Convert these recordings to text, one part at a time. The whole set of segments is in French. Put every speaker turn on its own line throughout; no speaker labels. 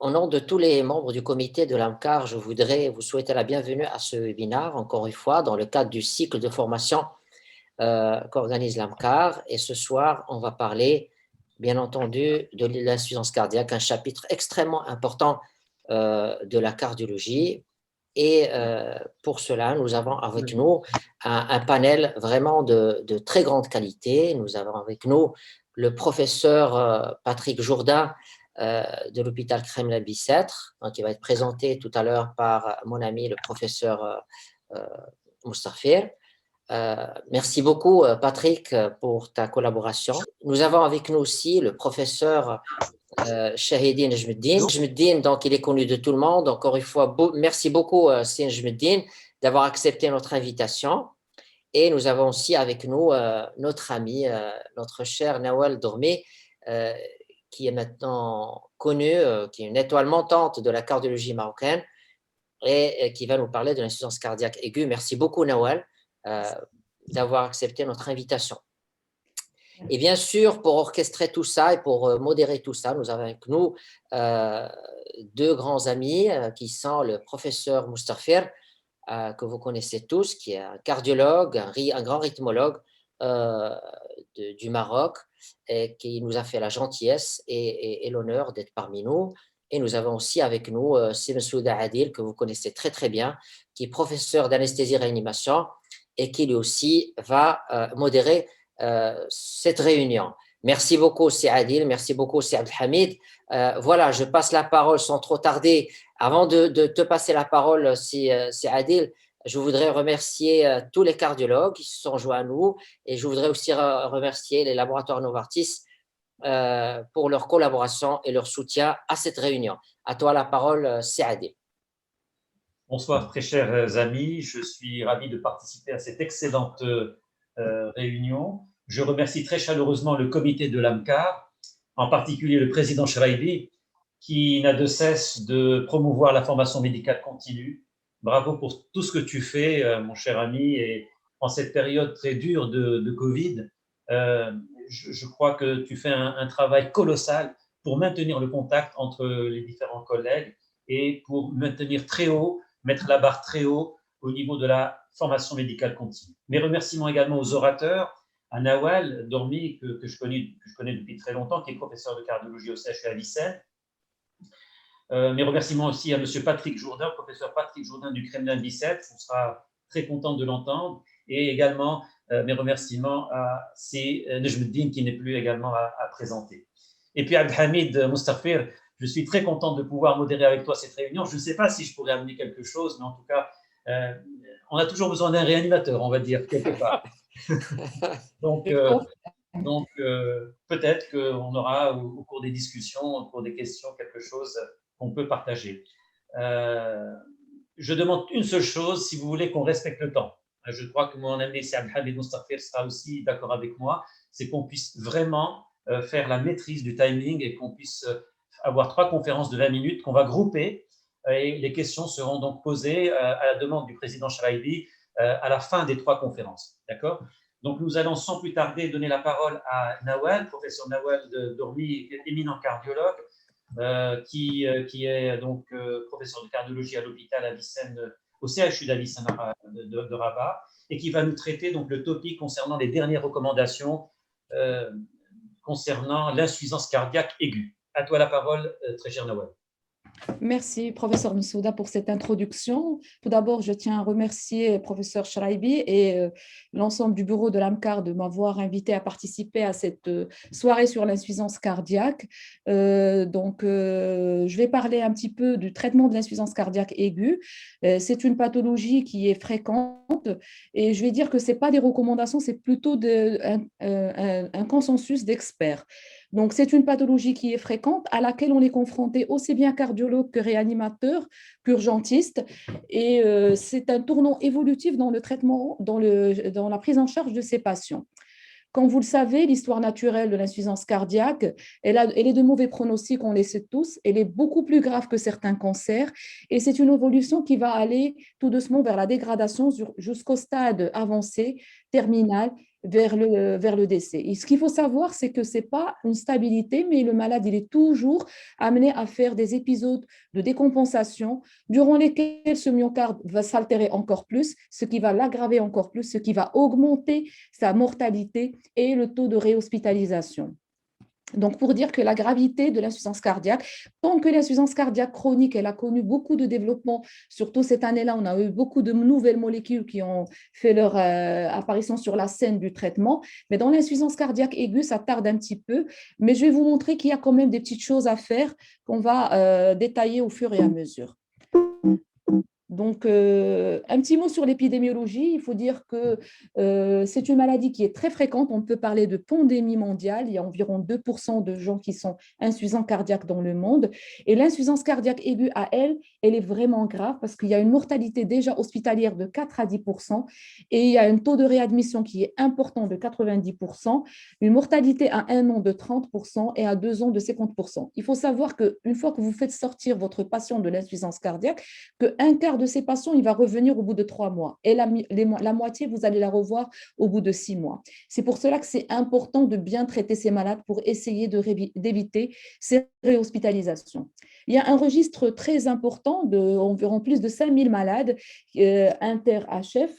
Au nom de tous les membres du comité de l'AMCAR, je voudrais vous souhaiter la bienvenue à ce webinaire, encore une fois, dans le cadre du cycle de formation qu'organise l'AMCAR. Et ce soir, on va parler, bien entendu, de l'insuffisance cardiaque, un chapitre extrêmement important de la cardiologie. Et pour cela, nous avons avec nous un panel vraiment de très grande qualité. Nous avons avec nous le professeur Patrick Jourdain de l'hôpital Kremlin-Bicêtre, qui va être présenté tout à l'heure par mon ami le professeur Moustafir. Merci beaucoup, Patrick, pour ta collaboration. Nous avons avec nous aussi le professeur Shahidi Nejmuddin. Nejmuddin, donc, il est connu de tout le monde. Encore une fois, merci beaucoup, Sine Nejmuddin, d'avoir accepté notre invitation. Et nous avons aussi avec nous notre ami, notre cher Nawal Dormi, qui est maintenant connu, qui est une étoile montante de la cardiologie marocaine et qui va nous parler de l'insuffisance cardiaque aiguë. Merci beaucoup, Nawal, d'avoir accepté notre invitation. Et bien sûr, pour orchestrer tout ça et pour modérer tout ça, nous avons avec nous deux grands amis qui sont le professeur Moustafir, que vous connaissez tous, qui est un cardiologue, un grand rythmologue du Maroc, et qui nous a fait la gentillesse et l'honneur d'être parmi nous. Et nous avons aussi avec nous Simsouda Adil, que vous connaissez très très bien, qui est professeur d'anesthésie-réanimation et qui lui aussi va modérer cette réunion. Merci beaucoup, c'est Adil, merci beaucoup, c'est Abdelhamid. Voilà, je passe la parole sans trop tarder. Avant de te passer la parole, c'est Adil, je voudrais remercier tous les cardiologues qui se sont joints à nous et je voudrais aussi remercier les laboratoires Novartis pour leur collaboration et leur soutien à cette réunion. À toi la parole, c'est Adil.
Bonsoir, très chers amis. Je suis ravi de participer à cette excellente réunion. Je remercie très chaleureusement le comité de l'AMCAR, en particulier le président Shraibi, qui n'a de cesse de promouvoir la formation médicale continue. Bravo pour tout ce que tu fais, mon cher ami, et en cette période très dure de Covid, je crois que tu fais un travail colossal pour maintenir le contact entre les différents collègues et pour maintenir très haut, mettre la barre très haut au niveau de la formation médicale continue. Mes remerciements également aux orateurs, à Nawal Dormi, que je connais depuis très longtemps, qui est professeur de cardiologie au CHU à Vicenne. Mes remerciements aussi à M. Patrick Jourdain, professeur Patrick Jourdain du Kremlin-Bicêtre, on sera très content de l'entendre, et également mes remerciements à Nejmuddin, qui n'est plus également à présenter. Et puis Abdelhamid Moustafir, je suis très content de pouvoir modérer avec toi cette réunion. Je ne sais pas si je pourrais amener quelque chose, mais en tout cas, on a toujours besoin d'un réanimateur, on va dire, quelque part. Donc peut-être qu'on aura au cours des discussions, au cours des questions, quelque chose qu'on peut partager. Je demande une seule chose, si vous voulez qu'on respecte le temps. Je crois que mon ami Abdelhamid Moustafir sera aussi d'accord avec moi, c'est qu'on puisse vraiment faire la maîtrise du timing et qu'on puisse avoir 3 conférences de 20 minutes qu'on va grouper et les questions seront donc posées à la demande du président Shraibi à la fin des 3 conférences. D'accord ? Donc, nous allons sans plus tarder donner la parole à Nawal, professeur Nawal Dormi, éminent cardiologue, qui est donc professeur de cardiologie à l'hôpital à Vicenne, au CHU d'Avicenne de Rabat, et qui va nous traiter donc le topic concernant les dernières recommandations concernant l'insuffisance cardiaque aiguë. À toi la parole, très cher Nawal.
Merci, professeur Missouda, pour cette introduction. Tout d'abord, je tiens à remercier professeur Shraibi et l'ensemble du bureau de l'AMCAR de m'avoir invité à participer à cette soirée sur l'insuffisance cardiaque. Je vais parler un petit peu du traitement de l'insuffisance cardiaque aiguë. C'est une pathologie qui est fréquente et je vais dire que ce n'est pas des recommandations, c'est plutôt un consensus d'experts. Donc, c'est une pathologie qui est fréquente, à laquelle on est confronté aussi bien cardiologue que réanimateur, qu'urgentiste. Et c'est un tournant évolutif dans le traitement, dans la prise en charge de ces patients. Comme vous le savez, l'histoire naturelle de l'insuffisance cardiaque, elle est de mauvais pronostics, on le sait tous. Elle est beaucoup plus grave que certains cancers. Et c'est une évolution qui va aller tout doucement vers la dégradation jusqu'au stade avancé, terminal, vers le décès. Et ce qu'il faut savoir, c'est que ce n'est pas une stabilité, mais le malade, il est toujours amené à faire des épisodes de décompensation durant lesquels ce myocarde va s'altérer encore plus, ce qui va l'aggraver encore plus, ce qui va augmenter sa mortalité et le taux de réhospitalisation. Donc, pour dire que la gravité de l'insuffisance cardiaque, tant que l'insuffisance cardiaque chronique, elle a connu beaucoup de développement, surtout cette année-là, on a eu beaucoup de nouvelles molécules qui ont fait leur apparition sur la scène du traitement. Mais dans l'insuffisance cardiaque aiguë, ça tarde un petit peu. Mais je vais vous montrer qu'il y a quand même des petites choses à faire qu'on va détailler au fur et à mesure. Donc, un petit mot sur l'épidémiologie. Il faut dire que c'est une maladie qui est très fréquente. On peut parler de pandémie mondiale. Il y a environ 2% de gens qui sont insuffisants cardiaques dans le monde. Et l'insuffisance cardiaque aiguë, à elle, elle est vraiment grave parce qu'il y a une mortalité déjà hospitalière de 4 à 10% et il y a un taux de réadmission qui est important de 90%, une mortalité à 1 an de 30% et à 2 ans de 50%. Il faut savoir qu'une fois que vous faites sortir votre patient de l'insuffisance cardiaque, qu'un quart de ces patients, il va revenir au bout de 3 mois. Et la moitié, vous allez la revoir au bout de 6 mois. C'est pour cela que c'est important de bien traiter ces malades pour essayer d'éviter ces réhospitalisations. Il y a un registre très important d'environ plus de 5000 malades inter-HF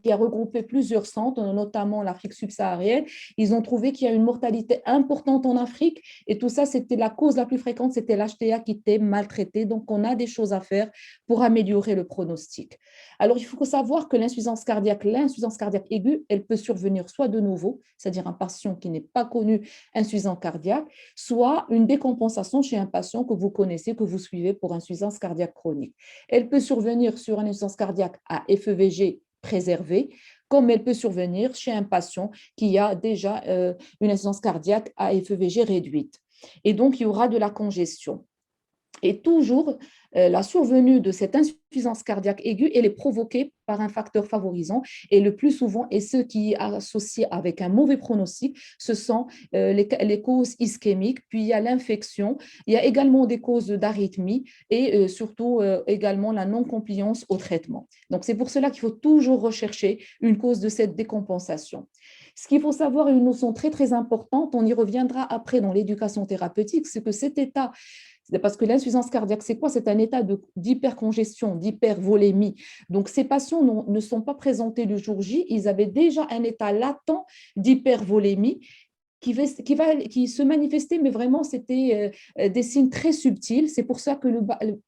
qui a regroupé plusieurs centres, notamment l'Afrique subsaharienne. Ils ont trouvé qu'il y a une mortalité importante en Afrique et tout ça, c'était la cause la plus fréquente, c'était l'HTA qui était maltraité. Donc, on a des choses à faire pour améliorer le pronostic. Alors, il faut savoir que l'insuffisance cardiaque aiguë, elle peut survenir soit de nouveau, c'est-à-dire un patient qui n'est pas connu insuffisant cardiaque, soit une décompensation chez un patient que vous connaissez, que vous suivez pour insuffisance cardiaque chronique. Elle peut survenir sur une insuffisance cardiaque à FEVG préservée, comme elle peut survenir chez un patient qui a déjà une insuffisance cardiaque à FEVG réduite. Et donc, il y aura de la congestion. Et toujours, la survenue de cette insuffisance cardiaque aiguë, elle est provoquée par un facteur favorisant. Et le plus souvent, et ce qui est associé avec un mauvais pronostic, ce sont les causes ischémiques, puis il y a l'infection, il y a également des causes d'arythmie et surtout également la non-compliance au traitement. Donc, c'est pour cela qu'il faut toujours rechercher une cause de cette décompensation. Ce qu'il faut savoir, une notion très, très importante, on y reviendra après dans l'éducation thérapeutique, c'est que cet état, parce que l'insuffisance cardiaque, c'est quoi? C'est un état d'hypercongestion, d'hypervolémie. Donc, ces patients ne sont pas présentés le jour J, ils avaient déjà un état latent d'hypervolémie qui se manifestait, mais vraiment, c'était des signes très subtils. C'est pour ça que,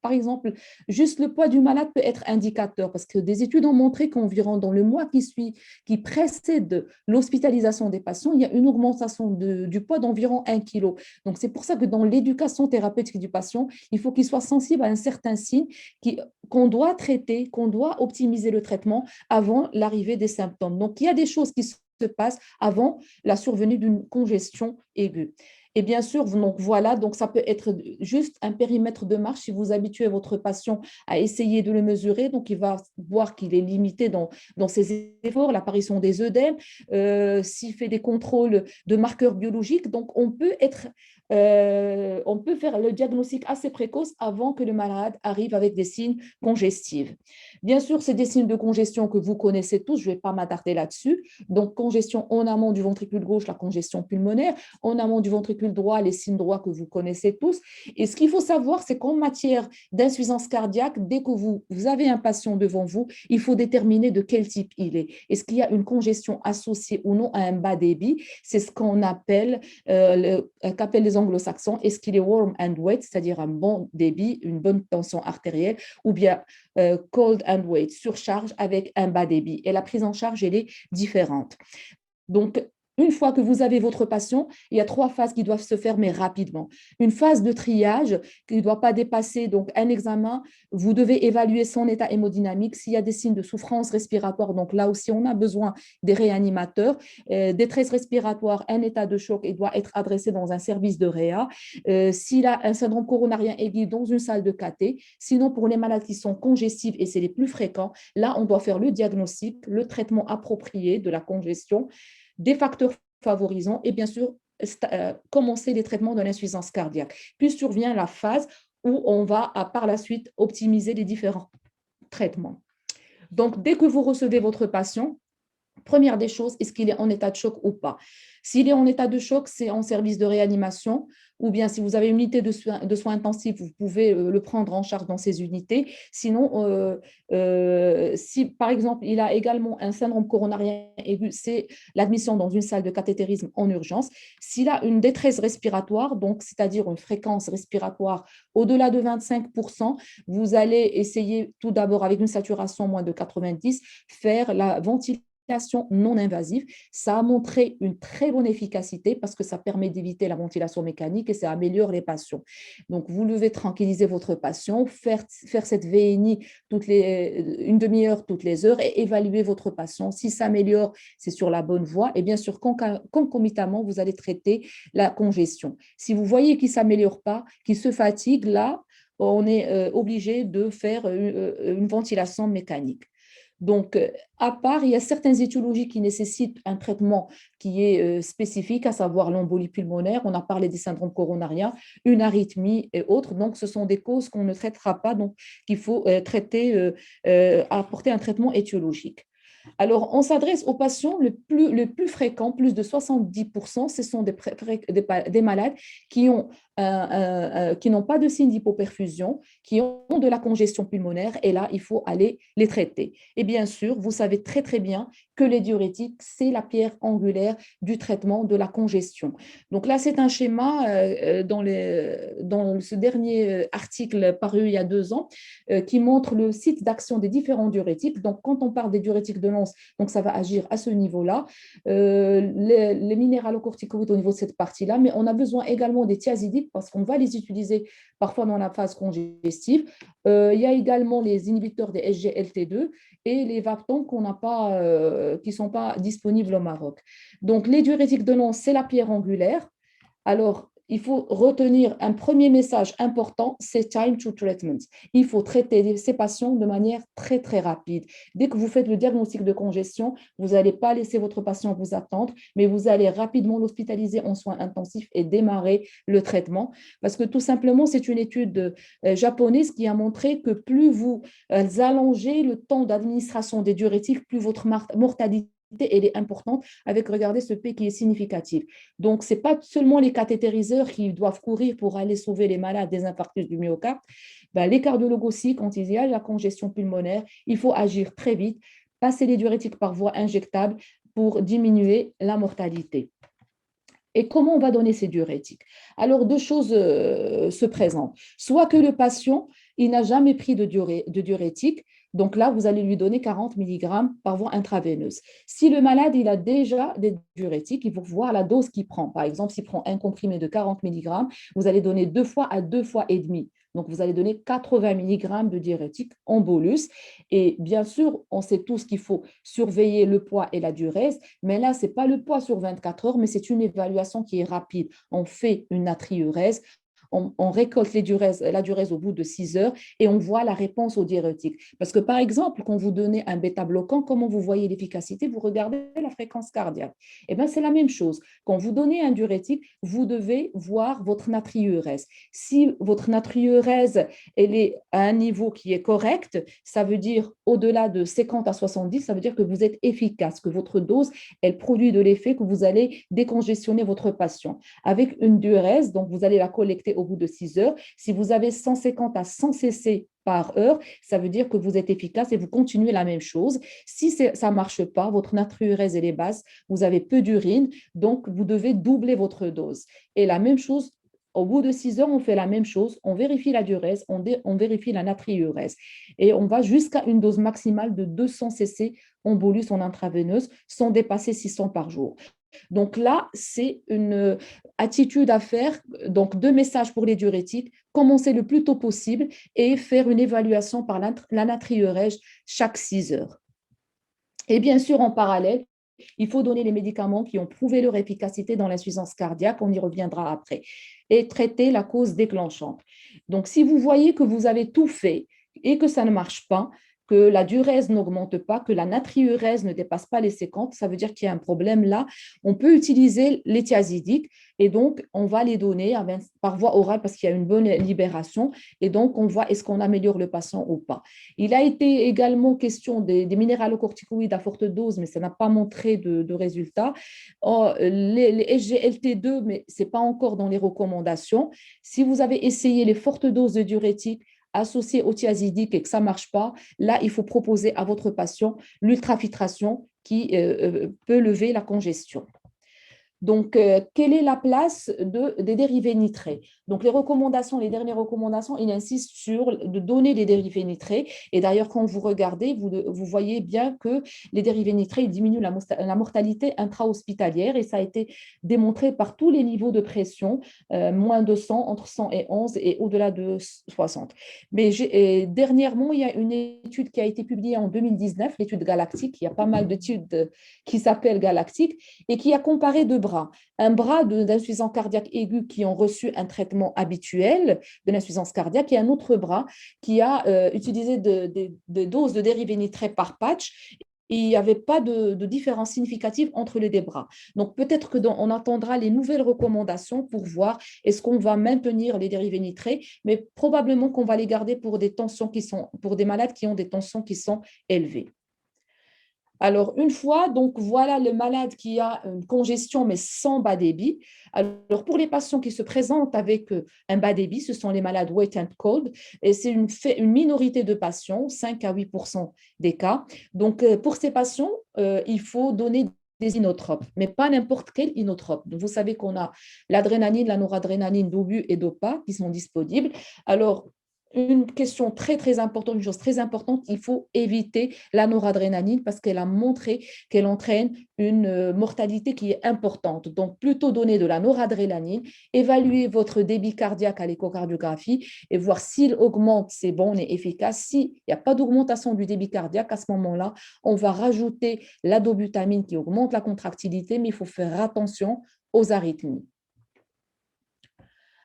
par exemple, juste le poids du malade peut être indicateur, parce que des études ont montré qu'environ dans le mois qui précède l'hospitalisation des patients, il y a une augmentation du poids d'environ 1 kg. Donc, c'est pour ça que dans l'éducation thérapeutique du patient, il faut qu'il soit sensible à un certain signe qu'on doit traiter, qu'on doit optimiser le traitement avant l'arrivée des symptômes. Donc, il y a des choses qui se passe avant la survenue d'une congestion aiguë. Et bien sûr, donc voilà, donc ça peut être juste un périmètre de marche si vous habituez votre patient à essayer de le mesurer. Donc, il va voir qu'il est limité dans ses efforts, l'apparition des œdèmes, s'il fait des contrôles de marqueurs biologiques. Donc, on peut faire le diagnostic assez précoce avant que le malade arrive avec des signes congestifs. Bien sûr, c'est des signes de congestion que vous connaissez tous, je ne vais pas m'attarder là-dessus. Donc, congestion en amont du ventricule gauche, la congestion pulmonaire, en amont du ventricule droit, les signes droits que vous connaissez tous. Et ce qu'il faut savoir, c'est qu'en matière d'insuffisance cardiaque, dès que vous avez un patient devant vous, il faut déterminer de quel type il est. Est-ce qu'il y a une congestion associée ou non à un bas débit? C'est ce qu'on appelle, qu'appellent les anglo-saxons, est-ce qu'il est warm and wet, c'est-à-dire un bon débit, une bonne tension artérielle, ou bien cold and wet, surcharge avec un bas débit. Et la prise en charge, elle est différente. Donc, une fois que vous avez votre patient, il y a 3 phases qui doivent se faire, mais rapidement. Une phase de triage qui ne doit pas dépasser donc un examen. Vous devez évaluer son état hémodynamique. S'il y a des signes de souffrance respiratoire, donc là aussi, on a besoin des réanimateurs. Détresse respiratoire, un état de choc, il doit être adressé dans un service de réa. S'il a un syndrome coronarien aigu, dans une salle de cathé. Sinon, pour les malades qui sont congestifs, et c'est les plus fréquents, là, on doit faire le diagnostic, le traitement approprié de la congestion, des facteurs favorisants et bien sûr commencer les traitements de l'insuffisance cardiaque. Puis survient la phase où on va par la suite optimiser les différents traitements. Donc, dès que vous recevez votre patient, Première des choses, est-ce qu'il est en état de choc ou pas? S'il est en état de choc, c'est en service de réanimation, ou bien si vous avez une unité de soins intensifs, vous pouvez le prendre en charge dans ces unités. Sinon, si par exemple, il a également un syndrome coronarien aigu, c'est l'admission dans une salle de cathétérisme en urgence. S'il a une détresse respiratoire, donc c'est-à-dire une fréquence respiratoire au-delà de 25%, vous allez essayer tout d'abord avec une saturation moins de 90, faire la ventilation non invasive. Ça a montré une très bonne efficacité parce que ça permet d'éviter la ventilation mécanique et ça améliore les patients. Donc, vous devez tranquilliser votre patient, faire cette VNI une demi-heure toutes les heures et évaluer votre patient. Si ça améliore, c'est sur la bonne voie. Et bien sûr, concomitamment, vous allez traiter la congestion. Si vous voyez qu'il ne s'améliore pas, qu'il se fatigue, là, on est obligé de faire une ventilation mécanique. Donc, à part, il y a certaines étiologies qui nécessitent un traitement qui est spécifique, à savoir l'embolie pulmonaire. On a parlé des syndromes coronariens, une arythmie et autres. Donc, ce sont des causes qu'on ne traitera pas, donc qu'il faut traiter, apporter un traitement étiologique. Alors, on s'adresse aux patients le plus fréquent, plus de 70%, ce sont des malades qui n'ont pas de signe d'hypoperfusion, qui ont de la congestion pulmonaire, et là, il faut aller les traiter. Et bien sûr, vous savez très, très bien que les diurétiques, c'est la pierre angulaire du traitement de la congestion. Donc là, c'est un schéma dans ce dernier article paru il y a 2 ans qui montre le site d'action des différents diurétiques. Donc, quand on parle des diurétiques de Lens, donc ça va agir à ce niveau-là. Les minéralocorticoïdes au niveau de cette partie-là, mais on a besoin également des thiazidiques parce qu'on va les utiliser parfois dans la phase congestive. Il y a également les inhibiteurs des SGLT2 et les Vaptons qui ne sont pas disponibles au Maroc. Donc, les diurétiques de Lens, c'est la pierre angulaire. Alors, il faut retenir un premier message important, c'est time to treatment. Il faut traiter ces patients de manière très, très rapide. Dès que vous faites le diagnostic de congestion, vous n'allez pas laisser votre patient vous attendre, mais vous allez rapidement l'hospitaliser en soins intensifs et démarrer le traitement. Parce que tout simplement, c'est une étude japonaise qui a montré que plus vous allongez le temps d'administration des diurétiques, plus votre mortalité elle est importante avec, regardez, ce P qui est significatif. Donc, ce n'est pas seulement les cathétériseurs qui doivent courir pour aller sauver les malades des infarctus du myocarde. Les cardiologues aussi, quand il y a la congestion pulmonaire, il faut agir très vite, passer les diurétiques par voie injectable pour diminuer la mortalité. Et comment on va donner ces diurétiques? Alors, 2 choses se présentent. Soit que le patient, il n'a jamais pris de diurétique, donc là, vous allez lui donner 40 mg par voie intraveineuse. Si le malade, il a déjà des diurétiques, il faut voir la dose qu'il prend. Par exemple, s'il prend un comprimé de 40 mg, vous allez donner 2 fois à 2 fois et demi. Donc, vous allez donner 80 mg de diurétique en bolus. Et bien sûr, on sait tous qu'il faut surveiller le poids et la diurèse, mais là, ce n'est pas le poids sur 24 heures, mais c'est une évaluation qui est rapide. On fait une natriurèse, on récolte la diurèse au bout de 6 heures et on voit la réponse au diurétique. Parce que, par exemple, quand vous donnez un bêta-bloquant, comment vous voyez l'efficacité? Vous regardez la fréquence cardiaque. Eh bien, c'est la même chose. Quand vous donnez un diurétique, vous devez voir votre natriurèse. Si votre natriurèse elle est à un niveau qui est correct, ça veut dire au-delà de 50 à 70, ça veut dire que vous êtes efficace, que votre dose, elle produit de l'effet, que vous allez décongestionner votre patient. Avec une diurèse, donc vous allez la collecter au bout de 6 heures. Si vous avez 150 à 100 cc par heure, ça veut dire que vous êtes efficace et vous continuez la même chose. Si ça ne marche pas, votre natriurèse elle est basse, vous avez peu d'urine, donc vous devez doubler votre dose. Et la même chose, au bout de 6 heures, on fait la même chose, on vérifie la diurèse, on vérifie la natriurèse et on va jusqu'à une dose maximale de 200 cc en bolus en intraveineuse sans dépasser 600 par jour. Donc là, c'est une attitude à faire. Donc, 2 messages pour les diurétiques, commencer le plus tôt possible et faire une évaluation par la natriurèse chaque 6 heures. Et bien sûr, en parallèle, il faut donner les médicaments qui ont prouvé leur efficacité dans l'insuffisance cardiaque, on y reviendra après, et traiter la cause déclenchante. Donc, si vous voyez que vous avez tout fait et que ça ne marche pas, que la diurèse n'augmente pas, que la natriurèse ne dépasse pas les 50, ça veut dire qu'il y a un problème là. On peut utiliser les thiazidiques et donc on va les donner par voie orale parce qu'il y a une bonne libération et donc on voit est-ce qu'on améliore le patient ou pas. Il a été également question des minéralocorticoïdes à forte dose, mais ça n'a pas montré de résultats. Les SGLT2, mais ce n'est pas encore dans les recommandations. Si vous avez essayé les fortes doses de diurétiques associées au thiazidique et que ça ne marche pas, là, il faut proposer à votre patient l'ultrafiltration qui peut lever la congestion. Donc, quelle est la place des dérivés nitrés? Donc, les dernières recommandations, il insiste sur de donner des dérivés nitrés. Et d'ailleurs, quand vous regardez, vous voyez bien que les dérivés nitrés ils diminuent la mortalité intra-hospitalière et ça a été démontré par tous les niveaux de pression, moins de 100, entre 100 et 11 et au-delà de 60. Mais dernièrement, il y a une étude qui a été publiée en 2019, l'étude Galactique. Il y a pas mal d'études qui s'appellent Galactique et qui a comparé deux bras. Un bras d'insuffisance cardiaque aiguë qui ont reçu un traitement habituel de l'insuffisance cardiaque et un autre bras qui a utilisé des doses de dérivés nitrés par patch. Et il n'y avait pas de différence significative entre les deux bras. Donc, peut-être qu'on attendra les nouvelles recommandations pour voir est-ce qu'on va maintenir les dérivés nitrés, mais probablement qu'on va les garder pour pour des malades qui ont des tensions qui sont élevées. Alors, une fois, donc voilà le malade qui a une congestion mais sans bas débit. Alors, pour les patients qui se présentent avec un bas débit, ce sont les malades wet and cold et c'est une minorité de patients, 5 à 8% des cas. Donc, pour ces patients, il faut donner des inotropes, mais pas n'importe quel inotrope. Donc, vous savez qu'on a l'adrénaline, la noradrénaline, d'obus et d'OPA qui sont disponibles. Alors, une question très, très importante, une chose très importante, il faut éviter la noradrénaline parce qu'elle a montré qu'elle entraîne une mortalité qui est importante. Donc, plutôt donner de la noradrénaline, évaluer votre débit cardiaque à l'échocardiographie et voir s'il augmente, c'est bon, on est efficace. S'il n'y a pas d'augmentation du débit cardiaque, à ce moment-là, on va rajouter la dobutamine qui augmente la contractilité, mais il faut faire attention aux arythmies.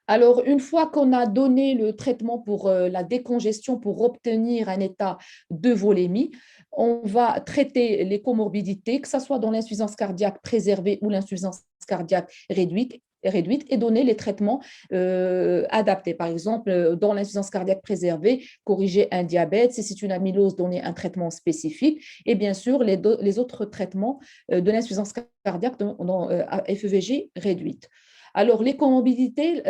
Alors, une fois qu'on a donné le traitement pour la décongestion pour obtenir un état de volémie, on va traiter les comorbidités, que ce soit dans l'insuffisance cardiaque préservée ou l'insuffisance cardiaque réduite et donner les traitements adaptés. Par exemple, dans l'insuffisance cardiaque préservée, corriger un diabète, si c'est une amylose, donner un traitement spécifique et bien sûr les autres traitements de l'insuffisance cardiaque dans FEVG réduite. Alors, les comorbidités,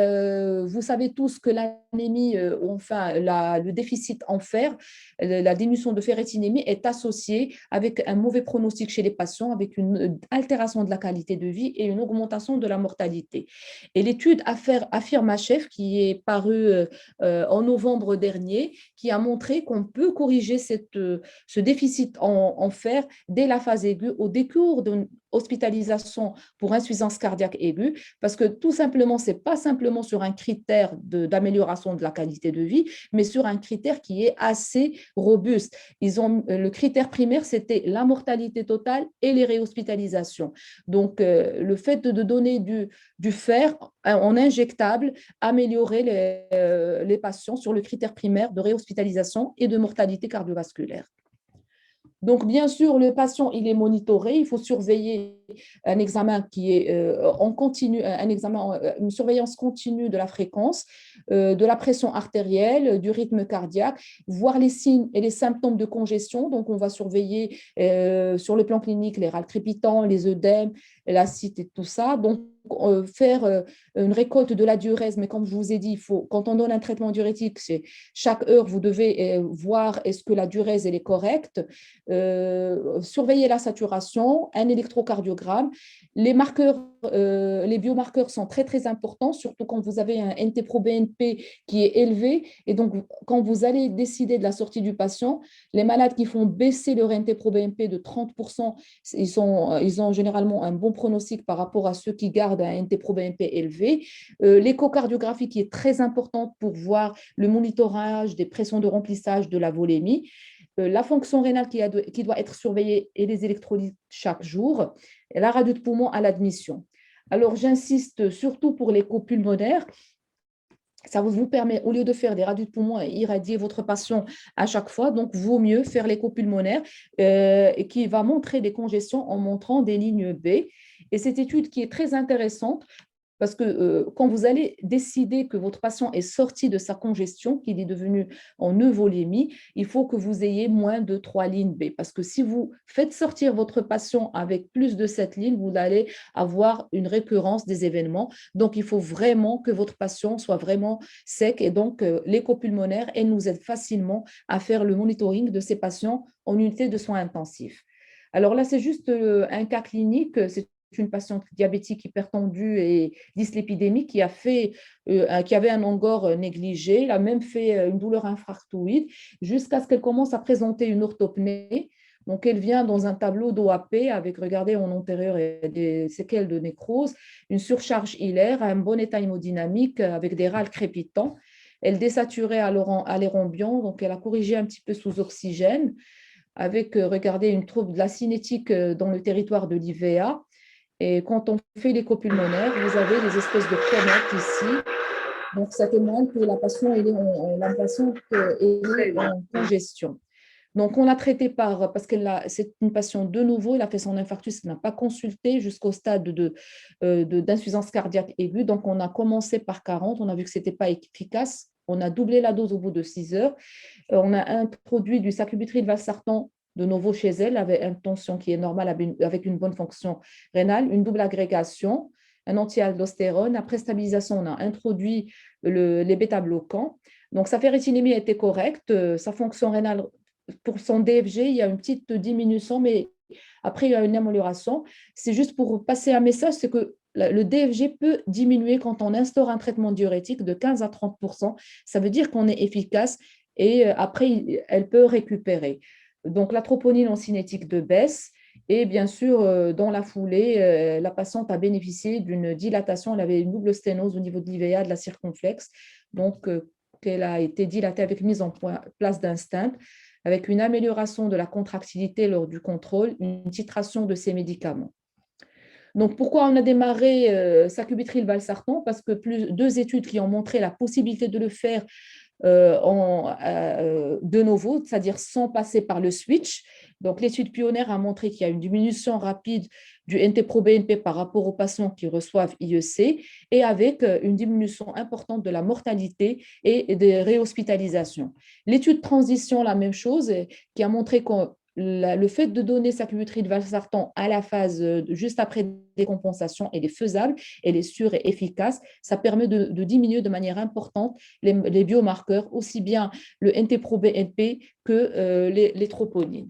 vous savez tous que l'anémie, le déficit en fer, la diminution de ferritinémie est associée avec un mauvais pronostic chez les patients, avec une altération de la qualité de vie et une augmentation de la mortalité. Et l'étude Affirma-Chef, qui est parue en novembre dernier, qui a montré qu'on peut corriger ce déficit en fer dès la phase aiguë au décours d'une hospitalisation pour insuffisance cardiaque aiguë, parce que tout simplement, ce n'est pas simplement sur un critère d'amélioration de la qualité de vie, mais sur un critère qui est assez robuste. Le critère primaire, c'était la mortalité totale et les réhospitalisations. Donc, le fait de donner du fer en injectable améliorait les patients sur le critère primaire de réhospitalisation et de mortalité cardiovasculaire. Donc, bien sûr, le patient, il est monitoré. Il faut surveiller un examen qui est en continu, une surveillance continue de la fréquence, de la pression artérielle, du rythme cardiaque, voir les signes et les symptômes de congestion. Donc, on va surveiller sur le plan clinique les râles crépitants, les œdèmes, l'acide et tout ça. Donc, faire une récolte de la diurèse, mais comme je vous ai dit, quand on donne un traitement diurétique, chaque heure, vous devez voir est-ce que la diurèse elle est correcte, surveiller la saturation, un électrocardiogramme. Les biomarqueurs sont très, très importants, surtout quand vous avez un NT-proBNP qui est élevé. Et donc, quand vous allez décider de la sortie du patient, les malades qui font baisser leur NT-proBNP de 30%, ils ont généralement un bon pronostic par rapport à ceux qui gardent un NT-proBNP élevé. L'échocardiographie qui est très importante pour voir le monitorage des pressions de remplissage de la volémie. La fonction rénale qui doit être surveillée et les électrolytes chaque jour, et la radio de poumon à l'admission. Alors, j'insiste surtout pour l'écho pulmonaire. Ça vous permet, au lieu de faire des radios de poumon et irradier votre patient à chaque fois, donc vaut mieux faire l'écho pulmonaire qui va montrer des congestions en montrant des lignes B. Et cette étude qui est très intéressante parce que quand vous allez décider que votre patient est sorti de sa congestion, qu'il est devenu en euvolémie, il faut que vous ayez moins de 3 lignes B. Parce que si vous faites sortir votre patient avec plus de 7 lignes, vous allez avoir une récurrence des événements. Donc, il faut vraiment que votre patient soit vraiment sec. Et donc, l'écho pulmonaire, elle nous aide facilement à faire le monitoring de ces patients en unité de soins intensifs. Alors là, c'est juste un cas clinique. C'est une patiente diabétique hypertendue et dyslipidémique qui avait un angor négligé. Elle a même fait une douleur infractoïde jusqu'à ce qu'elle commence à présenter une orthopnée. Donc, elle vient dans un tableau d'OAP avec, regardez, en antérieur, des séquelles de nécrose, une surcharge hilaire, un bon état hémodynamique avec des râles crépitants. Elle désaturait à l'air ambiant, donc elle a corrigé un petit peu sous oxygène avec, regardez, une trouble de la cinétique dans le territoire de l'IVA. Et quand on fait l'écho pulmonaire, vous avez des espèces de crevettes ici. Donc, ça témoigne que la patiente est en congestion. Donc, on l'a traité parce c'est une patiente de nouveau, elle a fait son infarctus, elle n'a pas consulté jusqu'au stade d'insuffisance cardiaque aiguë. Donc, on a commencé par 40, on a vu que ce n'était pas efficace. On a doublé la dose au bout de 6 heures. On a introduit du sacubitril/valsartan de nouveau chez elle, avec une tension qui est normale, avec une bonne fonction rénale, une double agrégation, un anti-aldostérone. Après stabilisation, on a introduit les bêta-bloquants. Donc, sa ferritinémie a été correcte, sa fonction rénale pour son DFG, il y a une petite diminution, mais après, il y a une amélioration. C'est juste pour passer un message, c'est que le DFG peut diminuer quand on instaure un traitement diurétique de 15 à 30%. Ça veut dire qu'on est efficace et après, elle peut récupérer. Donc, la troponine en cinétique de baisse. Et bien sûr, dans la foulée, la patiente a bénéficié d'une dilatation. Elle avait une double sténose au niveau de l'IVA, de la circonflexe. Donc, qu'elle a été dilatée avec mise en place d'un stent, avec une amélioration de la contractilité lors du contrôle, une titration de ces médicaments. Donc, pourquoi on a démarré sacubitril/valsartan? Parce que deux études qui ont montré la possibilité de le faire de nouveau, c'est-à-dire sans passer par le switch. Donc, l'étude pionnière a montré qu'il y a une diminution rapide du NT-proBNP par rapport aux patients qui reçoivent IEC et avec une diminution importante de la mortalité et des réhospitalisations. L'étude transition, la même chose, qui a montré que le fait de donner sacubitril/valsartan à la phase juste après décompensation, elle est faisable, elle est sûre et efficace. Ça permet de diminuer de manière importante les biomarqueurs, aussi bien le NT-proBNP que les troponines.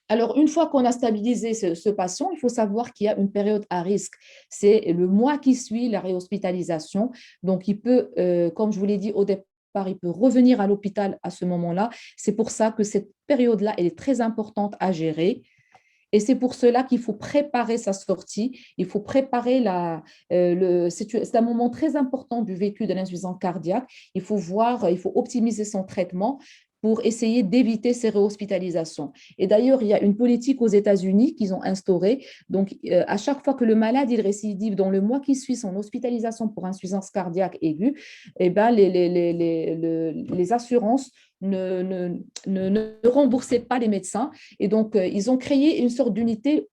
Alors, une fois qu'on a stabilisé ce patient, il faut savoir qu'il y a une période à risque. C'est le mois qui suit la réhospitalisation. Donc, il peut, comme je vous l'ai dit au départ, il peut revenir à l'hôpital à ce moment-là. C'est pour ça que cette période-là, elle est très importante à gérer. Et c'est pour cela qu'il faut préparer sa sortie. Il faut préparer c'est un moment très important du vécu de l'insuffisance cardiaque. Il faut optimiser son traitement pour essayer d'éviter ces réhospitalisations. Et d'ailleurs, il y a une politique aux États-Unis qu'ils ont instaurée. Donc, à chaque fois que le malade il récidive dans le mois qui suit son hospitalisation pour insuffisance cardiaque aiguë, eh ben, les assurances ne remboursaient pas les médecins. Et donc, ils ont créé une sorte d'unité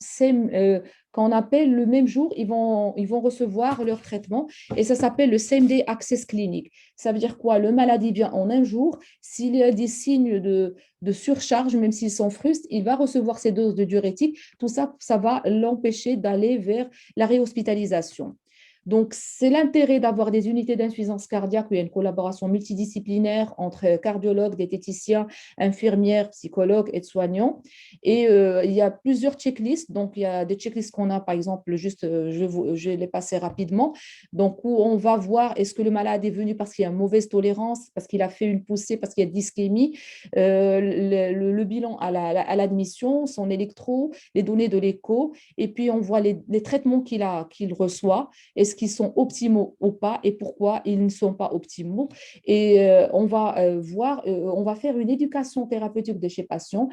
qu'on appelle le même jour, ils vont recevoir leur traitement et ça s'appelle le Same Day Access Clinic. Ça veut dire quoi? Le malade vient en un jour. S'il y a des signes de surcharge, même s'ils sont frustes, il va recevoir ses doses de diurétique. Tout ça, ça va l'empêcher d'aller vers la réhospitalisation. Donc, c'est l'intérêt d'avoir des unités d'insuffisance cardiaque où il y a une collaboration multidisciplinaire entre cardiologues, diététiciens, infirmières, psychologues, aides-soignants. Et il y a plusieurs checklists. Donc, il y a des checklists qu'on a, par exemple, juste, je les passer rapidement. Donc, où on va voir est-ce que le malade est venu parce qu'il y a une mauvaise tolérance, parce qu'il a fait une poussée, parce qu'il y a dyschémie, le bilan à l'admission, son électro, les données de l'écho, et puis on voit les traitements qu'il reçoit. Est-ce qu'ils sont optimaux ou pas et pourquoi ils ne sont pas optimaux. Et on va on va faire une éducation thérapeutique de chez patients,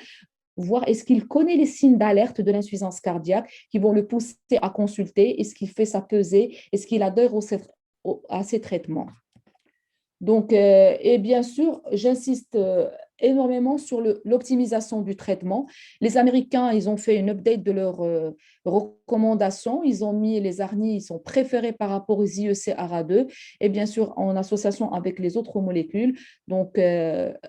voir est-ce qu'il connaît les signes d'alerte de l'insuffisance cardiaque qui vont le pousser à consulter, est-ce qu'il fait sa pesée, est-ce qu'il adhère à ces traitements. Donc, et bien sûr, j'insiste énormément sur l'optimisation du traitement. Les Américains, ils ont fait une update de leurs recommandations. Ils ont mis les ARNI, ils sont préférés par rapport aux IEC-ARA2 et bien sûr en association avec les autres molécules, donc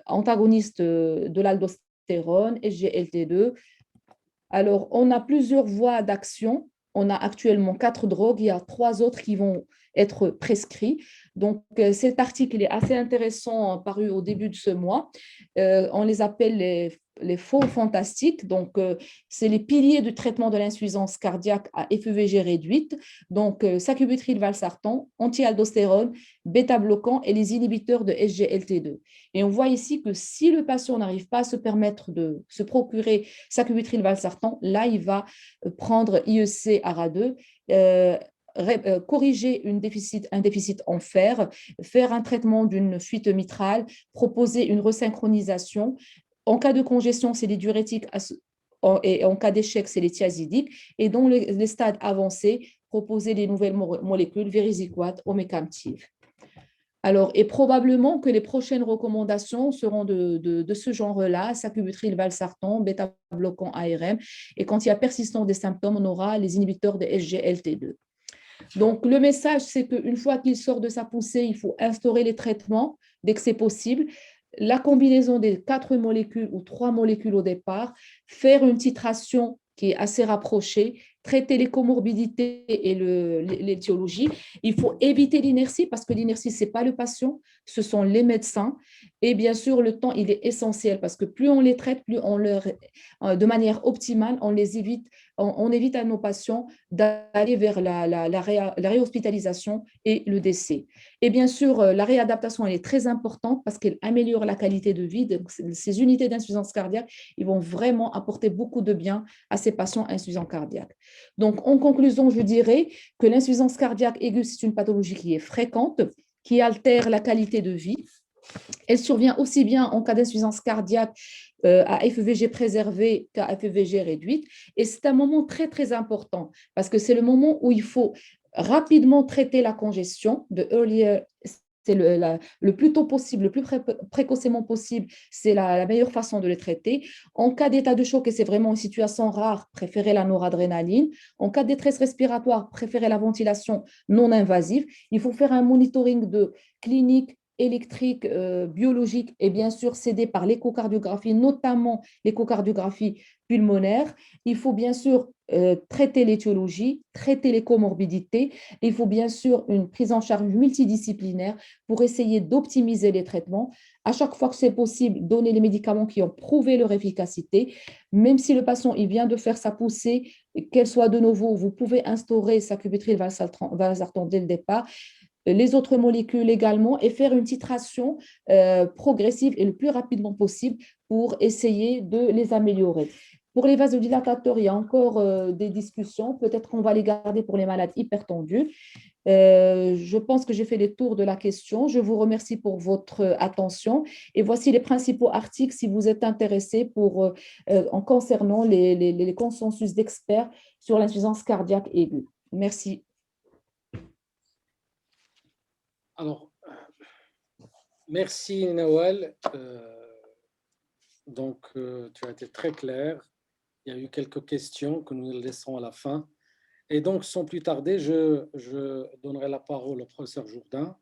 antagonistes de l'aldostérone, SGLT2. Alors, on a plusieurs voies d'action. On a actuellement 4 drogues, il y a 3 autres qui vont être prescrits. Donc, cet article est assez intéressant, paru au début de ce mois. On les appelle les faux fantastiques. Donc, c'est les piliers du traitement de l'insuffisance cardiaque à FEVG réduite. Donc, sacubitril valsartan, anti-aldostérone, bêta-bloquant et les inhibiteurs de SGLT2. Et on voit ici que si le patient n'arrive pas à se permettre de se procurer sacubitril valsartan, là, il va prendre IEC ARA2, corriger un déficit en fer, faire un traitement d'une fuite mitrale, proposer une resynchronisation. En cas de congestion, c'est les diurétiques et en cas d'échec, c'est les thiazidiques. Et dans les stades avancés, proposer les nouvelles molécules, vériziquat, omecamtiv. Alors, et probablement que les prochaines recommandations seront de ce genre-là, sacubitril valsartan, bêta-bloquant ARM, et quand il y a persistance des symptômes, on aura les inhibiteurs de SGLT2. Donc, le message, c'est qu'une fois qu'il sort de sa poussée, il faut instaurer les traitements dès que c'est possible. La combinaison des 4 molécules ou 3 molécules au départ, faire une titration qui est assez rapprochée, traiter les comorbidités et l'étiologie. Il faut éviter l'inertie parce que l'inertie, ce n'est pas le patient, ce sont les médecins. Et bien sûr, le temps, il est essentiel parce que plus on les traite, plus on de manière optimale, on évite à nos patients d'aller vers la réhospitalisation et le décès. Et bien sûr, la réadaptation, elle est très importante parce qu'elle améliore la qualité de vie. Donc, ces unités d'insuffisance cardiaque, ils vont vraiment apporter beaucoup de bien à ces patients insuffisants cardiaques. Donc, en conclusion, je dirais que l'insuffisance cardiaque aiguë, c'est une pathologie qui est fréquente, qui altère la qualité de vie. Elle survient aussi bien en cas d'insuffisance cardiaque à FEVG préservé qu'à FEVG réduite. Et c'est un moment très, très important parce que c'est le moment où il faut rapidement traiter la congestion de earlier. C'est le plus tôt possible, le plus précocement possible, c'est la meilleure façon de les traiter. En cas d'état de choc, et c'est vraiment une situation rare, préférez la noradrénaline. En cas de détresse respiratoire, préférez la ventilation non invasive. Il faut faire un monitoring de clinique, électrique, biologique et bien sûr s'aider par l'échocardiographie, notamment l'échocardiographie pulmonaire. Il faut bien sûr traiter l'étiologie, traiter les comorbidités. Il faut bien sûr une prise en charge multidisciplinaire pour essayer d'optimiser les traitements. À chaque fois que c'est possible, donner les médicaments qui ont prouvé leur efficacité. Même si le patient il vient de faire sa poussée, qu'elle soit de nouveau, vous pouvez instaurer sacubitril valsartan dès le départ, les autres molécules également, et faire une titration progressive et le plus rapidement possible pour essayer de les améliorer. Pour les vasodilatateurs, il y a encore des discussions. Peut-être qu'on va les garder pour les malades hypertendus. Je pense que j'ai fait le tour de la question. Je vous remercie pour votre attention. Et voici les principaux articles si vous êtes intéressés en concernant les consensus d'experts sur l'insuffisance cardiaque aiguë. Merci.
Alors, merci Nawal. Tu as été très clair. Il y a eu quelques questions que nous laisserons à la fin. Et donc, sans plus tarder, je donnerai la parole au professeur Jourdain.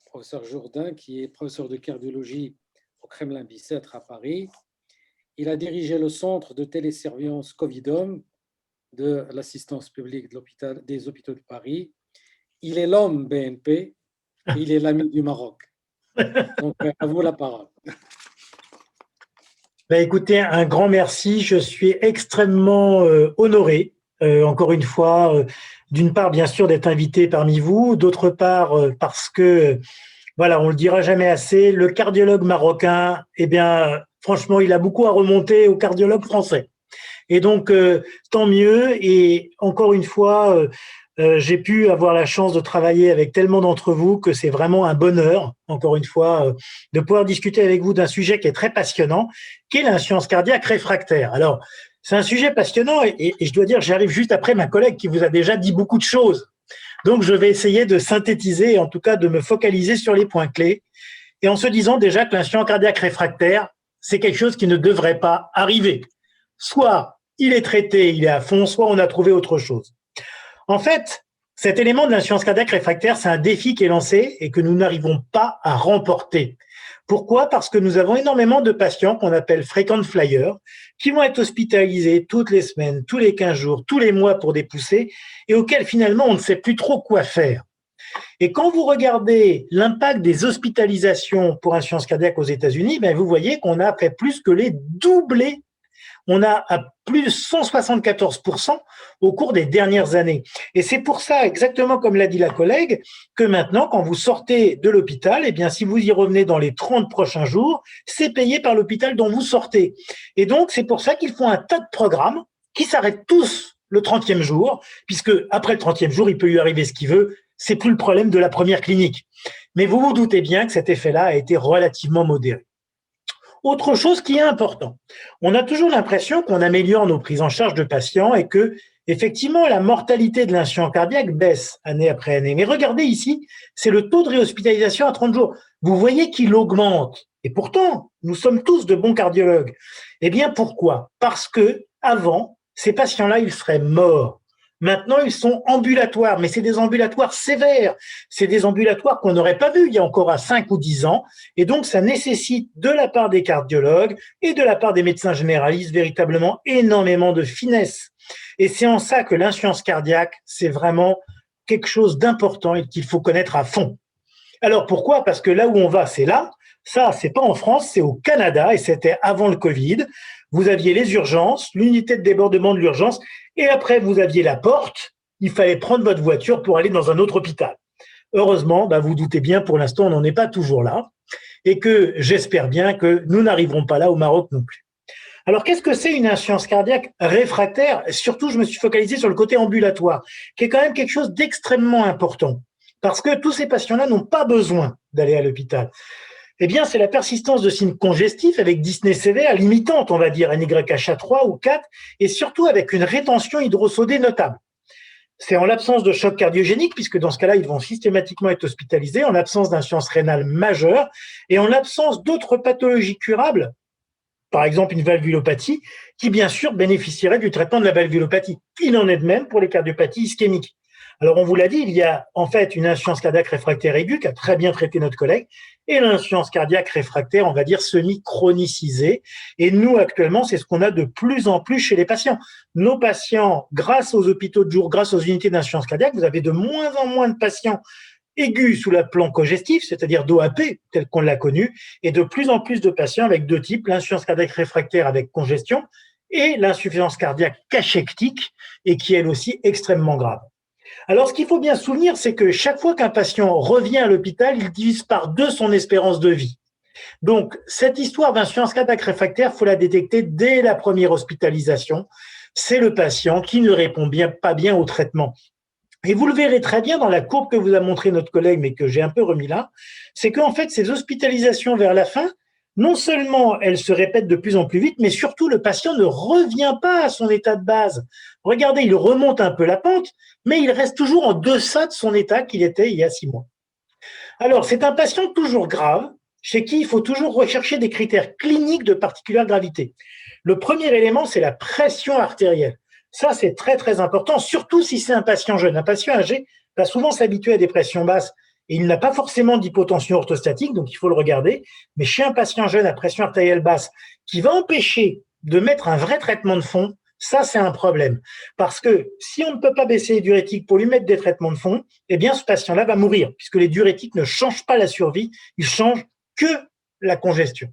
Professeur Jourdain, qui est professeur de cardiologie au Kremlin-Bicêtre à Paris. Il a dirigé le centre de télésurveillance Covidom de l'assistance publique des hôpitaux de Paris. Il est l'homme BNP. Il est l'ami du Maroc. Donc, à vous la parole.
Écoutez, un grand merci. Je suis extrêmement honoré, encore une fois, d'une part, bien sûr, d'être invité parmi vous, d'autre part, parce que, voilà, on le dira jamais assez, le cardiologue marocain, eh bien, franchement, il a beaucoup à remonter au cardiologue français. Et donc, tant mieux. Et encore une fois, j'ai pu avoir la chance de travailler avec tellement d'entre vous que c'est vraiment un bonheur, encore une fois, de pouvoir discuter avec vous d'un sujet qui est très passionnant, qui est l'insuffisance cardiaque réfractaire. Alors, c'est un sujet passionnant et je dois dire, j'arrive juste après ma collègue qui vous a déjà dit beaucoup de choses. Donc, je vais essayer de synthétiser, en tout cas de me focaliser sur les points clés, et en se disant déjà que l'insuffisance cardiaque réfractaire, c'est quelque chose qui ne devrait pas arriver. Soit il est traité, il est à fond, soit on a trouvé autre chose. En fait, cet élément de l'insuffisance cardiaque réfractaire, c'est un défi qui est lancé et que nous n'arrivons pas à remporter. Pourquoi? Parce que nous avons énormément de patients qu'on appelle frequent flyers, qui vont être hospitalisés toutes les semaines, tous les 15 jours, tous les mois pour des poussées, et auxquels finalement on ne sait plus trop quoi faire. Et quand vous regardez l'impact des hospitalisations pour insuffisance cardiaque aux États-Unis, ben vous voyez qu'on a fait plus que les doublés. On a à plus de 174% au cours des dernières années. Et c'est pour ça, exactement comme l'a dit la collègue, que maintenant, quand vous sortez de l'hôpital, eh bien, si vous y revenez dans les 30 prochains jours, c'est payé par l'hôpital dont vous sortez. Et donc, c'est pour ça qu'ils font un tas de programmes qui s'arrêtent tous le 30e jour, puisque après le 30e jour, il peut lui arriver ce qu'il veut. C'est plus le problème de la première clinique. Mais vous vous doutez bien que cet effet-là a été relativement modéré. Autre chose qui est important, on a toujours l'impression qu'on améliore nos prises en charge de patients et que, effectivement, la mortalité de l'insuffisance cardiaque baisse année après année. Mais regardez ici, c'est le taux de réhospitalisation à 30 jours. Vous voyez qu'il augmente. Et pourtant, nous sommes tous de bons cardiologues. Eh bien, pourquoi? Parce que, avant, ces patients-là, ils seraient morts. Maintenant, ils sont ambulatoires, mais c'est des ambulatoires sévères. C'est des ambulatoires qu'on n'aurait pas vus il y a encore à 5 ou 10 ans. Et donc, ça nécessite de la part des cardiologues et de la part des médecins généralistes véritablement énormément de finesse. Et c'est en ça que l'insuffisance cardiaque, c'est vraiment quelque chose d'important et qu'il faut connaître à fond. Alors, pourquoi? Parce que là où on va, c'est là. Ça, c'est pas en France, c'est au Canada et c'était avant le Covid. Vous aviez les urgences, l'unité de débordement de l'urgence et après, vous aviez la porte. Il fallait prendre votre voiture pour aller dans un autre hôpital. Heureusement, vous doutez bien, pour l'instant, on n'en est pas toujours là et que j'espère bien que nous n'arriverons pas là au Maroc non plus. Alors, qu'est-ce que c'est une insuffisance cardiaque réfractaire? Surtout, je me suis focalisé sur le côté ambulatoire, qui est quand même quelque chose d'extrêmement important parce que tous ces patients-là n'ont pas besoin d'aller à l'hôpital. Eh bien, c'est la persistance de signes congestifs avec dyspnée sévère, limitante, on va dire, NYHA3 ou 4, et surtout avec une rétention hydrosodée notable. C'est en l'absence de choc cardiogénique, puisque dans ce cas-là, ils vont systématiquement être hospitalisés, en l'absence d'insuffisance rénale majeure, et en l'absence d'autres pathologies curables, par exemple une valvulopathie, qui bien sûr bénéficierait du traitement de la valvulopathie. Il en est de même pour les cardiopathies ischémiques. Alors, on vous l'a dit, il y a en fait une insuffisance cardiaque réfractaire aiguë qu'a très bien traité notre collègue et l'insuffisance cardiaque réfractaire, on va dire, semi-chronicisée. Et nous, actuellement, c'est ce qu'on a de plus en plus chez les patients. Nos patients, grâce aux hôpitaux de jour, grâce aux unités d'insuffisance cardiaque, vous avez de moins en moins de patients aigus sous la plan congestif, c'est-à-dire d'OAP, tel qu'on l'a connu, et de plus en plus de patients avec deux types, l'insuffisance cardiaque réfractaire avec congestion et l'insuffisance cardiaque cachectique, et qui est elle aussi extrêmement grave. Alors, ce qu'il faut bien se souvenir, c'est que chaque fois qu'un patient revient à l'hôpital, il divise par 2 son espérance de vie. Donc, cette histoire d'insuffisance cardiaque réfractaire, il faut la détecter dès la première hospitalisation. C'est le patient qui ne répond pas bien au traitement. Et vous le verrez très bien dans la courbe que vous a montré notre collègue, mais que j'ai un peu remis là, c'est qu'en fait, ces hospitalisations vers la fin, non seulement elles se répètent de plus en plus vite, mais surtout le patient ne revient pas à son état de base. Regardez, il remonte un peu la pente, mais il reste toujours en deçà de son état qu'il était il y a 6 mois. Alors, c'est un patient toujours grave, chez qui il faut toujours rechercher des critères cliniques de particulière gravité. Le premier élément, c'est la pression artérielle. Ça, c'est très, très important, surtout si c'est un patient jeune. Un patient âgé va souvent s'habituer à des pressions basses et il n'a pas forcément d'hypotension orthostatique, donc il faut le regarder. Mais chez un patient jeune à pression artérielle basse qui va empêcher de mettre un vrai traitement de fond, ça, c'est un problème. Parce que si on ne peut pas baisser les diurétiques pour lui mettre des traitements de fond, eh bien, ce patient-là va mourir, puisque les diurétiques ne changent pas la survie, ils changent que la congestion.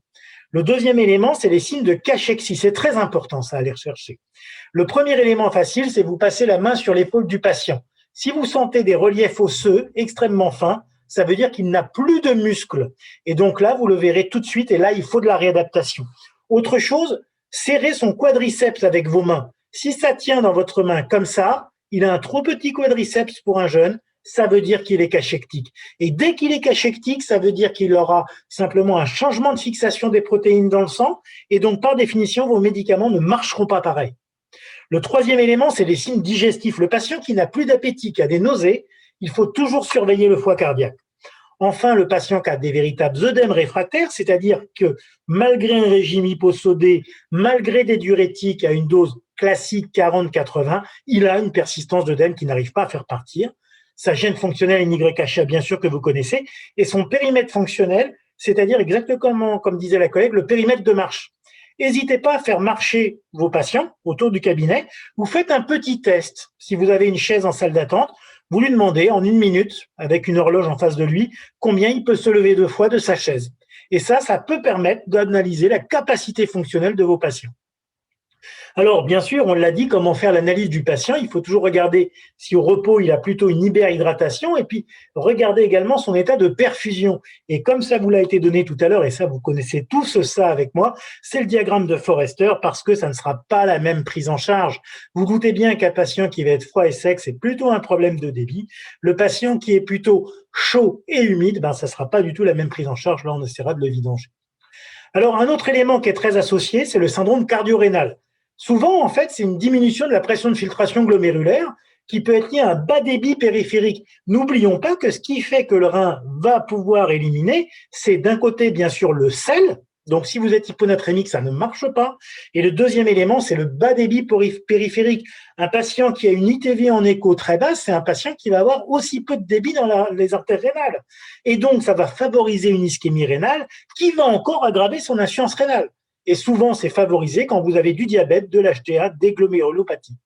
Le deuxième élément, c'est les signes de cachexie. C'est très important, ça, à aller rechercher. Le premier élément facile, c'est vous passer la main sur l'épaule du patient. Si vous sentez des reliefs osseux extrêmement fins, ça veut dire qu'il n'a plus de muscles. Et donc là, vous le verrez tout de suite, et là, il faut de la réadaptation. Autre chose, serrez son quadriceps avec vos mains. Si ça tient dans votre main comme ça, il a un trop petit quadriceps pour un jeune, ça veut dire qu'il est cachectique. Et dès qu'il est cachectique, ça veut dire qu'il aura simplement un changement de fixation des protéines dans le sang, et donc par définition, vos médicaments ne marcheront pas pareil. Le troisième élément, c'est les signes digestifs. Le patient qui n'a plus d'appétit, qui a des nausées, il faut toujours surveiller le foie cardiaque. Enfin, le patient qui a des véritables œdèmes réfractaires, c'est-à-dire que malgré un régime hyposodé, malgré des diurétiques à une dose classique 40-80, il a une persistance d'œdème qui n'arrive pas à faire partir. Sa gêne fonctionnelle NYHA, bien sûr que vous connaissez, et son périmètre fonctionnel, c'est-à-dire exactement comme disait la collègue, le périmètre de marche. N'hésitez pas à faire marcher vos patients autour du cabinet. Vous faites un petit test. Si vous avez une chaise en salle d'attente, vous lui demandez en 1 minute, avec une horloge en face de lui, combien il peut se lever 2 fois de sa chaise. Et ça peut permettre d'analyser la capacité fonctionnelle de vos patients. Alors, bien sûr, on l'a dit, comment faire l'analyse du patient. Il faut toujours regarder si au repos, il a plutôt une hyperhydratation et puis regarder également son état de perfusion. Et comme ça vous l'a été donné tout à l'heure, et ça, vous connaissez tous ça avec moi, c'est le diagramme de Forrester parce que ça ne sera pas la même prise en charge. Vous doutez bien qu'un patient qui va être froid et sec, c'est plutôt un problème de débit. Le patient qui est plutôt chaud et humide, ça ne sera pas du tout la même prise en charge. Là, on essaiera de le vidanger. Alors, un autre élément qui est très associé, c'est le syndrome cardio-rénal. Souvent, en fait, c'est une diminution de la pression de filtration glomérulaire qui peut être liée à un bas débit périphérique. N'oublions pas que ce qui fait que le rein va pouvoir éliminer, c'est d'un côté, bien sûr, le sel. Donc, si vous êtes hyponatrémique, ça ne marche pas. Et le deuxième élément, c'est le bas débit périphérique. Un patient qui a une ITV en écho très basse, c'est un patient qui va avoir aussi peu de débit dans les artères rénales. Et donc, ça va favoriser une ischémie rénale qui va encore aggraver son insuffisance rénale. Et souvent, c'est favorisé quand vous avez du diabète, de l'HTA, des glomérulopathies.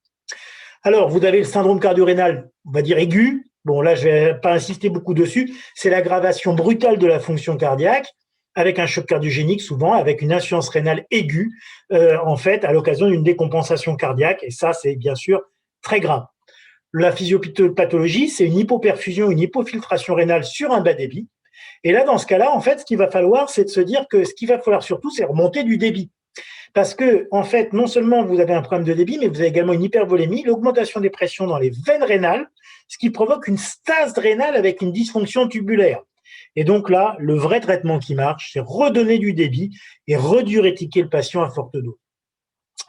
Alors, vous avez le syndrome cardio-rénal, on va dire aigu. Bon, là, je ne vais pas insister beaucoup dessus. C'est l'aggravation brutale de la fonction cardiaque avec un choc cardiogénique, souvent avec une insuffisance rénale aiguë, en fait, à l'occasion d'une décompensation cardiaque. Et ça, c'est bien sûr très grave. La physiopathologie, c'est une hypoperfusion, une hypofiltration rénale sur un bas débit. Et là, dans ce cas-là, en fait, ce qu'il va falloir, c'est de se dire que ce qu'il va falloir surtout, c'est remonter du débit. Parce que, en fait, non seulement vous avez un problème de débit, mais vous avez également une hypervolémie, l'augmentation des pressions dans les veines rénales, ce qui provoque une stase rénale avec une dysfonction tubulaire. Et donc là, le vrai traitement qui marche, c'est redonner du débit et rediurétiquer le patient à forte dose.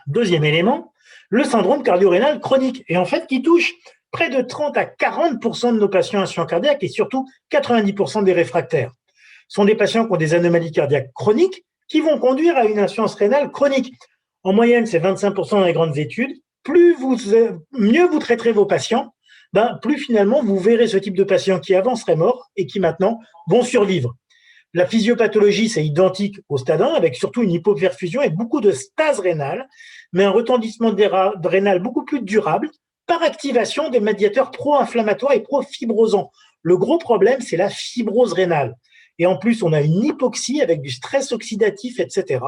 Deuxième élément, le syndrome cardio-rénal chronique, et en fait, qui touche près de 30 à 40% de nos patients insuffisants cardiaques et surtout 90% des réfractaires. Ce sont des patients qui ont des anomalies cardiaques chroniques qui vont conduire à une insuffisance rénale chronique. En moyenne, c'est 25% dans les grandes études. Mieux vous traiterez vos patients, plus finalement vous verrez ce type de patients qui avant seraient morts et qui maintenant vont survivre. La physiopathologie, c'est identique au stade 1, avec surtout une hypoperfusion et beaucoup de stase rénale, mais un retentissement rénal beaucoup plus durable, par activation des médiateurs pro-inflammatoires et pro-fibrosants. Le gros problème, c'est la fibrose rénale. Et en plus, on a une hypoxie avec du stress oxydatif, etc.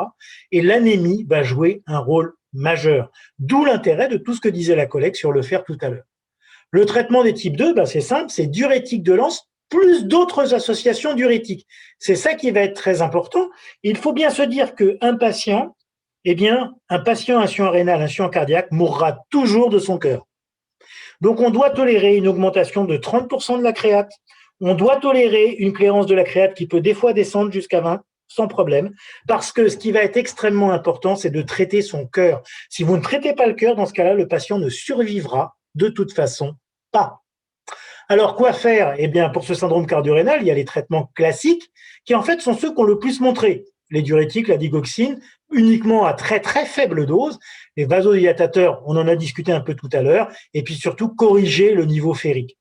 Et l'anémie va jouer un rôle majeur. D'où l'intérêt de tout ce que disait la collègue sur le fer tout à l'heure. Le traitement des types 2, c'est simple, c'est diurétique de Lens plus d'autres associations diurétiques. C'est ça qui va être très important. Il faut bien se dire qu'un patient, un patient insuffisant rénal, insuffisant cardiaque, mourra toujours de son cœur. Donc, on doit tolérer une augmentation de 30% de la créate. On doit tolérer une clairance de la créate qui peut des fois descendre jusqu'à 20 sans problème, parce que ce qui va être extrêmement important, c'est de traiter son cœur. Si vous ne traitez pas le cœur, dans ce cas-là, le patient ne survivra de toute façon pas. Alors, quoi faire ? Pour ce syndrome cardio-rénal, il y a les traitements classiques qui, en fait, sont ceux qu'on le plus montré. Les diurétiques, la digoxine, uniquement à très, très faible dose. Les vasodilatateurs, on en a discuté un peu tout à l'heure. Et puis, surtout, corriger le niveau ferrique.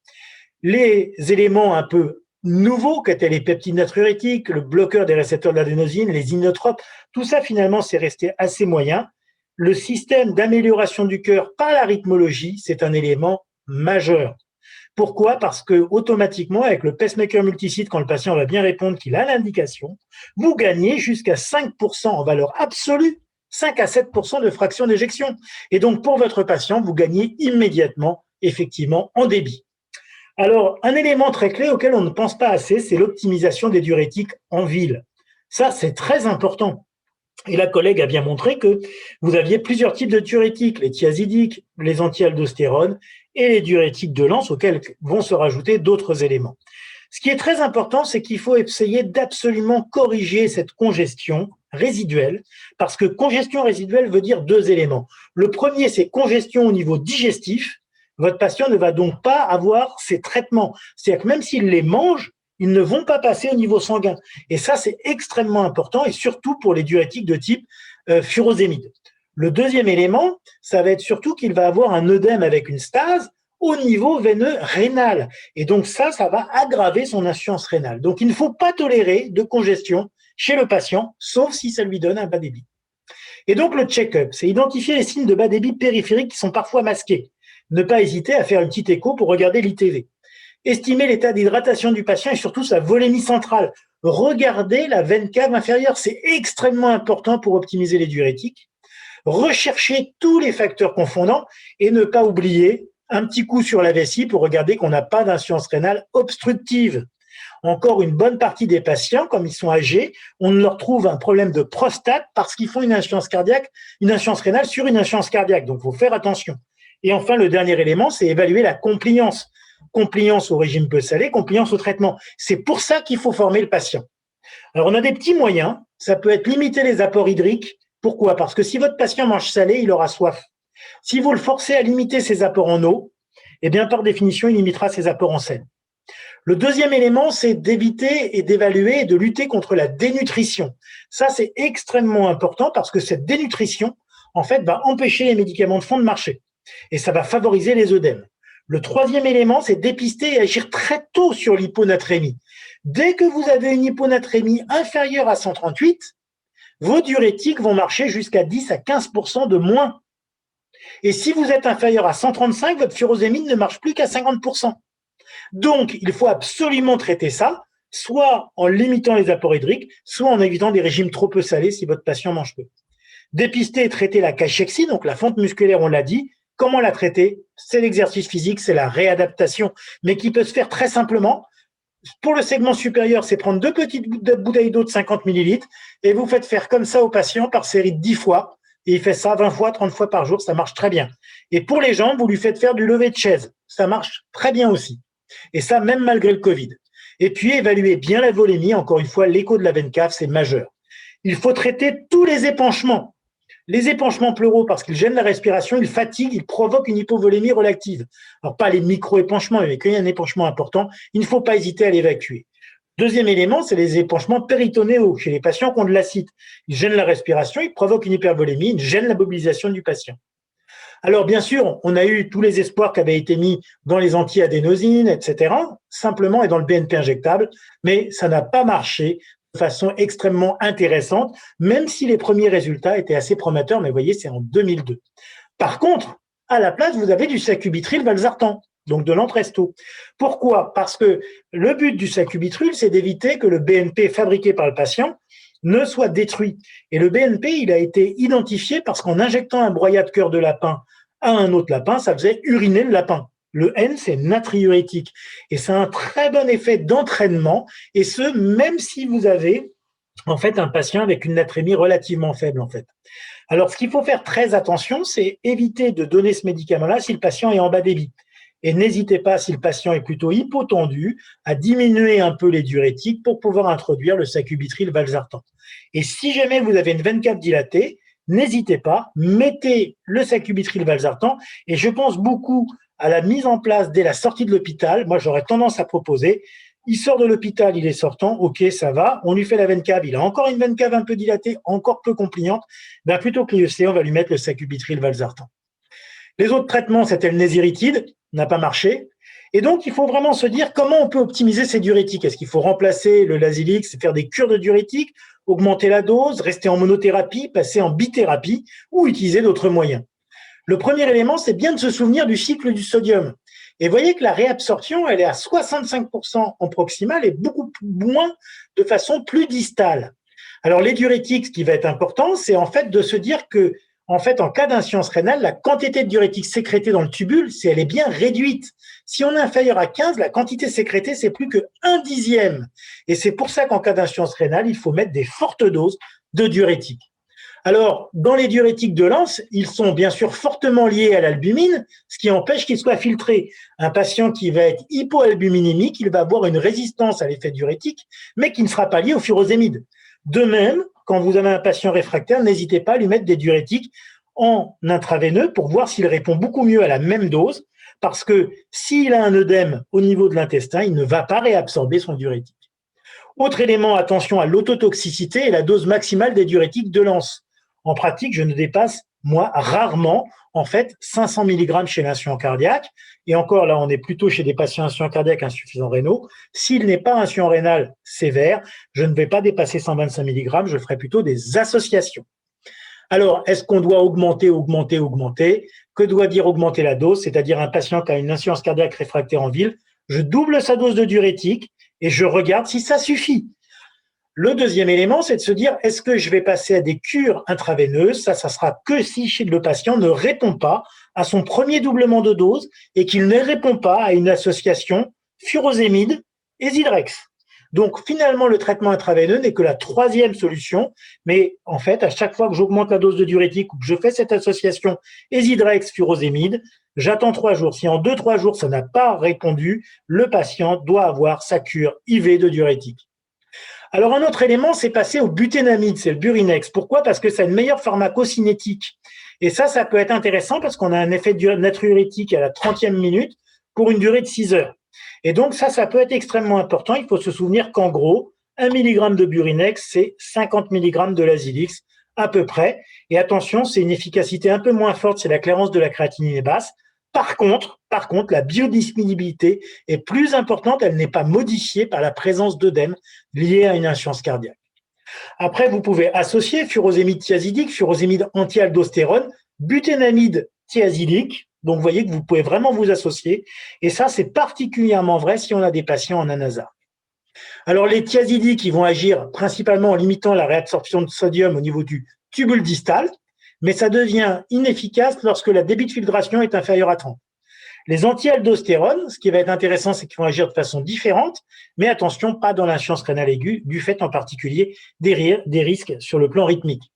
Les éléments un peu nouveaux, qu'étaient les peptides natriurétiques, le bloqueur des récepteurs de l'adénosine, les inotropes, tout ça, finalement, c'est resté assez moyen. Le système d'amélioration du cœur par la rythmologie, c'est un élément majeur. Pourquoi ? Parce que automatiquement, avec le pacemaker multisite, quand le patient va bien répondre qu'il a l'indication, vous gagnez jusqu'à 5% en valeur absolue, 5 à 7% de fraction d'éjection. Et donc, pour votre patient, vous gagnez immédiatement, effectivement, en débit. Alors, un élément très clé auquel on ne pense pas assez, c'est l'optimisation des diurétiques en ville. Ça, c'est très important. Et la collègue a bien montré que vous aviez plusieurs types de diurétiques, les thiazidiques, les antialdostérones et les diurétiques de Lens auxquels vont se rajouter d'autres éléments. Ce qui est très important, c'est qu'il faut essayer d'absolument corriger cette congestion résiduelle, parce que congestion résiduelle veut dire deux éléments. Le premier, c'est congestion au niveau digestif. Votre patient ne va donc pas avoir ces traitements. C'est-à-dire que même s'il les mange, ils ne vont pas passer au niveau sanguin. Et ça, c'est extrêmement important, et surtout pour les diurétiques de type furosémide. Le deuxième élément, ça va être surtout qu'il va avoir un œdème avec une stase au niveau veineux rénal. Et donc ça va aggraver son insuffisance rénale. Donc il ne faut pas tolérer de congestion chez le patient, sauf si ça lui donne un bas débit. Et donc le check-up, c'est identifier les signes de bas débit périphériques qui sont parfois masqués. Ne pas hésiter à faire une petite écho pour regarder l'ITV. Estimer l'état d'hydratation du patient et surtout sa volémie centrale. Regardez la veine cave inférieure, c'est extrêmement important pour optimiser les diurétiques. Rechercher tous les facteurs confondants et ne pas oublier un petit coup sur la vessie pour regarder qu'on n'a pas d'insuffisance rénale obstructive. Encore une bonne partie des patients, comme ils sont âgés, on leur trouve un problème de prostate parce qu'ils font une insuffisance cardiaque, une insuffisance rénale sur une insuffisance cardiaque. Donc, il faut faire attention. Et enfin, le dernier élément, c'est évaluer la compliance. Compliance au régime peu salé, compliance au traitement. C'est pour ça qu'il faut former le patient. Alors, on a des petits moyens. Ça peut être limiter les apports hydriques. Pourquoi? Parce que si votre patient mange salé, il aura soif. Si vous le forcez à limiter ses apports en eau, eh bien, par définition, il limitera ses apports en sel. Le deuxième élément, c'est d'éviter et d'évaluer et de lutter contre la dénutrition. Ça, c'est extrêmement important parce que cette dénutrition, en fait, va empêcher les médicaments de fond de marcher et ça va favoriser les œdèmes. Le troisième élément, c'est dépister et agir très tôt sur l'hyponatrémie. Dès que vous avez une hyponatrémie inférieure à 138, vos diurétiques vont marcher jusqu'à 10 à 15% de moins. Et si vous êtes inférieur à 135, votre furosémide ne marche plus qu'à 50%. Donc, il faut absolument traiter ça, soit en limitant les apports hydriques, soit en évitant des régimes trop peu salés si votre patient mange peu. Dépister et traiter la cachexie, donc la fonte musculaire, on l'a dit. Comment la traiter? C'est l'exercice physique, c'est la réadaptation, mais qui peut se faire très simplement. Pour le segment supérieur, c'est prendre 2 petites bouteilles d'eau de 50 ml et vous faites faire comme ça au patient par série de 10 fois. Et il fait ça 20 fois, 30 fois par jour, ça marche très bien. Et pour les jambes, vous lui faites faire du lever de chaise. Ça marche très bien aussi. Et ça, même malgré le Covid. Et puis, évaluer bien la volémie. Encore une fois, l'écho de la veine cave, c'est majeur. Il faut traiter tous les épanchements. Les épanchements pleuraux, parce qu'ils gênent la respiration, ils fatiguent, ils provoquent une hypovolémie relative. Alors, pas les micro-épanchements, mais quand il y a un épanchement important, il ne faut pas hésiter à l'évacuer. Deuxième élément, c'est les épanchements péritonéaux chez les patients qui ont de l'acide. Ils gênent la respiration, ils provoquent une hypervolémie, ils gênent la mobilisation du patient. Alors, bien sûr, on a eu tous les espoirs qui avaient été mis dans les anti-adénosines, etc., simplement et dans le BNP injectable, mais ça n'a pas marché de façon extrêmement intéressante, même si les premiers résultats étaient assez prometteurs, mais vous voyez, c'est en 2002. Par contre, à la place, vous avez du sacubitril/valsartan, donc de l'Entresto. Pourquoi? Parce que le but du sacubitril, c'est d'éviter que le BNP fabriqué par le patient ne soit détruit. Et le BNP, il a été identifié parce qu'en injectant un broyat de cœur de lapin à un autre lapin, ça faisait uriner le lapin. Le N, c'est natriurétique. Et ça a un très bon effet d'entraînement, et ce, même si vous avez en fait un patient avec une natrémie relativement faible, en fait. Alors, ce qu'il faut faire très attention, c'est éviter de donner ce médicament-là si le patient est en bas débit. Et n'hésitez pas, si le patient est plutôt hypotendu, à diminuer un peu les diurétiques pour pouvoir introduire le sacubitril/valsartan. Et si jamais vous avez une veine cave dilatée, n'hésitez pas, mettez le sacubitril/valsartan. Et je pense beaucoup à la mise en place dès la sortie de l'hôpital. Moi, j'aurais tendance à proposer, il sort de l'hôpital, il est sortant, ok, ça va, on lui fait la veine cave, il a encore une veine cave un peu dilatée, encore peu compliante, ben plutôt que l'IEC, on va lui mettre le sacubitril/valsartan. Les autres traitements, c'était le nésiritide, n'a pas marché. Et donc, il faut vraiment se dire comment on peut optimiser ces diurétiques. Est-ce qu'il faut remplacer le Lasix, faire des cures de diurétiques, augmenter la dose, rester en monothérapie, passer en bithérapie ou utiliser d'autres moyens? Le premier élément, c'est bien de se souvenir du cycle du sodium. Et vous voyez que la réabsorption, elle est à 65% en proximal et beaucoup moins de façon plus distale. Alors, les diurétiques, ce qui va être important, c'est en fait de se dire que en fait, en cas d'insuffisance rénale, la quantité de diurétique sécrétée dans le tubule, si elle est bien réduite. Si on est inférieur à 15, la quantité sécrétée, c'est plus que 1/10. Et c'est pour ça qu'en cas d'insuffisance rénale, il faut mettre des fortes doses de diurétiques. Alors, dans les diurétiques de Lens, ils sont bien sûr fortement liés à l'albumine, ce qui empêche qu'ils soient filtrés. Un patient qui va être hypoalbuminémique, il va avoir une résistance à l'effet diurétique, mais qui ne sera pas lié au furosémide. De même, quand vous avez un patient réfractaire, n'hésitez pas à lui mettre des diurétiques en intraveineux pour voir s'il répond beaucoup mieux à la même dose, parce que s'il a un œdème au niveau de l'intestin, il ne va pas réabsorber son diurétique. Autre élément, attention à l'autotoxicité et la dose maximale des diurétiques de l'ANS. En pratique, je ne dépasse, moi, rarement, en fait, 500 mg chez l'insuffisant cardiaque. Et encore, là, on est plutôt chez des patients insuffisants cardiaques insuffisants rénaux. S'il n'est pas insuffisant rénal sévère, je ne vais pas dépasser 125 mg, je ferai plutôt des associations. Alors, est-ce qu'on doit augmenter? Que doit dire augmenter la dose? C'est-à-dire un patient qui a une insuffisance cardiaque réfractaire en ville, je double sa dose de diurétique et je regarde si ça suffit. Le deuxième élément, c'est de se dire, est-ce que je vais passer à des cures intraveineuses? Ça sera que si le patient ne répond pas à son premier doublement de dose et qu'il ne répond pas à une association furosémide et Zidrex. Donc, finalement, le traitement intraveineux n'est que la troisième solution. Mais en fait, à chaque fois que j'augmente la dose de diurétique ou que je fais cette association Zidrex furosémide, j'attends 3 jours. Si en 2-3 jours, ça n'a pas répondu, le patient doit avoir sa cure IV de diurétique. Alors, un autre élément, c'est passer au buténamide, c'est le Burinex. Pourquoi? Parce que ça a une meilleure pharmacocinétique. Et ça peut être intéressant parce qu'on a un effet natriurétique à la 30e minute pour une durée de 6 heures. Et donc, ça peut être extrêmement important. Il faut se souvenir qu'en gros, 1 mg de Burinex, c'est 50 mg de Lasix, à peu près. Et attention, c'est une efficacité un peu moins forte, c'est la clairance de la créatinine est basse. Par contre, la biodisponibilité est plus importante, elle n'est pas modifiée par la présence d'œdème lié à une insuffisance cardiaque. Après, vous pouvez associer furosémide thiazidique, furosémide anti-aldostérone, buténamide thiazidique. Donc, vous voyez que vous pouvez vraiment vous associer. Et ça, c'est particulièrement vrai si on a des patients en anasarque. Alors, les thiazidiques, ils vont agir principalement en limitant la réabsorption de sodium au niveau du tubule distal, mais ça devient inefficace lorsque la débit de filtration est inférieur à 30. Les anti-aldostérones, ce qui va être intéressant, c'est qu'ils vont agir de façon différente, mais attention, pas dans l'insuffisance rénale aiguë, du fait en particulier des risques sur le plan rythmique.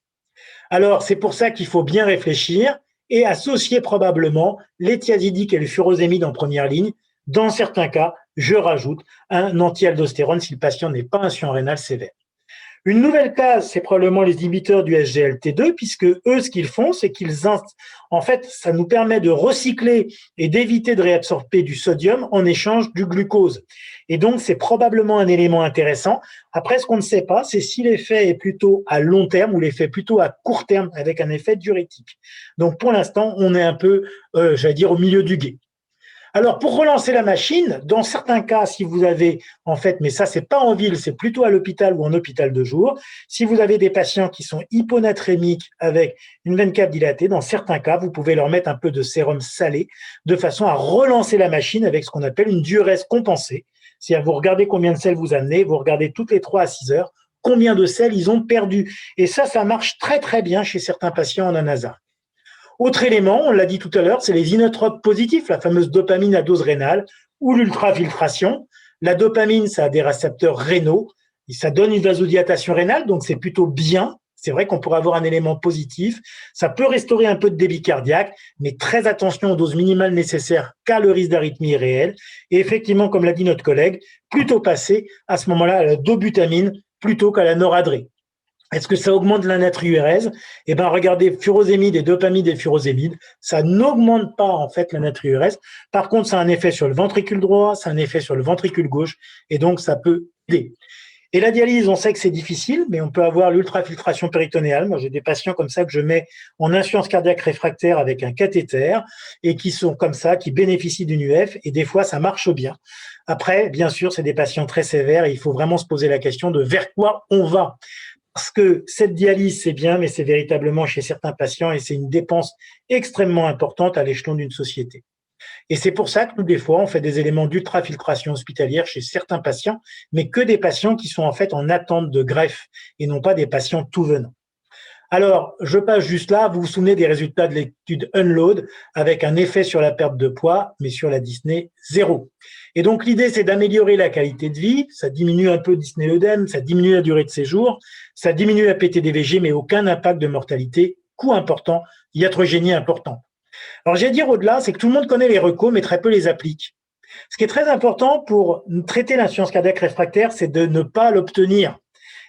Alors, c'est pour ça qu'il faut bien réfléchir et associer probablement les thiazidiques et le furosémide en première ligne. Dans certains cas, je rajoute un anti-aldostérone si le patient n'est pas insuffisant rénal sévère. Une nouvelle case, c'est probablement les inhibiteurs du SGLT2, puisque eux, ce qu'ils font, c'est en fait, ça nous permet de recycler et d'éviter de réabsorber du sodium en échange du glucose. Et donc, c'est probablement un élément intéressant. Après, ce qu'on ne sait pas, c'est si l'effet est plutôt à long terme ou l'effet plutôt à court terme avec un effet diurétique. Donc, pour l'instant, on est un peu, j'allais dire, au milieu du gué. Alors, pour relancer la machine, dans certains cas, si vous avez, en fait, mais ça, c'est pas en ville, c'est plutôt à l'hôpital ou en hôpital de jour, si vous avez des patients qui sont hyponatrémiques avec une veine cave dilatée, dans certains cas, vous pouvez leur mettre un peu de sérum salé de façon à relancer la machine avec ce qu'on appelle une diurèse compensée. C'est-à-dire, vous regardez combien de sels vous amenez, vous regardez toutes les 3 à 6 heures, combien de sels ils ont perdu. Et ça marche très, très bien chez certains patients en anasarque. Autre élément, on l'a dit tout à l'heure, c'est les inotropes positifs, la fameuse dopamine à dose rénale ou l'ultrafiltration. La dopamine, ça a des récepteurs rénaux, et ça donne une vasodilatation rénale, donc c'est plutôt bien. C'est vrai qu'on pourrait avoir un élément positif. Ça peut restaurer un peu de débit cardiaque, mais très attention aux doses minimales nécessaires car le risque d'arythmie est réel. Et effectivement, comme l'a dit notre collègue, plutôt passer à ce moment-là à la dobutamine plutôt qu'à la noradré. Est-ce que ça augmente la natriurèse? Eh bien, regardez, furosémide et dopamide et furosémide, ça n'augmente pas en fait la natriurèse. Par contre, ça a un effet sur le ventricule droit, ça a un effet sur le ventricule gauche, et donc ça peut aider. Et la dialyse, on sait que c'est difficile, mais on peut avoir l'ultrafiltration péritonéale. Moi, j'ai des patients comme ça que je mets en insuffisance cardiaque réfractaire avec un cathéter et qui sont comme ça, qui bénéficient d'une UF, et des fois, ça marche bien. Après, bien sûr, c'est des patients très sévères et il faut vraiment se poser la question de vers quoi on va. Parce que cette dialyse, c'est bien, mais c'est véritablement chez certains patients et c'est une dépense extrêmement importante à l'échelon d'une société. Et c'est pour ça que nous, des fois, on fait des éléments d'ultrafiltration hospitalière chez certains patients, mais que des patients qui sont en fait en attente de greffe et non pas des patients tout venant. Alors, je passe juste là, vous vous souvenez des résultats de l'étude Unload avec un effet sur la perte de poids, mais sur la dyspnée, 0. Et donc, l'idée, c'est d'améliorer la qualité de vie, ça diminue un peu le dyspnée-œdème, ça diminue la durée de séjour, ça diminue la PTDVG, mais aucun impact de mortalité, coût important, iatrogénie important. Alors, j'ai à dire au-delà, c'est que tout le monde connaît les recos, mais très peu les applique. Ce qui est très important pour traiter l'insuffisance cardiaque réfractaire, c'est de ne pas l'obtenir.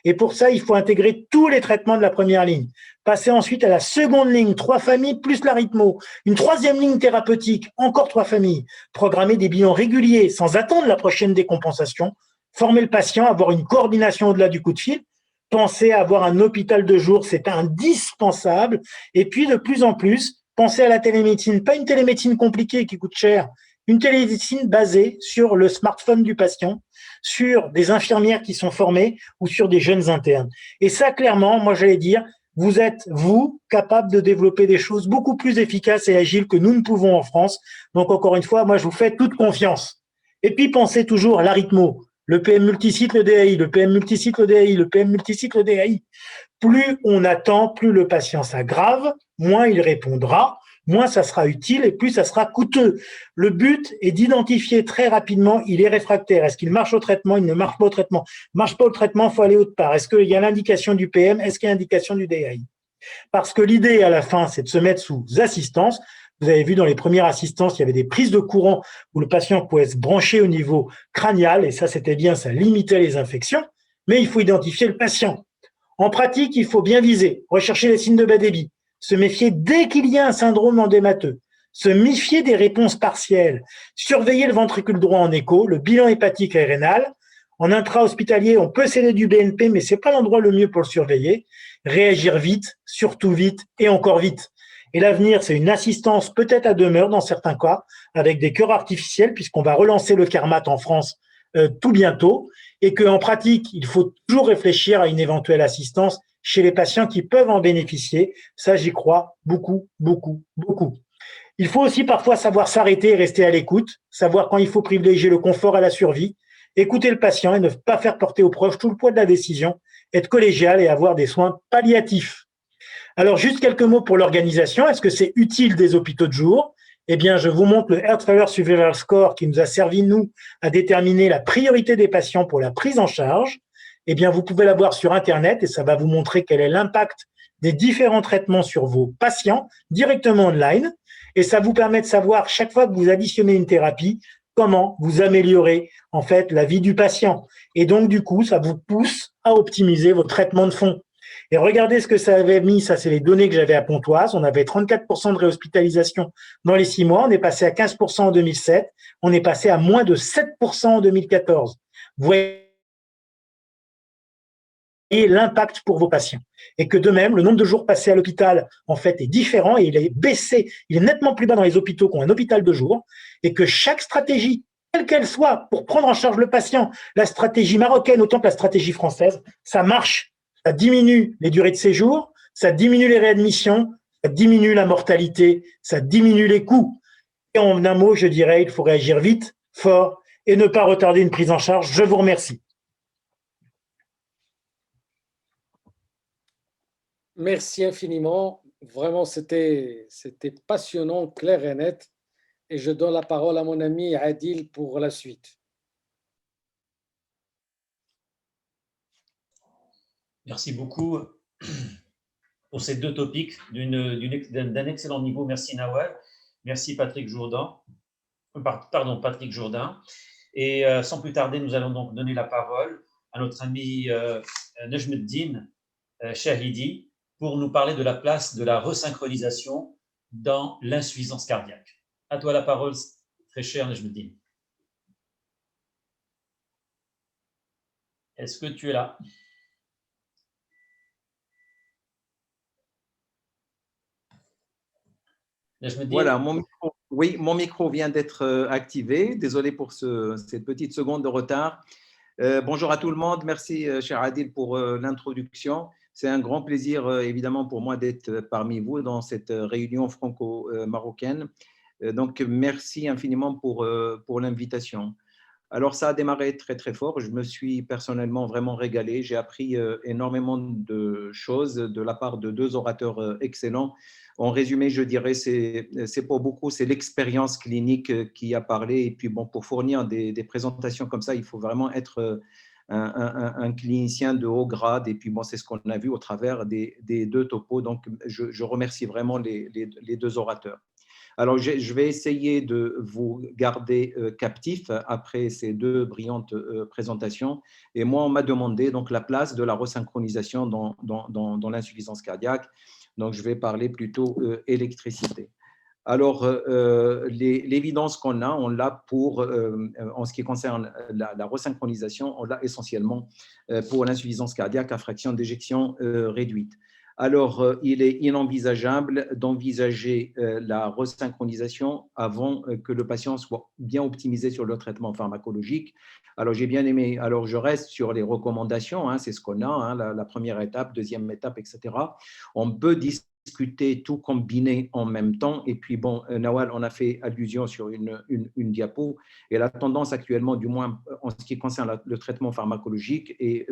Et pour ça, il faut intégrer tous les traitements de la première ligne. Passer ensuite à la seconde ligne, 3 familles plus l'arythmo. Une troisième ligne thérapeutique, encore 3 familles. Programmer des bilans réguliers sans attendre la prochaine décompensation. Former le patient, avoir une coordination au-delà du coup de fil. Penser à avoir un hôpital de jour, c'est indispensable. Et puis, de plus en plus, penser à la télémédecine. Pas une télémédecine compliquée qui coûte cher. Une télémédecine basée sur le smartphone du patient, sur des infirmières qui sont formées ou sur des jeunes internes. Et ça, clairement, moi, j'allais dire, vous êtes, vous, capable de développer des choses beaucoup plus efficaces et agiles que nous ne pouvons en France. Donc, encore une fois, moi, je vous fais toute confiance. Et puis, pensez toujours à l'arythmo, le PM multisite, le DAI, le PM multisite, le DAI, le PM multisite, le DAI. Plus on attend, plus le patient s'aggrave, moins il répondra, moins ça sera utile et plus ça sera coûteux. Le but est d'identifier très rapidement, il est réfractaire. Est-ce qu'il marche au traitement? Il ne marche pas au traitement. Marche pas au traitement, il faut aller autre part. Est-ce qu'il y a l'indication du PM? Est-ce qu'il y a l'indication du DAI? Parce que l'idée à la fin, c'est de se mettre sous assistance. Vous avez vu dans les premières assistances, il y avait des prises de courant où le patient pouvait se brancher au niveau crânial et ça, c'était bien, ça limitait les infections. Mais il faut identifier le patient. En pratique, il faut bien viser, rechercher les signes de bas débit, se méfier dès qu'il y a un syndrome endémateux, se méfier des réponses partielles, surveiller le ventricule droit en écho, le bilan hépatique et rénal. En intra-hospitalier, on peut céder du BNP, mais c'est pas l'endroit le mieux pour le surveiller. Réagir vite, surtout vite et encore vite. Et l'avenir, c'est une assistance peut-être à demeure dans certains cas, avec des cœurs artificiels, puisqu'on va relancer le Carmat en France tout bientôt, et qu'en pratique, il faut toujours réfléchir à une éventuelle assistance chez les patients qui peuvent en bénéficier. Ça, j'y crois beaucoup, beaucoup, beaucoup. Il faut aussi parfois savoir s'arrêter et rester à l'écoute, savoir quand il faut privilégier le confort à la survie, écouter le patient et ne pas faire porter aux proches tout le poids de la décision, être collégial et avoir des soins palliatifs. Alors, juste quelques mots pour l'organisation. Est-ce que c'est utile des hôpitaux de jour? Eh bien, je vous montre le Heart Failure Survival Score qui nous a servi, nous, à déterminer la priorité des patients pour la prise en charge. Eh bien, vous pouvez la voir sur Internet et ça va vous montrer quel est l'impact des différents traitements sur vos patients directement online. Et ça vous permet de savoir, chaque fois que vous additionnez une thérapie, comment vous améliorez, en fait, la vie du patient. Et donc, du coup, ça vous pousse à optimiser vos traitements de fond. Et regardez ce que ça avait mis, ça c'est les données que j'avais à Pontoise, on avait 34% de réhospitalisation dans les 6 mois, on est passé à 15% en 2007, on est passé à moins de 7% en 2014. Vous voyez l'impact pour vos patients. Et que de même, le nombre de jours passés à l'hôpital, en fait, est différent et il est baissé, il est nettement plus bas dans les hôpitaux qui ont un hôpital de jour et que chaque stratégie, quelle qu'elle soit, pour prendre en charge le patient, la stratégie marocaine autant que la stratégie française, ça marche. Ça diminue les durées de séjour, ça diminue les réadmissions, ça diminue la mortalité, ça diminue les coûts. Et en un mot, je dirais, il faut réagir vite, fort et ne pas retarder une prise en charge. Je vous remercie.
Merci infiniment. Vraiment, c'était passionnant, clair et net. Et je donne la parole à mon ami Adil pour la suite.
Merci beaucoup pour ces deux topics d'un excellent niveau. Merci Nawal, merci Patrick Jourdain. Patrick Jourdain. Et sans plus tarder, nous allons donc donner la parole à notre ami Nejmeddine Shahidi pour nous parler de la place de la resynchronisation dans l'insuffisance cardiaque. À toi la parole, très cher Nejmeddine. Est-ce que tu es là?
Voilà, mon micro vient d'être activé. Désolé pour cette petite seconde de retard. Bonjour à tout le monde. Merci, cher Adil, pour l'introduction. C'est un grand plaisir, évidemment, pour moi d'être parmi vous dans cette réunion franco-marocaine. Donc, merci infiniment pour l'invitation. Alors, ça a démarré très, très fort. Je me suis personnellement vraiment régalé. J'ai appris énormément de choses de la part de deux orateurs excellents. En résumé, je dirais, c'est pour beaucoup, c'est l'expérience clinique qui a parlé. Et puis, bon, pour fournir des présentations comme ça, il faut vraiment être un clinicien de haut grade. Et puis, bon, c'est ce qu'on a vu au travers des deux topos. Donc, je remercie vraiment les deux orateurs. Alors, je vais essayer de vous garder captif après ces deux brillantes présentations. Et moi, on m'a demandé donc la place de la resynchronisation dans l'insuffisance cardiaque. Donc, je vais parler plutôt électricité. Alors, l'évidence qu'on a, on l'a pour, en ce qui concerne la resynchronisation, on l'a essentiellement pour l'insuffisance cardiaque à fraction d'éjection réduite. Alors, il est inenvisageable d'envisager la resynchronisation avant que le patient soit bien optimisé sur le traitement pharmacologique. Alors, j'ai bien aimé, alors je reste sur les recommandations, hein, c'est ce qu'on a, hein, la première étape, deuxième étape, etc. On peut discuter, tout combiner en même temps. Et puis, bon, Nawal, on a fait allusion sur une diapo, et la tendance actuellement, du moins en ce qui concerne le traitement pharmacologique, et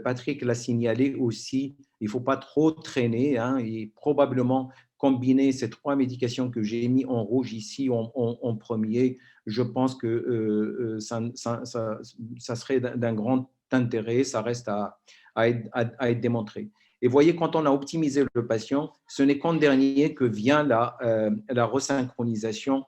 Patrick l'a signalé aussi, il ne faut pas trop traîner, hein, et probablement combiner ces trois médications que j'ai mis en rouge ici en premier, je pense que ça serait d'un grand intérêt, ça reste à être démontré. Et voyez, quand on a optimisé le patient, ce n'est qu'en dernier que vient la resynchronisation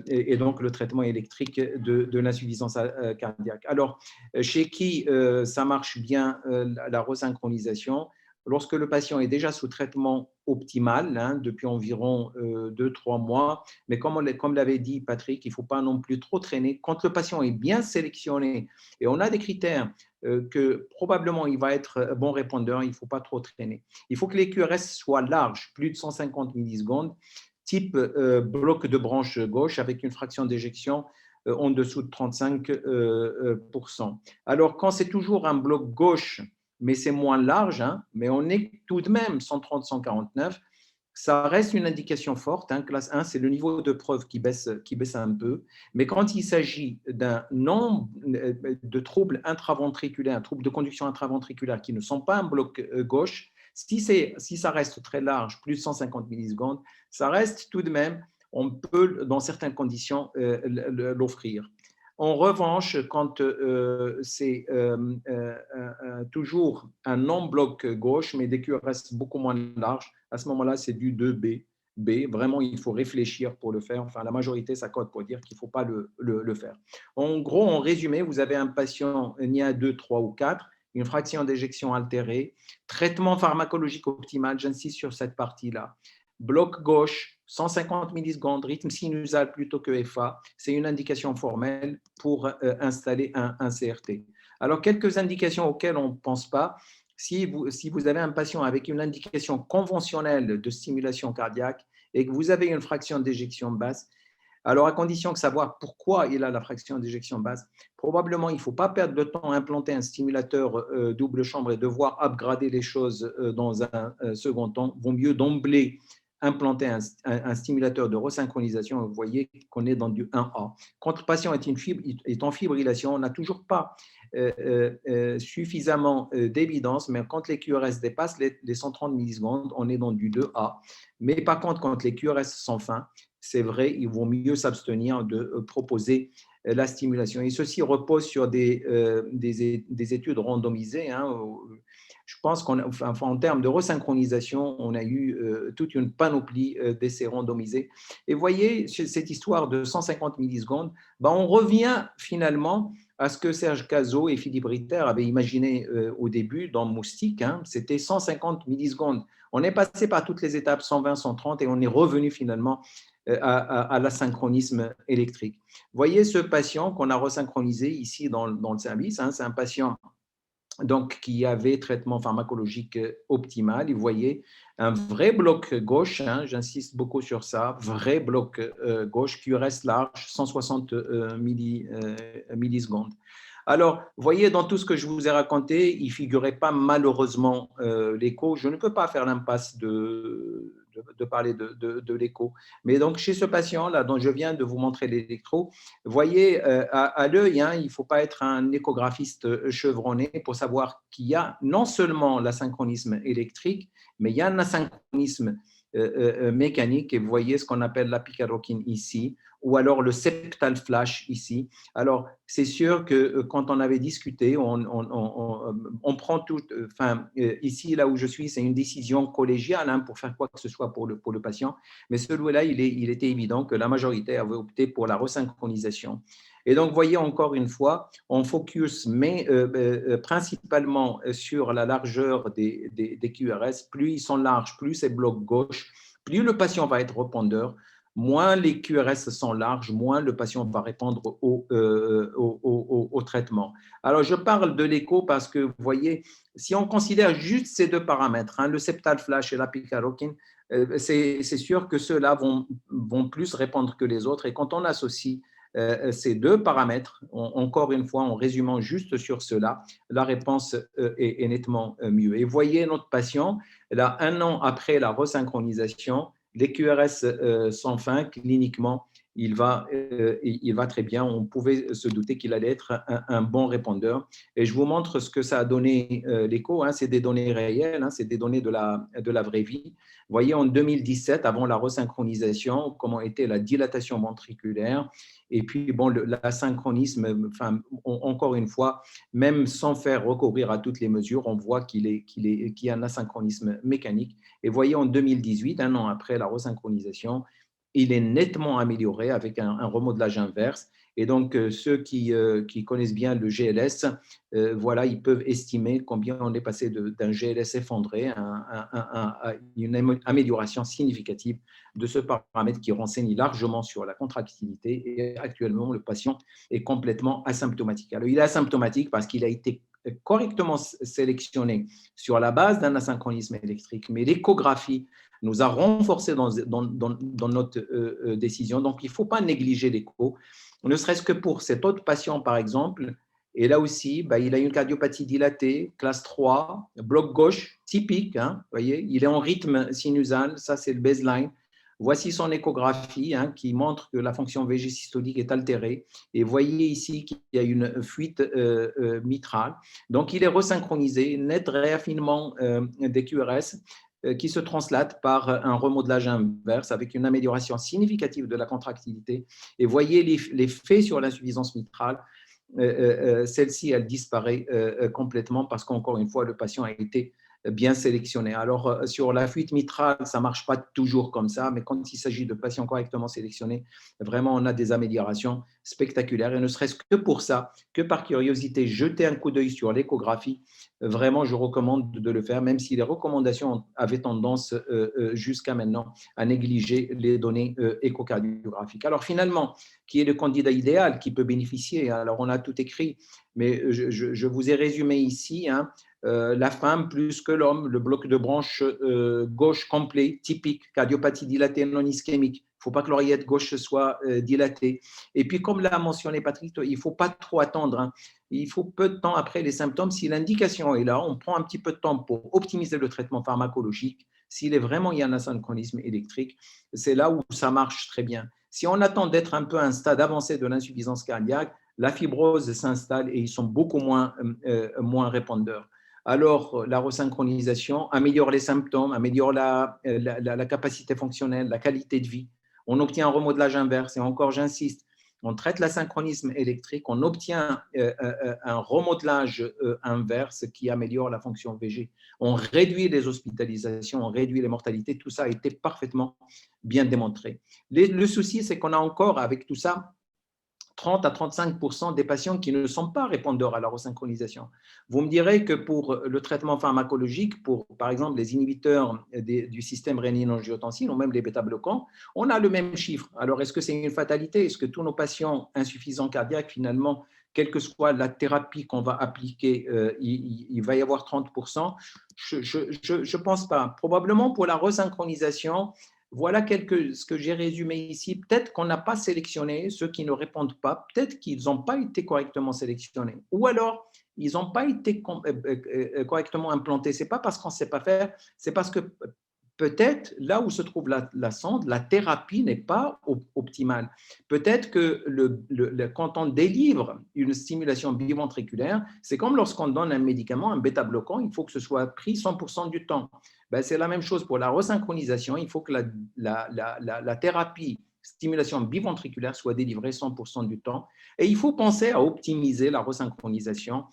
et donc le traitement électrique de l'insuffisance cardiaque. Alors, chez qui ça marche bien la resynchronisation? Lorsque le patient est déjà sous traitement optimal, hein, depuis environ 2-3 mois, mais comme l'avait dit Patrick, il ne faut pas non plus trop traîner. Quand le patient est bien sélectionné et on a des critères que probablement il va être bon répondeur, il ne faut pas trop traîner. Il faut que les QRS soient larges, plus de 150 millisecondes, type bloc de branche gauche avec une fraction d'éjection en dessous de 35%. Alors, quand c'est toujours un bloc gauche, mais c'est moins large, hein, mais on est tout de même 130-149, ça reste une indication forte. Hein, classe 1, c'est le niveau de preuve qui baisse un peu. Mais quand il s'agit d'un nombre de troubles intraventriculaires, troubles de conduction intraventriculaire qui ne sont pas un bloc gauche, si ça reste très large, plus de 150 millisecondes, ça reste tout de même, on peut, dans certaines conditions, l'offrir. En revanche, quand c'est toujours un non-bloc gauche, mais des QRS beaucoup moins larges, à ce moment-là, c'est du 2B. Vraiment, il faut réfléchir pour le faire. Enfin, la majorité s'accorde pour dire qu'il ne faut pas le faire. En gros, en résumé, vous avez un patient NIA 2, 3 ou 4, une fraction d'éjection altérée, traitement pharmacologique optimal, j'insiste sur cette partie-là. Bloc gauche, 150 millisecondes, rythme sinusal plutôt que FA, c'est une indication formelle pour installer un CRT. Alors, quelques indications auxquelles on ne pense pas. Si vous avez un patient avec une indication conventionnelle de stimulation cardiaque et que vous avez une fraction d'éjection basse, alors à condition de savoir pourquoi il a la fraction d'éjection basse, probablement il ne faut pas perdre de temps à implanter un stimulateur double chambre et devoir upgrader les choses dans un second temps. Vaut mieux d'emblée implanter un stimulateur de resynchronisation. Vous voyez qu'on est dans du 1A. Quand le patient est en fibrillation, on n'a toujours pas suffisamment d'évidence, mais quand les QRS dépassent les 130 millisecondes, on est dans du 2A. Mais par contre, quand les QRS sont fins, c'est vrai, il vaut mieux s'abstenir de proposer la stimulation. Et ceci repose sur des études randomisées. Hein. Je pense qu'en termes de resynchronisation, on a eu toute une panoplie d'essais randomisés. Et vous voyez, cette histoire de 150 millisecondes, on revient finalement à ce que Serge Cazot et Philippe Ritter avaient imaginé au début dans Moustique, hein, c'était 150 millisecondes. On est passé par toutes les étapes, 120, 130, et on est revenu finalement à l'asynchronisme électrique. Vous voyez ce patient qu'on a resynchronisé ici dans le service, hein, c'est un patient donc, qui avait traitement pharmacologique optimal. Et vous voyez un vrai bloc gauche, hein, j'insiste beaucoup sur ça, vrai bloc gauche, QRS large, 160 millisecondes. Alors, vous voyez, dans tout ce que je vous ai raconté, il ne figurait pas malheureusement l'écho. Je ne peux pas faire l'impasse de parler de l'écho. Mais donc, chez ce patient-là, dont je viens de vous montrer l'électro, vous voyez, à l'œil, hein, il ne faut pas être un échographiste chevronné pour savoir qu'il y a non seulement l'asynchronisme électrique, mais il y a un asynchronisme mécanique, et vous voyez ce qu'on appelle l'apicalroquine ici, ou alors le septal flash ici. Alors, c'est sûr que quand on avait discuté, on prend tout, ici, là où je suis, c'est une décision collégiale hein, pour faire quoi que ce soit pour le patient, mais celui-là, il était évident que la majorité avait opté pour la resynchronisation. Et donc, voyez encore une fois, on focus, mais principalement sur la largeur des QRS. Plus ils sont larges, plus c'est bloc gauche, plus le patient va être répondeur. Moins les QRS sont larges, moins le patient va répondre au traitement. Alors, je parle de l'écho parce que, vous voyez, si on considère juste ces deux paramètres, hein, le septal flash et l'apicalroquine, c'est sûr que ceux-là vont plus répondre que les autres. Et quand on associe ces deux paramètres, encore une fois, en résumant juste sur cela, la réponse est nettement mieux. Et voyez notre patient, là, 1 an après la resynchronisation, les QRS sans fin, cliniquement, il va très bien. On pouvait se douter qu'il allait être un bon répondeur. Et je vous montre ce que ça a donné l'écho. Hein, c'est des données réelles, hein, c'est des données de la vraie vie. Vous voyez, en 2017, avant la resynchronisation, comment était la dilatation ventriculaire. Et puis, bon, l'asynchronisme, enfin, encore une fois, même sans faire recourir à toutes les mesures, on voit qu'il y a un asynchronisme mécanique. Et voyez, en 2018, 1 an après la resynchronisation, il est nettement amélioré avec un remodelage inverse. Et donc, ceux qui connaissent bien le GLS, voilà, ils peuvent estimer combien on est passé d'un GLS effondré à une amélioration significative de ce paramètre qui renseigne largement sur la contractilité. Et actuellement, le patient est complètement asymptomatique. Alors, il est asymptomatique parce qu'il a été correctement sélectionné sur la base d'un asynchronisme électrique, mais l'échographie nous a renforcé dans notre décision. Donc, il ne faut pas négliger l'écho, ne serait-ce que pour cet autre patient, par exemple. Et là aussi, il a une cardiopathie dilatée, classe 3, bloc gauche, typique. Hein, voyez, il est en rythme sinusal, ça c'est le baseline. Voici son échographie hein, qui montre que la fonction VG systolique est altérée. Et voyez ici qu'il y a une fuite mitrale. Donc, il est resynchronisé, net réaffinement des QRS qui se translate par un remodelage inverse avec une amélioration significative de la contractilité. Et voyez l'effet sur l'insuffisance mitrale. Celle-ci, elle disparaît complètement parce qu'encore une fois, le patient a été bien sélectionné. Alors, sur la fuite mitrale, ça ne marche pas toujours comme ça, mais quand il s'agit de patients correctement sélectionnés, vraiment, on a des améliorations spectaculaires. Et ne serait-ce que pour ça, que par curiosité, jeter un coup d'œil sur l'échographie, vraiment, je recommande de le faire, même si les recommandations avaient tendance jusqu'à maintenant à négliger les données échocardiographiques. Alors, finalement, qui est le candidat idéal qui peut bénéficier? Alors, on a tout écrit, mais je vous ai résumé ici, hein, la femme plus que l'homme, le bloc de branche gauche complet, typique, cardiopathie dilatée non ischémique. Il ne faut pas que l'oreillette gauche soit dilatée. Et puis, comme l'a mentionné Patrick, il ne faut pas trop attendre. Hein. Il faut peu de temps après les symptômes. Si l'indication est là, on prend un petit peu de temps pour optimiser le traitement pharmacologique. S'il est vraiment il y a un asynchronisme électrique, c'est là où ça marche très bien. Si on attend d'être un peu à un stade avancé de l'insuffisance cardiaque, la fibrose s'installe et ils sont beaucoup moins répondeurs. Alors, la resynchronisation améliore les symptômes, améliore la capacité fonctionnelle, la qualité de vie. On obtient un remodelage inverse. Et encore, j'insiste, on traite l'asynchronisme électrique, on obtient un remodelage inverse qui améliore la fonction VG. On réduit les hospitalisations, on réduit les mortalités. Tout ça a été parfaitement bien démontré. Le souci, c'est qu'on a encore, avec tout ça, 30 à 35% des patients qui ne sont pas répondeurs à la resynchronisation. Vous me direz que pour le traitement pharmacologique, pour par exemple les inhibiteurs du système rénine-angiotensine ou même les bêta-bloquants, on a le même chiffre. Alors, est-ce que c'est une fatalité? Est-ce que tous nos patients insuffisants cardiaques, finalement, quelle que soit la thérapie qu'on va appliquer, il va y avoir 30%? Je ne pense pas. Probablement pour la resynchronisation, voilà ce que j'ai résumé ici. Peut-être qu'on n'a pas sélectionné ceux qui ne répondent pas, peut-être qu'ils n'ont pas été correctement sélectionnés, ou alors ils n'ont pas été correctement implantés. Ce n'est pas parce qu'on ne sait pas faire, c'est parce que peut-être là où se trouve la sonde, la thérapie n'est pas optimale. Peut-être que quand on délivre une stimulation biventriculaire, c'est comme lorsqu'on donne un médicament, un bêta-bloquant, il faut que ce soit pris 100% du temps. Ben, c'est la même chose pour la resynchronisation, il faut que la thérapie stimulation biventriculaire soit délivrée 100% du temps. Et il faut penser à optimiser la resynchronisation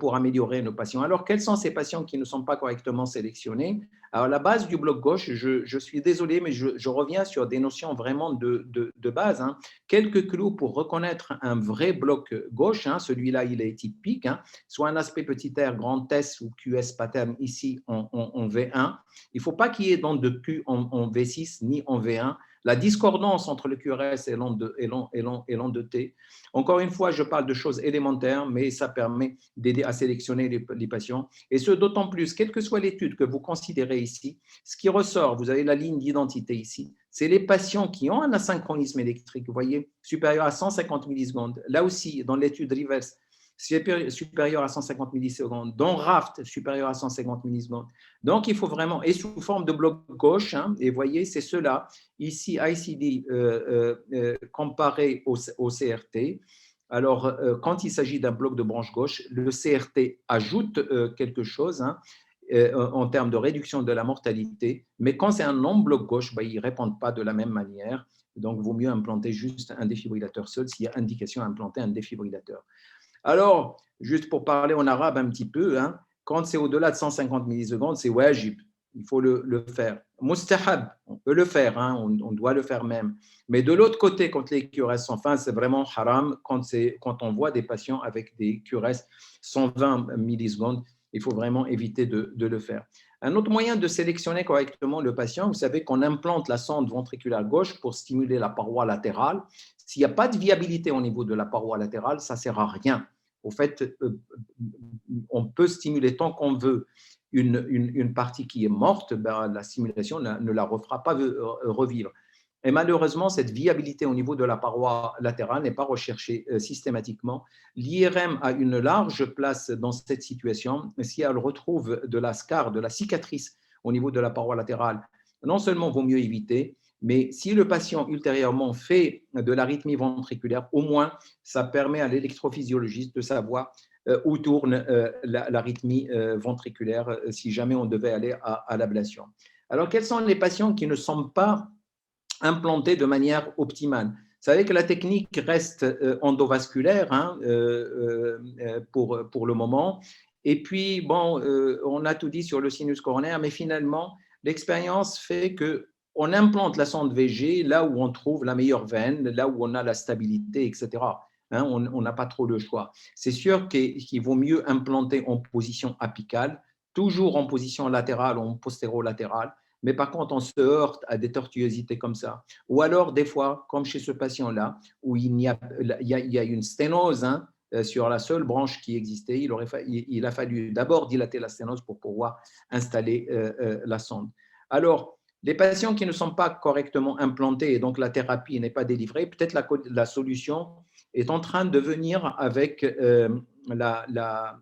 pour améliorer nos patients. Alors, quels sont ces patients qui ne sont pas correctement sélectionnés? Alors, à la base du bloc gauche, je suis désolé, mais je reviens sur des notions vraiment de base. Hein. Quelques clous pour reconnaître un vrai bloc gauche. Hein. Celui-là, il est typique. Hein. Soit un aspect petit r, grand S ou QS pattern ici en V1. Il ne faut pas qu'il y ait d'onde de Q en V6 ni en V1. La discordance entre le QRS et l'onde de T. Encore une fois, je parle de choses élémentaires, mais ça permet d'aider à sélectionner les patients. Et ce, d'autant plus, quelle que soit l'étude que vous considérez ici, ce qui ressort, vous avez la ligne d'identité ici, c'est les patients qui ont un asynchronisme électrique, vous voyez, supérieur à 150 millisecondes. Là aussi, dans l'étude reverse, supérieur à 150 millisecondes, dont RAFT supérieur à 150 millisecondes. Donc, il faut vraiment, et sous forme de bloc gauche, hein, et vous voyez, c'est cela, ici, ICD comparé au CRT. Alors, quand il s'agit d'un bloc de branche gauche, le CRT ajoute quelque chose hein, en termes de réduction de la mortalité, mais quand c'est un non-bloc gauche, ben, ils ne répondent pas de la même manière. Donc, il vaut mieux implanter juste un défibrillateur seul s'il y a indication à implanter un défibrillateur. Alors, juste pour parler en arabe un petit peu, hein, quand c'est au-delà de 150 millisecondes, c'est wajib, il faut le faire. Mustahab, on peut le faire, hein, on doit le faire même. Mais de l'autre côté, quand les QRS sont fins, c'est vraiment haram quand on voit des patients avec des QRS 120 millisecondes, il faut vraiment éviter de le faire. Un autre moyen de sélectionner correctement le patient, vous savez qu'on implante la sonde ventriculaire gauche pour stimuler la paroi latérale. S'il n'y a pas de viabilité au niveau de la paroi latérale, ça ne sert à rien. Au fait, on peut stimuler tant qu'on veut une partie qui est morte, ben, la stimulation ne la refera pas revivre. Et malheureusement, cette viabilité au niveau de la paroi latérale n'est pas recherchée systématiquement. L'IRM a une large place dans cette situation. Si elle retrouve de la scar, de la cicatrice au niveau de la paroi latérale, non seulement vaut mieux éviter, mais si le patient ultérieurement fait de l'arythmie ventriculaire, au moins, ça permet à l'électrophysiologiste de savoir où tourne l'arythmie ventriculaire si jamais on devait aller à l'ablation. Alors, quels sont les patients qui ne sont pas implantés de manière optimale? Vous savez que la technique reste endovasculaire hein, pour le moment. Et puis, bon, on a tout dit sur le sinus coronaire, mais finalement, l'expérience fait que on implante la sonde VG là où on trouve la meilleure veine, là où on a la stabilité, etc. Hein, on n'a pas trop le choix. C'est sûr qu'il vaut mieux implanter en position apicale, toujours en position latérale ou en postéro-latérale, mais par contre, on se heurte à des tortuosités comme ça. Ou alors, des fois, comme chez ce patient-là, où il y a une sténose hein, sur la seule branche qui existait, il a fallu d'abord dilater la sténose pour pouvoir installer la sonde. Alors, les patients qui ne sont pas correctement implantés et donc la thérapie n'est pas délivrée, peut-être la solution est en train de venir avec la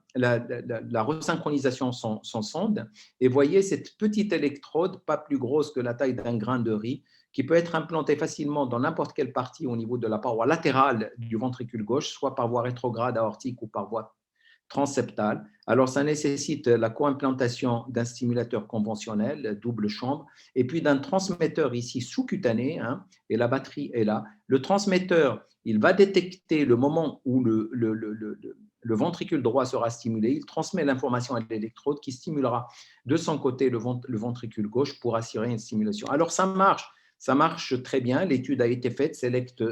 resynchronisation sans sonde. Et voyez cette petite électrode, pas plus grosse que la taille d'un grain de riz, qui peut être implantée facilement dans n'importe quelle partie au niveau de la paroi latérale du ventricule gauche, soit par voie rétrograde aortique ou par voie transseptale. Alors, ça nécessite la co-implantation d'un stimulateur conventionnel, double chambre, et puis d'un transmetteur ici sous-cutané, hein, et la batterie est là. Le transmetteur, il va détecter le moment où le ventricule droit sera stimulé, il transmet l'information à l'électrode qui stimulera de son côté le ventricule gauche pour assurer une stimulation. Alors, ça marche très bien, l'étude a été faite, select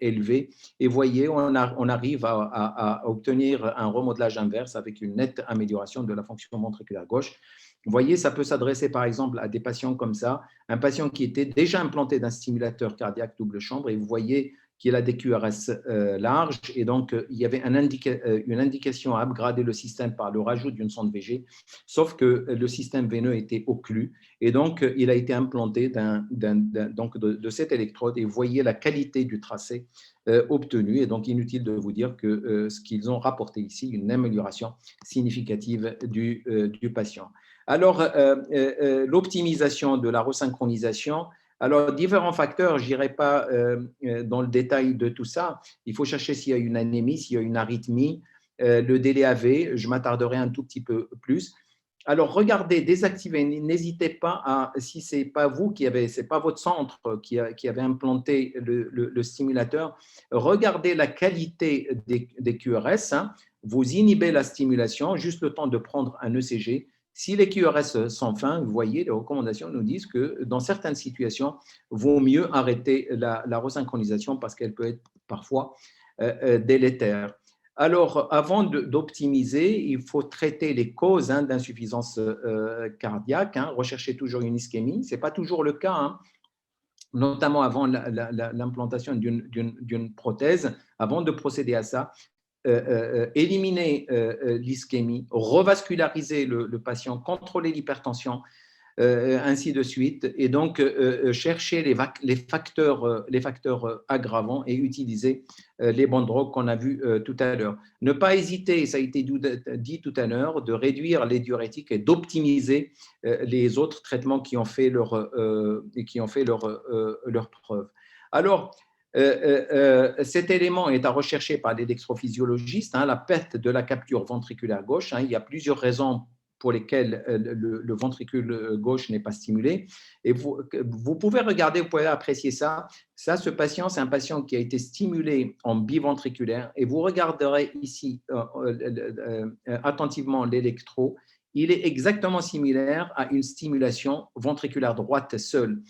élevé, et voyez, on arrive à obtenir un remodelage inverse avec une nette amélioration de la fonction ventriculaire gauche. Vous voyez, ça peut s'adresser par exemple à des patients comme ça, un patient qui était déjà implanté d'un stimulateur cardiaque double chambre, et vous voyez, qu'il a des QRS larges, et donc il y avait une indication à upgrader le système par le rajout d'une sonde VG, sauf que le système veineux était occlus, et donc il a été implanté de cette électrode, et vous voyez la qualité du tracé obtenu, et donc inutile de vous dire que ce qu'ils ont rapporté ici, une amélioration significative du patient. Alors, l'optimisation de la resynchronisation, alors, différents facteurs, je n'irai pas dans le détail de tout ça. Il faut chercher s'il y a une anémie, s'il y a une arythmie, le délai AV, je m'attarderai un tout petit peu plus. Alors, regardez, désactivez, n'hésitez pas à, si ce n'est pas vous qui avez, ce n'est pas votre centre qui avait implanté le stimulateur, regardez la qualité des QRS, hein. Vous inhibez la stimulation, juste le temps de prendre un ECG. Si les QRS sont fins, vous voyez, les recommandations nous disent que dans certaines situations, il vaut mieux arrêter la resynchronisation parce qu'elle peut être parfois délétère. Alors, avant d'optimiser, il faut traiter les causes d'insuffisance cardiaque, rechercher toujours une ischémie. Ce n'est pas toujours le cas, notamment avant l'implantation d'une prothèse. Avant de procéder à ça, éliminer l'ischémie, revasculariser le patient, contrôler l'hypertension, ainsi de suite, et donc chercher les facteurs aggravants et utiliser les bonnes drogues qu'on a vues tout à l'heure. Ne pas hésiter, ça a été dit tout à l'heure, de réduire les diurétiques et d'optimiser les autres traitements qui ont fait leur preuve. Alors, cet élément est à rechercher par l'électrophysiologiste, la perte de la capture ventriculaire gauche. Il y a plusieurs raisons pour lesquelles le ventricule gauche n'est pas stimulé. Et vous pouvez regarder, vous pouvez apprécier ça. Ce patient, c'est un patient qui a été stimulé en biventriculaire. Et vous regarderez ici attentivement l'électro. Il est exactement similaire à une stimulation ventriculaire droite seule.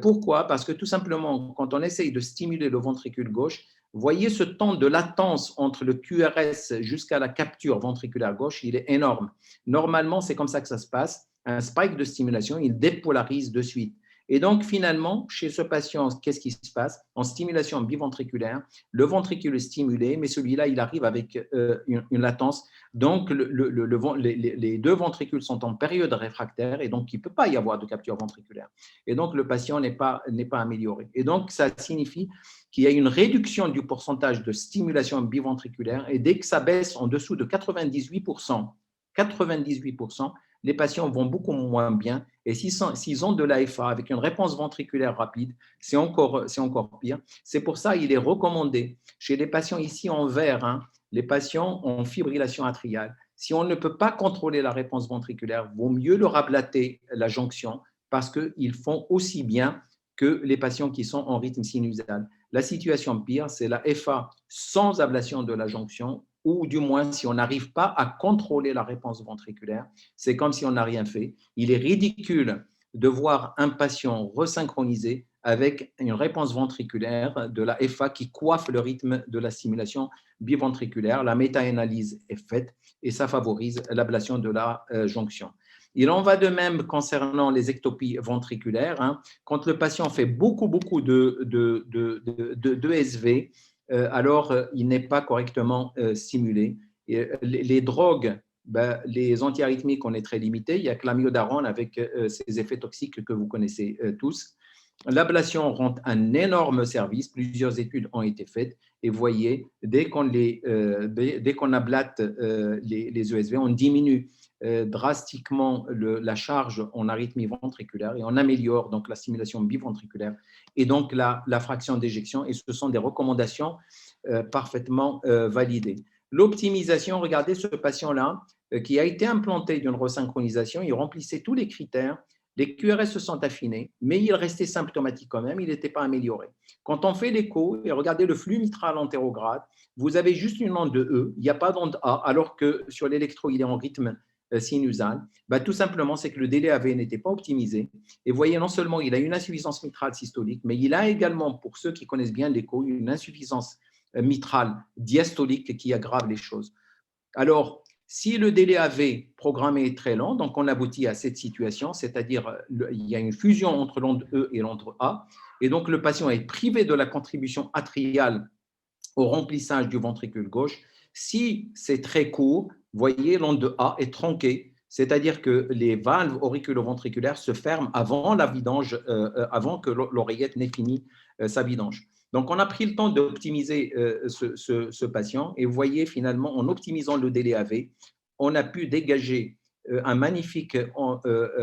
Pourquoi? Parce que tout simplement, quand on essaye de stimuler le ventricule gauche, voyez ce temps de latence entre le QRS jusqu'à la capture ventriculaire gauche, il est énorme. Normalement, c'est comme ça que ça se passe. Un spike de stimulation, il dépolarise de suite. Et donc, finalement, chez ce patient, qu'est-ce qui se passe? En stimulation biventriculaire, le ventricule est stimulé, mais celui-là, il arrive avec une latence. Donc, les deux ventricules sont en période réfractaire et donc il ne peut pas y avoir de capture ventriculaire. Et donc, le patient n'est pas amélioré. Et donc, ça signifie qu'il y a une réduction du pourcentage de stimulation biventriculaire et dès que ça baisse en dessous de 98%, les patients vont beaucoup moins bien. Et s'ils ont de l'AFA avec une réponse ventriculaire rapide, c'est encore pire. C'est pour ça qu'il est recommandé chez les patients ici en vert, les patients en fibrillation atriale. Si on ne peut pas contrôler la réponse ventriculaire, il vaut mieux leur ablater la jonction parce qu'ils font aussi bien que les patients qui sont en rythme sinusal. La situation pire, c'est la FA sans ablation de la jonction, ou du moins si on n'arrive pas à contrôler la réponse ventriculaire, c'est comme si on n'a rien fait. Il est ridicule de voir un patient resynchronisé avec une réponse ventriculaire de la FA qui coiffe le rythme de la stimulation biventriculaire. La méta-analyse est faite et ça favorise l'ablation de la jonction. Il en va de même concernant les ectopies ventriculaires. Quand le patient fait beaucoup de SV, alors il n'est pas correctement stimulé. Et les drogues, les antiarythmiques, on est très limité. Il y a que l'amiodarone avec ses effets toxiques que vous connaissez tous. L'ablation rend un énorme service. Plusieurs études ont été faites. Et vous voyez, dès qu'on ablate les ESV, on diminue drastiquement la charge en arythmie ventriculaire et on améliore donc la stimulation biventriculaire et donc la fraction d'éjection. Et ce sont des recommandations parfaitement validées. L'optimisation, regardez ce patient-là qui a été implanté d'une resynchronisation, il remplissait tous les critères. Les QRS se sont affinés, mais il restait symptomatique quand même, il n'était pas amélioré. Quand on fait l'écho et regardez le flux mitral antérograde, vous avez juste une onde de E, il n'y a pas d'onde A, alors que sur l'électro, il est en rythme sinusal. Tout simplement, c'est que le délai AV n'était pas optimisé. Et vous voyez, non seulement il a une insuffisance mitrale systolique, mais il a également, pour ceux qui connaissent bien l'écho, une insuffisance mitrale diastolique qui aggrave les choses. Alors, si le délai AV programmé est très lent, donc on aboutit à cette situation, c'est-à-dire il y a une fusion entre l'onde E et l'onde A, et donc le patient est privé de la contribution atriale au remplissage du ventricule gauche. Si c'est très court, vous voyez, l'onde A est tronquée, c'est-à-dire que les valves auriculo-ventriculaires se ferment avant la vidange, avant que l'oreillette n'ait fini sa vidange. Donc, on a pris le temps d'optimiser ce patient et vous voyez finalement, en optimisant le délai AV, on a pu dégager un magnifique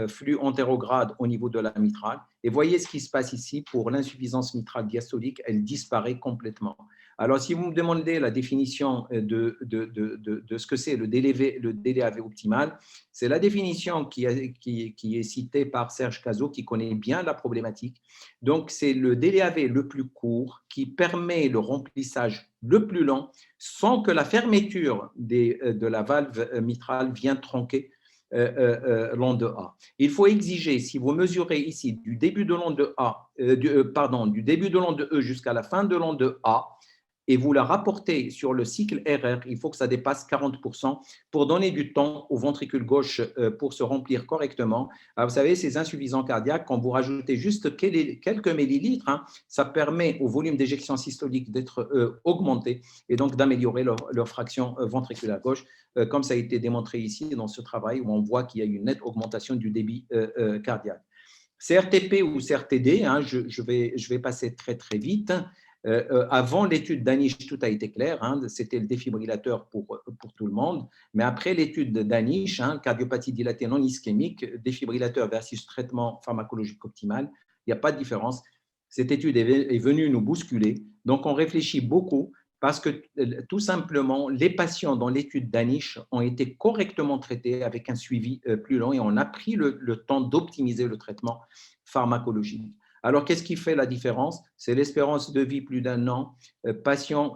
flux antérograde au niveau de la mitrale. Et voyez ce qui se passe ici pour l'insuffisance mitrale diastolique, elle disparaît complètement. Alors, si vous me demandez la définition de ce que c'est le délai AV optimal, c'est la définition qui est citée par Serge Cazot, qui connaît bien la problématique. Donc, c'est le délai AV le plus court qui permet le remplissage le plus lent sans que la fermeture de la valve mitrale vienne tronquer l'onde A. Il faut exiger, si vous mesurez ici du début de l'onde du début de l'onde E jusqu'à la fin de l'onde A, et vous la rapportez sur le cycle RR, il faut que ça dépasse 40% pour donner du temps au ventricule gauche pour se remplir correctement. Alors, vous savez, ces insuffisants cardiaques, quand vous rajoutez juste quelques millilitres, ça permet au volume d'éjection systolique d'être augmenté et donc d'améliorer leur fraction ventriculaire gauche, comme ça a été démontré ici dans ce travail où on voit qu'il y a une nette augmentation du débit cardiaque. CRTP ou CRTD, je vais passer très très vite. Avant l'étude d'Anish, tout a été clair, c'était le défibrillateur pour tout le monde, mais après l'étude d'Anish, cardiopathie dilatée non ischémique, défibrillateur versus traitement pharmacologique optimal, il n'y a pas de différence. Cette étude est venue nous bousculer, donc on réfléchit beaucoup parce que tout simplement, les patients dans l'étude d'Anish ont été correctement traités avec un suivi plus long et on a pris le temps d'optimiser le traitement pharmacologique. Alors, qu'est-ce qui fait la différence? C'est l'espérance de vie plus d'1 an, patient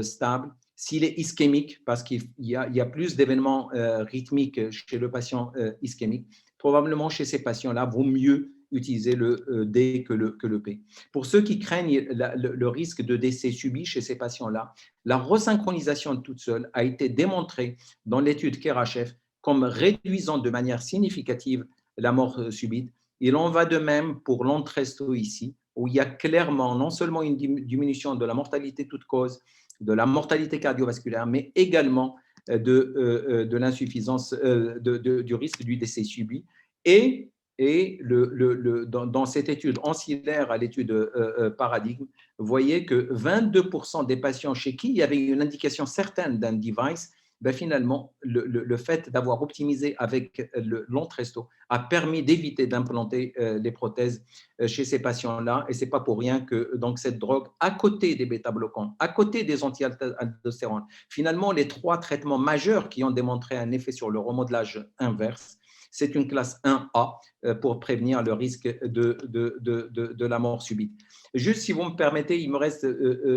stable. S'il est ischémique, parce qu'il y a plus d'événements rythmiques chez le patient ischémique, probablement chez ces patients-là, vaut mieux utiliser le D que le P. Pour ceux qui craignent le risque de décès subi chez ces patients-là, la resynchronisation toute seule a été démontrée dans l'étude Kerachev comme réduisant de manière significative la mort subite. Il en va de même pour l'Entresto ici, où il y a clairement non seulement une diminution de la mortalité toute cause, de la mortalité cardiovasculaire, mais également de l'insuffisance, du risque du décès subi. Et dans cette étude ancillaire à l'étude Paradigme, vous voyez que 22% des patients chez qui il y avait une indication certaine d'un device, finalement, le fait d'avoir optimisé avec l'Entresto a permis d'éviter d'implanter les prothèses chez ces patients-là. Et ce n'est pas pour rien que donc, cette drogue, à côté des bêta-bloquants, à côté des anti-aldostérones, finalement, les 3 traitements majeurs qui ont démontré un effet sur le remodelage inverse, c'est une classe 1A pour prévenir le risque de la mort subite. Juste, si vous me permettez, il me reste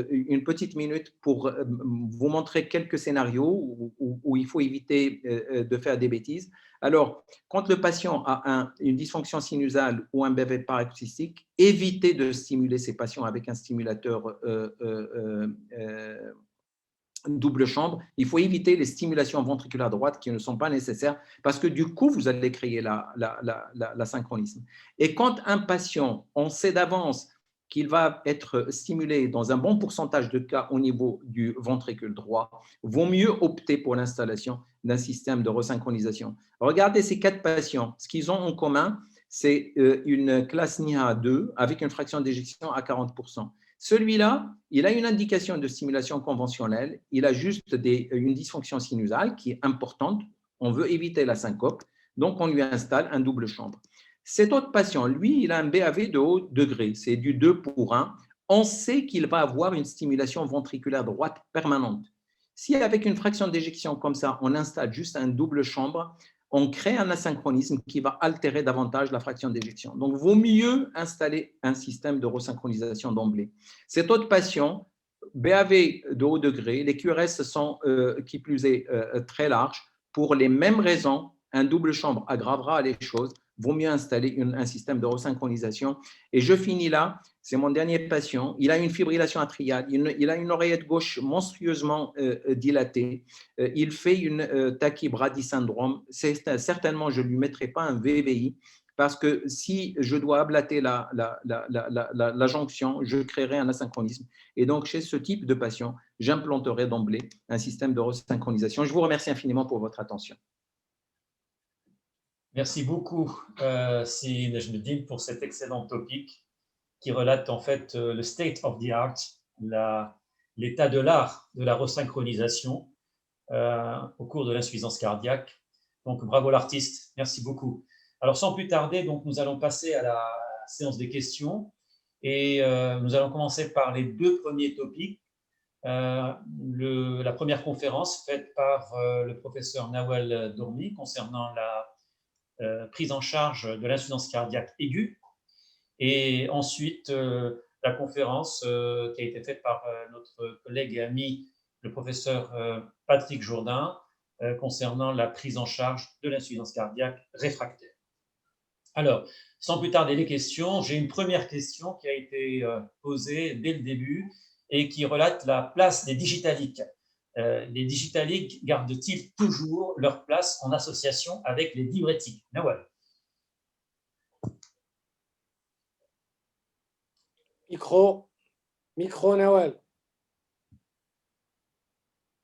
une petite minute pour vous montrer quelques scénarios où il faut éviter de faire des bêtises. Alors, quand le patient a une dysfonction sinusale ou un BV paroxystique, évitez de stimuler ces patients avec un stimulateur double chambre. Il faut éviter les stimulations ventriculaires droites qui ne sont pas nécessaires parce que du coup, vous allez créer la synchronisme. Et quand un patient, on sait d'avance qu'il va être stimulé dans un bon pourcentage de cas au niveau du ventricule droit, vaut mieux opter pour l'installation d'un système de resynchronisation. Regardez ces 4 patients. Ce qu'ils ont en commun, c'est une classe NIA 2 avec une fraction d'éjection à 40%. Celui-là, il a une indication de stimulation conventionnelle, il a juste une dysfonction sinusale qui est importante, on veut éviter la syncope, donc on lui installe un double chambre. Cet autre patient, lui, il a un BAV de haut degré, c'est du 2 pour 1, on sait qu'il va avoir une stimulation ventriculaire droite permanente. Si avec une fraction d'éjection comme ça, on installe juste un double chambre, on crée un asynchronisme qui va altérer davantage la fraction d'éjection. Donc, il vaut mieux installer un système de resynchronisation d'emblée. Cet autre patient, BAV de haut degré, les QRS sont, qui plus est, très larges. Pour les mêmes raisons, un double chambre aggravera les choses. Vaut mieux installer un système de resynchronisation. Et je finis là, c'est mon dernier patient. Il a une fibrillation atriale, il a une oreillette gauche monstrueusement dilatée. Il fait une tachybradie syndrome. Certainement, je ne lui mettrai pas un VVI parce que si je dois ablater la jonction, je créerai un asynchronisme. Et donc, chez ce type de patient, j'implanterai d'emblée un système de resynchronisation. Je vous remercie infiniment pour votre attention.
Merci beaucoup, Sy Nejmuddin, pour cet excellent topic qui relate en fait le state of the art, l'état de l'art de la resynchronisation au cours de l'insuffisance cardiaque. Donc, bravo l'artiste, merci beaucoup. Alors, sans plus tarder, donc, nous allons passer à la séance des questions et nous allons commencer par les deux premiers topics. La première conférence faite par le professeur Nawal Dormi concernant la prise en charge de l'insuffisance cardiaque aiguë. Et ensuite, la conférence qui a été faite par notre collègue et ami, le professeur Patrick Jourdain, concernant la prise en charge de l'insuffisance cardiaque réfractaire. Alors, sans plus tarder les questions, j'ai une première question qui a été posée dès le début et qui relate la place des digitaliques. Les digitaliques gardent-ils toujours leur place en association avec les diurétiques? Nawal.
Micro, Nawal.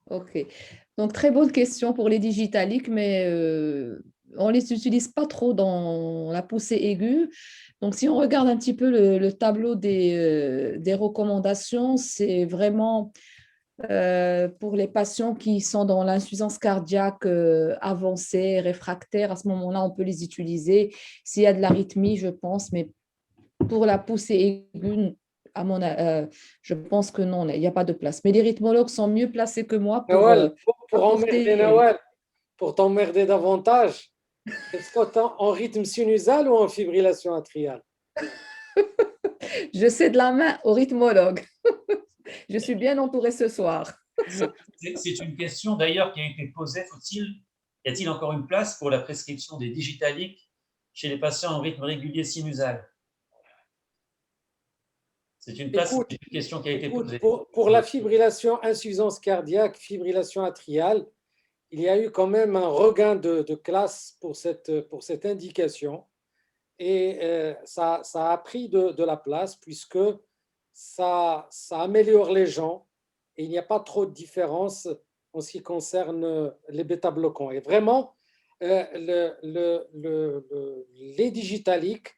Ok. Donc, très bonne question pour les digitaliques, mais on ne les utilise pas trop dans la poussée aiguë. Donc, si on regarde un petit peu le tableau des recommandations, c'est vraiment pour les patients qui sont dans l'insuffisance cardiaque avancée, réfractaire. À ce moment-là, on peut les utiliser. S'il y a de l'arythmie, je pense, mais pour la poussée aiguë, je pense que non, il n'y a pas de place. Mais les rythmologues sont mieux placés que moi pour
Nawal, pour
apporter…
emmerder Nawal, pour t'emmerder davantage, est-ce que tu es en rythme sinusal ou en fibrillation atriale?
Je sais de la main au rythmologue. Je suis bien entourée ce soir.
C'est une question d'ailleurs qui a été posée. Y a-t-il encore une place pour la prescription des digitaliques chez les patients en rythme régulier sinusal? C'est une question qui a été posée.
Pour la fibrillation insuffisance cardiaque, fibrillation atriale, il y a eu quand même un regain de classe pour cette indication. Et ça a pris de la place puisque ça améliore les gens et il n'y a pas trop de différence en ce qui concerne les bêta-bloquants. Et vraiment, les digitaliques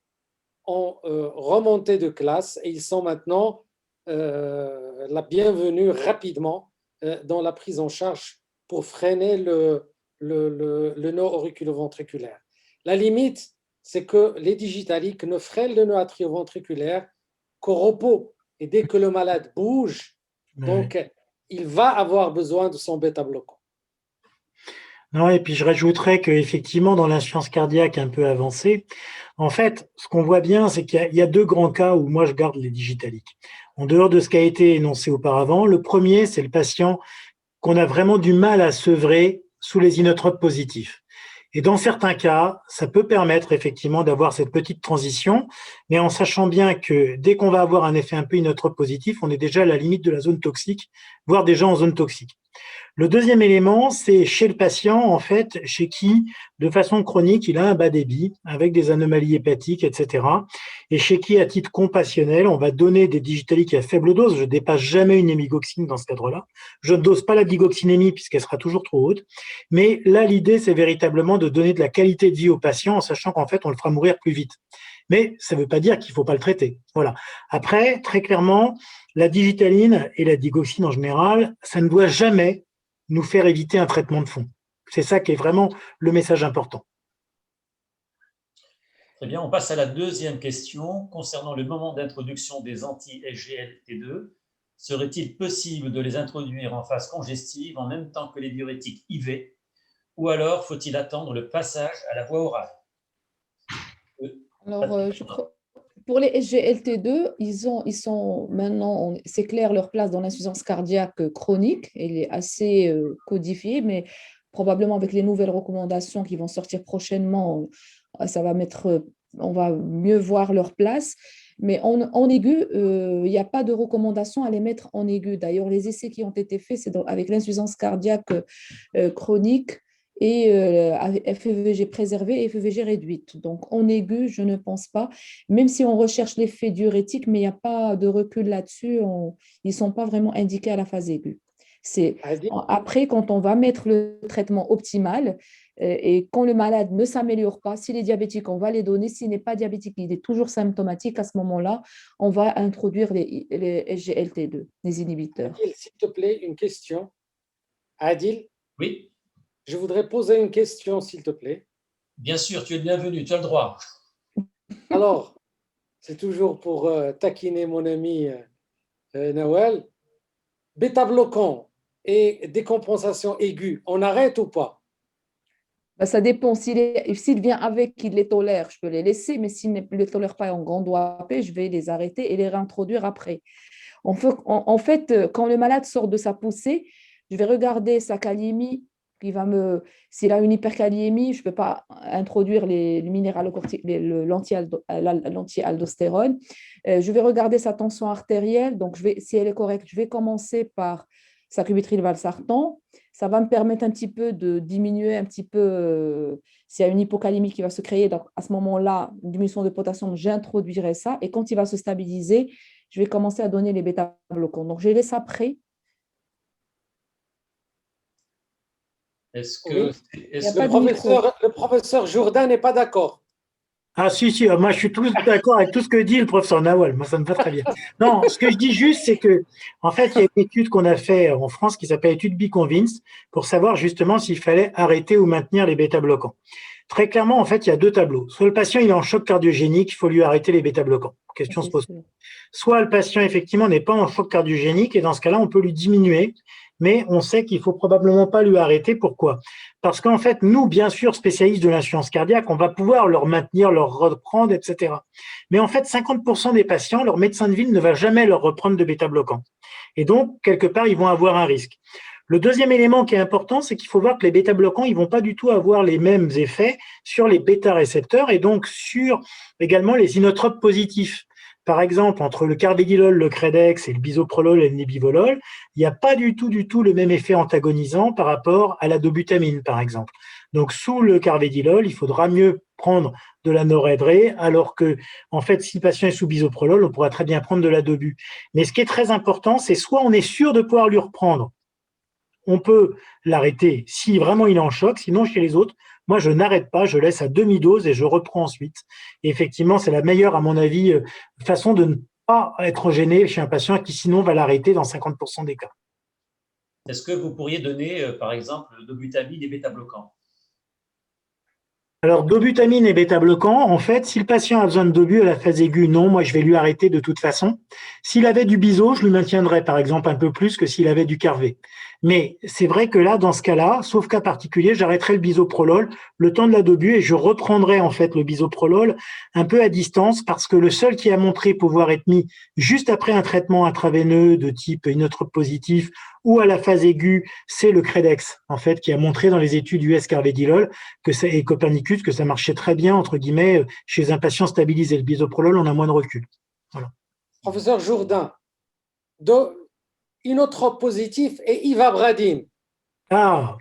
ont remonté de classe et ils sont maintenant la bienvenue rapidement dans la prise en charge pour freiner le nœud auriculoventriculaire. La limite, c'est que les digitaliques ne freinent le nœud atrioventriculaire qu'au repos. Et dès que le malade bouge, donc il va avoir besoin de son bêta-bloquant.
Non, et puis je rajouterais qu'effectivement, dans l'insuffisance cardiaque un peu avancée, en fait, ce qu'on voit bien, c'est qu'il y a deux grands cas où moi je garde les digitaliques. En dehors de ce qui a été énoncé auparavant, le premier, c'est le patient qu'on a vraiment du mal à sevrer sous les inotropes positifs. Et dans certains cas, ça peut permettre effectivement d'avoir cette petite transition, mais en sachant bien que dès qu'on va avoir un effet un peu inotrope positif, on est déjà à la limite de la zone toxique, voire déjà en zone toxique. Le deuxième élément, c'est chez le patient, en fait, chez qui, de façon chronique, il a un bas débit avec des anomalies hépatiques, etc. Et chez qui, à titre compassionnel, on va donner des digitaliques à faible dose. Je ne dépasse jamais une hémigoxine dans ce cadre-là. Je ne dose pas la digoxinémie puisqu'elle sera toujours trop haute. Mais là, l'idée, c'est véritablement de donner de la qualité de vie au patient en sachant qu'en fait, on le fera mourir plus vite. Mais ça ne veut pas dire qu'il ne faut pas le traiter. Voilà. Après, très clairement, la digitaline et la digoxine en général, ça ne doit jamais nous faire éviter un traitement de fond. C'est ça qui est vraiment le message important.
Très bien, on passe à la deuxième question concernant le moment d'introduction des anti-SGLT2. Serait-il possible de les introduire en phase congestive en même temps que les diurétiques IV ou alors faut-il attendre le passage à la voie orale?
Alors, pour les SGLT2, ils sont maintenant, c'est clair, leur place dans l'insuffisance cardiaque chronique. Elle est assez codifiée, mais probablement avec les nouvelles recommandations qui vont sortir prochainement, on va mieux voir leur place. Mais en aigu, il n'y a pas de recommandation à les mettre en aigu. D'ailleurs, les essais qui ont été faits, c'est avec l'insuffisance cardiaque chronique. et FEVG préservé et FEVG réduite. Donc, en aigu, je ne pense pas, même si on recherche l'effet diurétique, mais il n'y a pas de recul là-dessus, ils ne sont pas vraiment indiqués à la phase aiguë.
Adil,
Après, quand on va mettre le traitement optimal et quand le malade ne s'améliore pas, s'il est diabétique, on va les donner. S'il n'est pas diabétique, il est toujours symptomatique, à ce moment-là, on va introduire les SGLT2, les inhibiteurs.
Adil, s'il te plaît, une question. Adil,
Oui,
je voudrais poser une question, s'il te plaît.
bien sûr, tu es le bienvenu, tu as le droit.
Alors, c'est toujours pour taquiner mon ami Nawal. Bêta-bloquant et décompensation aiguë, on arrête ou pas?
Ben, ça dépend. S'il vient avec, il les tolère, je peux les laisser, mais s'il ne les tolère pas en grand doigt P, je vais les arrêter et les réintroduire après. En fait, quand le malade sort de sa poussée, je vais regarder sa kaliémie. S'il a une hyperkaliémie, je ne peux pas introduire le l'anti-aldostérone. Je vais regarder sa tension artérielle. Donc, si elle est correcte, je vais commencer par sacubitril/valsartan. Ça va me permettre un petit peu de diminuer un petit peu s'il y a une hypocalémie qui va se créer. Donc, à ce moment-là, une diminution de potassium, j'introduirai ça. Et quand il va se stabiliser, je vais commencer à donner les bêta-bloquants. Donc, je laisse après.
Est-ce
Oui.
que,
Il n'y a
est-ce
pas
que-
de
Le professeur Jourdain n'est pas d'accord.
Ah si, moi je suis tout d'accord avec tout ce que dit le professeur Nawal, moi ça me va très bien. Non, ce que je dis juste, c'est que en fait, il y a une étude qu'on a fait en France qui s'appelle étude Be Convinced pour savoir justement s'il fallait arrêter ou maintenir les bêta-bloquants. Très clairement, en fait, il y a deux tableaux. Soit le patient il est en choc cardiogénique, il faut lui arrêter les bêta-bloquants. Question se pose. Soit le patient effectivement n'est pas en choc cardiogénique et dans ce cas-là, on peut lui diminuer, mais on sait qu'il faut probablement pas lui arrêter. Pourquoi? Parce qu'en fait, nous, bien sûr, spécialistes de l'insuffisance cardiaque, on va pouvoir leur maintenir, leur reprendre, etc. Mais en fait, 50% des patients, leur médecin de ville ne va jamais leur reprendre de bêta-bloquants. Et donc, quelque part, ils vont avoir un risque. Le deuxième élément qui est important, c'est qu'il faut voir que les bêta-bloquants, ils vont pas du tout avoir les mêmes effets sur les bêta-récepteurs et donc sur également les inotropes positifs. Par exemple, entre le carvedilol, le credex et le bisoprolol et le nebivolol, il n'y a pas du tout le même effet antagonisant par rapport à la dobutamine, par exemple. Donc, sous le carvedilol, il faudra mieux prendre de la noradré, alors que, en fait, si le patient est sous bisoprolol, on pourra très bien prendre de la dobu. Mais ce qui est très important, c'est soit on est sûr de pouvoir lui reprendre, on peut l'arrêter si vraiment il est en choc, sinon chez les autres, moi je n'arrête pas, je laisse à demi-dose et je reprends ensuite. Et effectivement, c'est la meilleure, à mon avis, façon de ne pas être gêné chez un patient qui sinon va l'arrêter dans 50% des cas.
Est-ce que vous pourriez donner, par exemple, dobutamine et bêta-bloquants?
Alors, dobutamine et bêta-bloquants, en fait, si le patient a besoin de dobu à la phase aiguë, non, moi je vais lui arrêter de toute façon. S'il avait du biso, je lui maintiendrais par exemple un peu plus que s'il avait du carvé. Mais c'est vrai que là, dans ce cas-là, sauf cas particulier, j'arrêterai le bisoprolol le temps de la dobu et je reprendrai en fait le bisoprolol un peu à distance parce que le seul qui a montré pouvoir être mis juste après un traitement intraveineux de type inotrope positif ou à la phase aiguë, c'est le credex, en fait, qui a montré dans les études US carvedilol et Copernicus que ça marchait très bien, entre guillemets, chez un patient stabilisé. Le bisoprolol, on a moins de recul. Voilà.
Professeur Jourdain, inotrope positif et ivabradine.
Ah,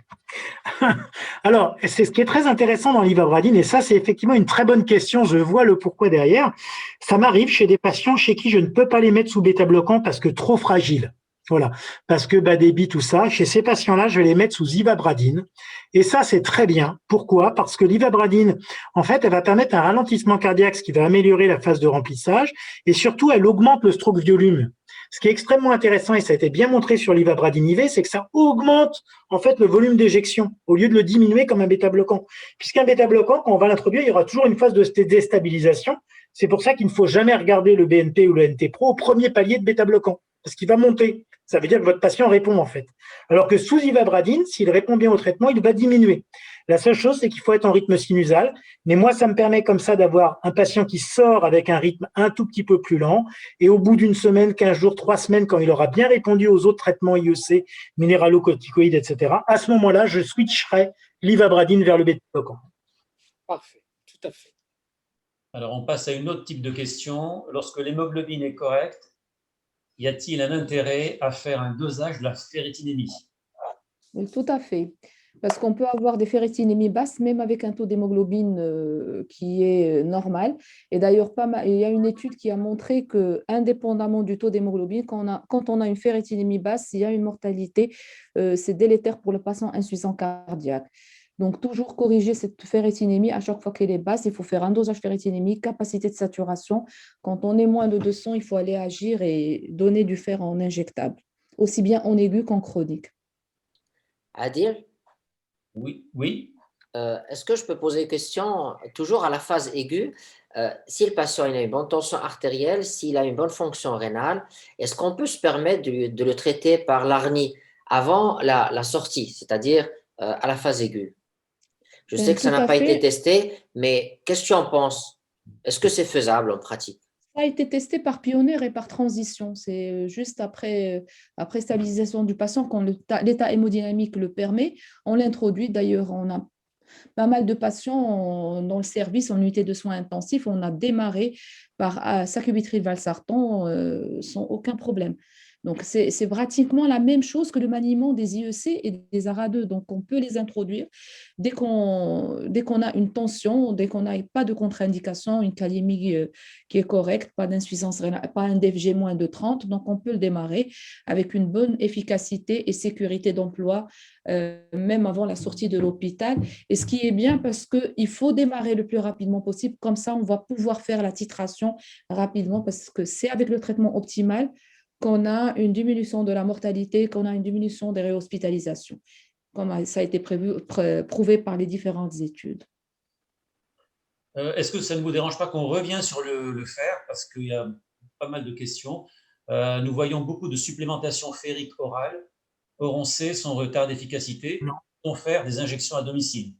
alors, c'est ce qui est très intéressant dans l'ivabradine, et ça, c'est effectivement une très bonne question. Je vois le pourquoi derrière. Ça m'arrive chez des patients chez qui je ne peux pas les mettre sous bêta-bloquant parce que trop fragiles. Voilà, parce que bas débit, tout ça. Chez ces patients-là, je vais les mettre sous ivabradine. Et ça, c'est très bien. Pourquoi? Parce que l'ivabradine, en fait, elle va permettre un ralentissement cardiaque, ce qui va améliorer la phase de remplissage. Et surtout, elle augmente le stroke volume. Ce qui est extrêmement intéressant, et ça a été bien montré sur l'ivabradine IV, c'est que ça augmente en fait le volume d'éjection au lieu de le diminuer comme un bêta-bloquant. Puisqu'un bêta-bloquant, quand on va l'introduire, il y aura toujours une phase de déstabilisation. C'est pour ça qu'il ne faut jamais regarder le BNP ou le NT-Pro au premier palier de bêta-bloquant, parce qu'il va monter. Ça veut dire que votre patient répond en fait. Alors que sous ivabradine, s'il répond bien au traitement, il va diminuer. La seule chose, c'est qu'il faut être en rythme sinusal. Mais moi, ça me permet comme ça d'avoir un patient qui sort avec un rythme un tout petit peu plus lent. Et au bout d'une semaine, 15 jours, 3 semaines, quand il aura bien répondu aux autres traitements IEC, minéralocorticoïdes, etc., à ce moment-là, je switcherai l'ivabradine vers le bêta-bloquant.
Parfait, tout à fait.
Alors, on passe à une autre type de question. Lorsque l'hémoglobine est correcte, y a-t-il un intérêt à faire un dosage de la ferritinémie?
Oui, tout à fait. Parce qu'on peut avoir des ferritinémies basses, même avec un taux d'hémoglobine qui est normal. Et d'ailleurs, il y a une étude qui a montré que, indépendamment du taux d'hémoglobine, quand on a une ferritinémie basse, il y a une mortalité, c'est délétère pour le patient insuffisant cardiaque. Donc, toujours corriger cette ferritinémie à chaque fois qu'elle est basse. Il faut faire un dosage ferritinémie, capacité de saturation. Quand on est moins de 200, il faut aller agir et donner du fer en injectable, aussi bien en aigu qu'en chronique.
Adil,
Oui, oui.
est-ce que je peux poser une question, toujours à la phase aiguë, si le patient il a une bonne tension artérielle, s'il a une bonne fonction rénale, est-ce qu'on peut se permettre de le traiter par l'ARNI avant la sortie, c'est-à-dire à la phase aiguë? Je sais que ça
Tout
n'a
à
pas été
fait.
testé, mais qu'est-ce que tu en penses? Est-ce que c'est faisable en pratique?
Ça a été testé par pionnier et par transition. C'est juste après stabilisation du patient, quand l'état hémodynamique le permet, on l'introduit. D'ailleurs, on a pas mal de patients dans le service en unité de soins intensifs. On a démarré par sacubitril/valsartan sans aucun problème. Donc, c'est pratiquement la même chose que le maniement des IEC et des ARA2. Donc, on peut les introduire dès qu'on a une tension, dès qu'on n'a pas de contre-indication, une kaliémie qui est correcte, pas d'insuffisance rénale, pas un DFG moins de 30. Donc, on peut le démarrer avec une bonne efficacité et sécurité d'emploi, même avant la sortie de l'hôpital. Et ce qui est bien, parce qu'il faut démarrer le plus rapidement possible. Comme ça, on va pouvoir faire la titration rapidement, parce que c'est avec le traitement optimal qu'on a une diminution de la mortalité, qu'on a une diminution des réhospitalisations, comme ça a été prouvé par les différentes études.
Est-ce que ça ne vous dérange pas qu'on revienne sur le fer, parce qu'il y a pas mal de questions. Nous voyons beaucoup de supplémentation ferrique orale. Or, on sait son retard d'efficacité. On fait des injections à domicile.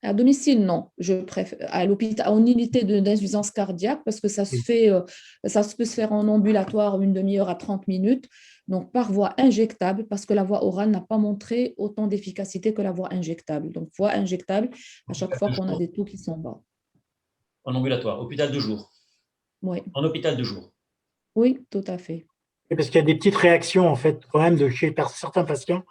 À domicile, non. Je préfère à l'hôpital, en unité d'insuffisance cardiaque, parce que ça peut se faire en ambulatoire une demi-heure à 30 minutes, donc par voie injectable, parce que la voie orale n'a pas montré autant d'efficacité que la voie injectable. Donc, voie injectable à chaque fois qu'on a des taux qui sont bas.
En ambulatoire, hôpital de jour.
Oui.
En hôpital de jour.
Oui, tout à fait.
Parce qu'il y a des petites réactions, en fait, quand même, de chez certains patients.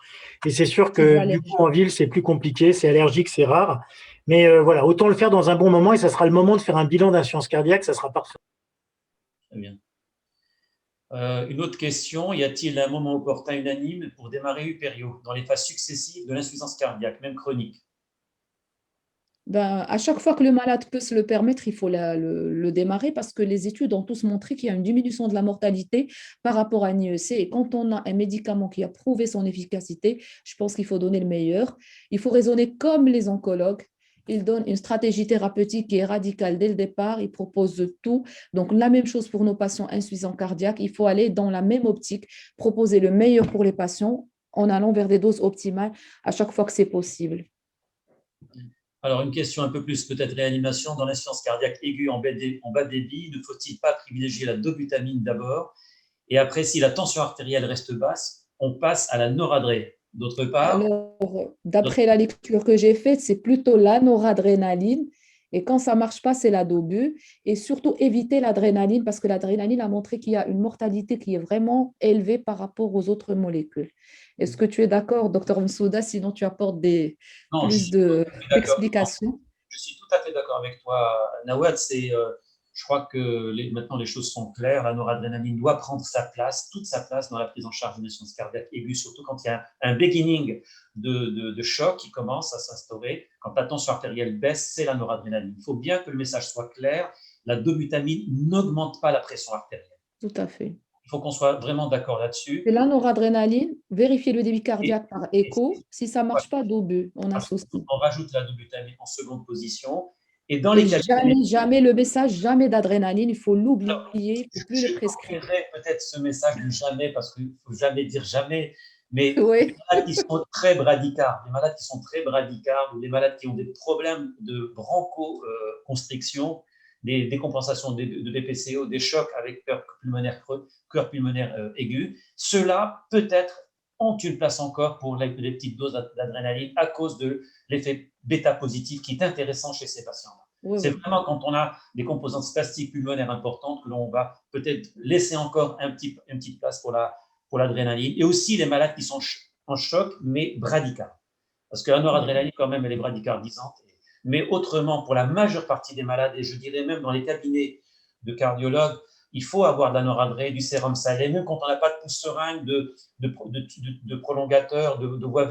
Et c'est sûr que, du coup, en ville, c'est plus compliqué, c'est allergique, c'est rare. Mais voilà, autant le faire dans un bon moment, et ça sera le moment de faire un bilan d'insuffisance cardiaque, ça sera parfait.
Très bien. Une autre question, y a-t-il un moment opportun unanime pour démarrer Uperio dans les phases successives de l'insuffisance cardiaque, même chronique?
À chaque fois que le malade peut se le permettre, il faut le démarrer, parce que les études ont tous montré qu'il y a une diminution de la mortalité par rapport à un IEC. Et quand on a un médicament qui a prouvé son efficacité, je pense qu'il faut donner le meilleur. Il faut raisonner comme les oncologues. Ils donnent une stratégie thérapeutique qui est radicale dès le départ. Ils proposent tout. Donc, la même chose pour nos patients insuffisants cardiaques. Il faut aller dans la même optique, proposer le meilleur pour les patients en allant vers des doses optimales à chaque fois que c'est possible.
Alors, une question un peu plus peut-être réanimation. Dans l'insuffisance cardiaque aiguë en bas débit, ne faut-il pas privilégier la dobutamine d'abord? Et après, si la tension artérielle reste basse, on passe à la noradré. D'autre part…
Alors, d'après la lecture que j'ai faite, c'est plutôt la noradrénaline. Et quand ça ne marche pas, c'est la dobu. Et surtout, éviter l'adrénaline, parce que l'adrénaline a montré qu'il y a une mortalité qui est vraiment élevée par rapport aux autres molécules. Est-ce que tu es d'accord, docteur Msouda? Sinon, tu apportes plus d'explications.
Je suis tout à fait d'accord avec toi, Nawad. Je crois que maintenant les choses sont claires. La noradrénaline doit prendre sa place, toute sa place dans la prise en charge d'une insuffisance cardiaque aiguë, surtout quand il y a un beginning de choc qui commence à s'instaurer. Quand la tension artérielle baisse, c'est la noradrénaline. Il faut bien que le message soit clair. La dobutamine n'augmente pas la pression artérielle.
Tout à fait.
Il faut qu'on soit vraiment d'accord là-dessus.
Et la noradrénaline, vérifier le débit cardiaque par écho. Si ça ne marche pas, dobu, on associe.
On rajoute la dobutamine en seconde position. Et dans les
jamais le message, jamais d'adrénaline, il faut l'oublier, il ne faut plus le prescrire.
Je peut-être ce message du jamais, parce qu'il ne faut jamais dire jamais, mais
Oui.
les malades qui sont très bradycardes, ou les malades qui ont des problèmes de bronchoconstriction, des décompensations de BPCO, des chocs avec cœur pulmonaire aigu, ceux-là, peut-être, ont une place encore pour les petites doses d'adrénaline à cause de l'effet bêta positif qui est intéressant chez ces patients-là. Oui, c'est vraiment quand on a des composantes spastiques pulmonaires importantes que l'on va peut-être laisser encore une petite place pour l'adrénaline. Et aussi les malades qui sont en choc, mais bradycardes. parce que la noradrénaline, quand même, elle est bradycardisante. Mais autrement, pour la majeure partie des malades, et je dirais même dans les cabinets de cardiologues, il faut avoir de la noradré, du sérum salé, même quand on n'a pas de pousse-seringue, de prolongateur, de quoi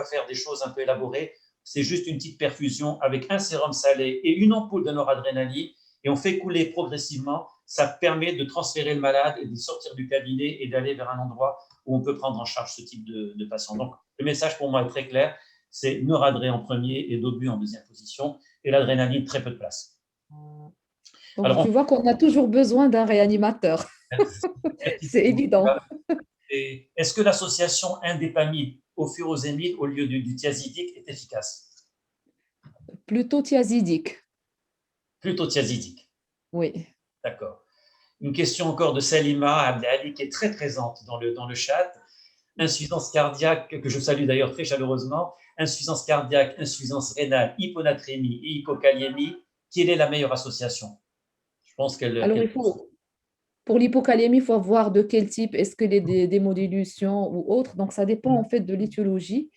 faire des choses un peu élaborées. C'est juste une petite perfusion avec un sérum salé et une ampoule de noradrénaline, et on fait couler progressivement. Ça permet de transférer le malade et de sortir du cabinet et d'aller vers un endroit où on peut prendre en charge ce type de patient. Donc, le message pour moi est très clair, c'est noradré en premier et Dobu en deuxième position, et l'adrénaline, très peu de place.
Donc,
Alors,
tu vois qu'on a toujours besoin d'un réanimateur. C'est évident.
Et est-ce que l'association indépamide au furosémide au lieu du thiazidique est efficace?
Plutôt thiazidique.
Plutôt thiazidique.
Oui.
D'accord. Une question encore de Salima Abdelali qui est très présente dans le chat. Insuffisance cardiaque, que je salue d'ailleurs très chaleureusement. Insuffisance cardiaque, insuffisance rénale, hyponatrémie et hypokaliémie. Quelle est la meilleure association? Je pense qu'elle.
Alors, pour l'hypokaliémie, il faut voir de quel type, est-ce que des modulations ou autres. Donc, ça dépend en fait de l'étiologie.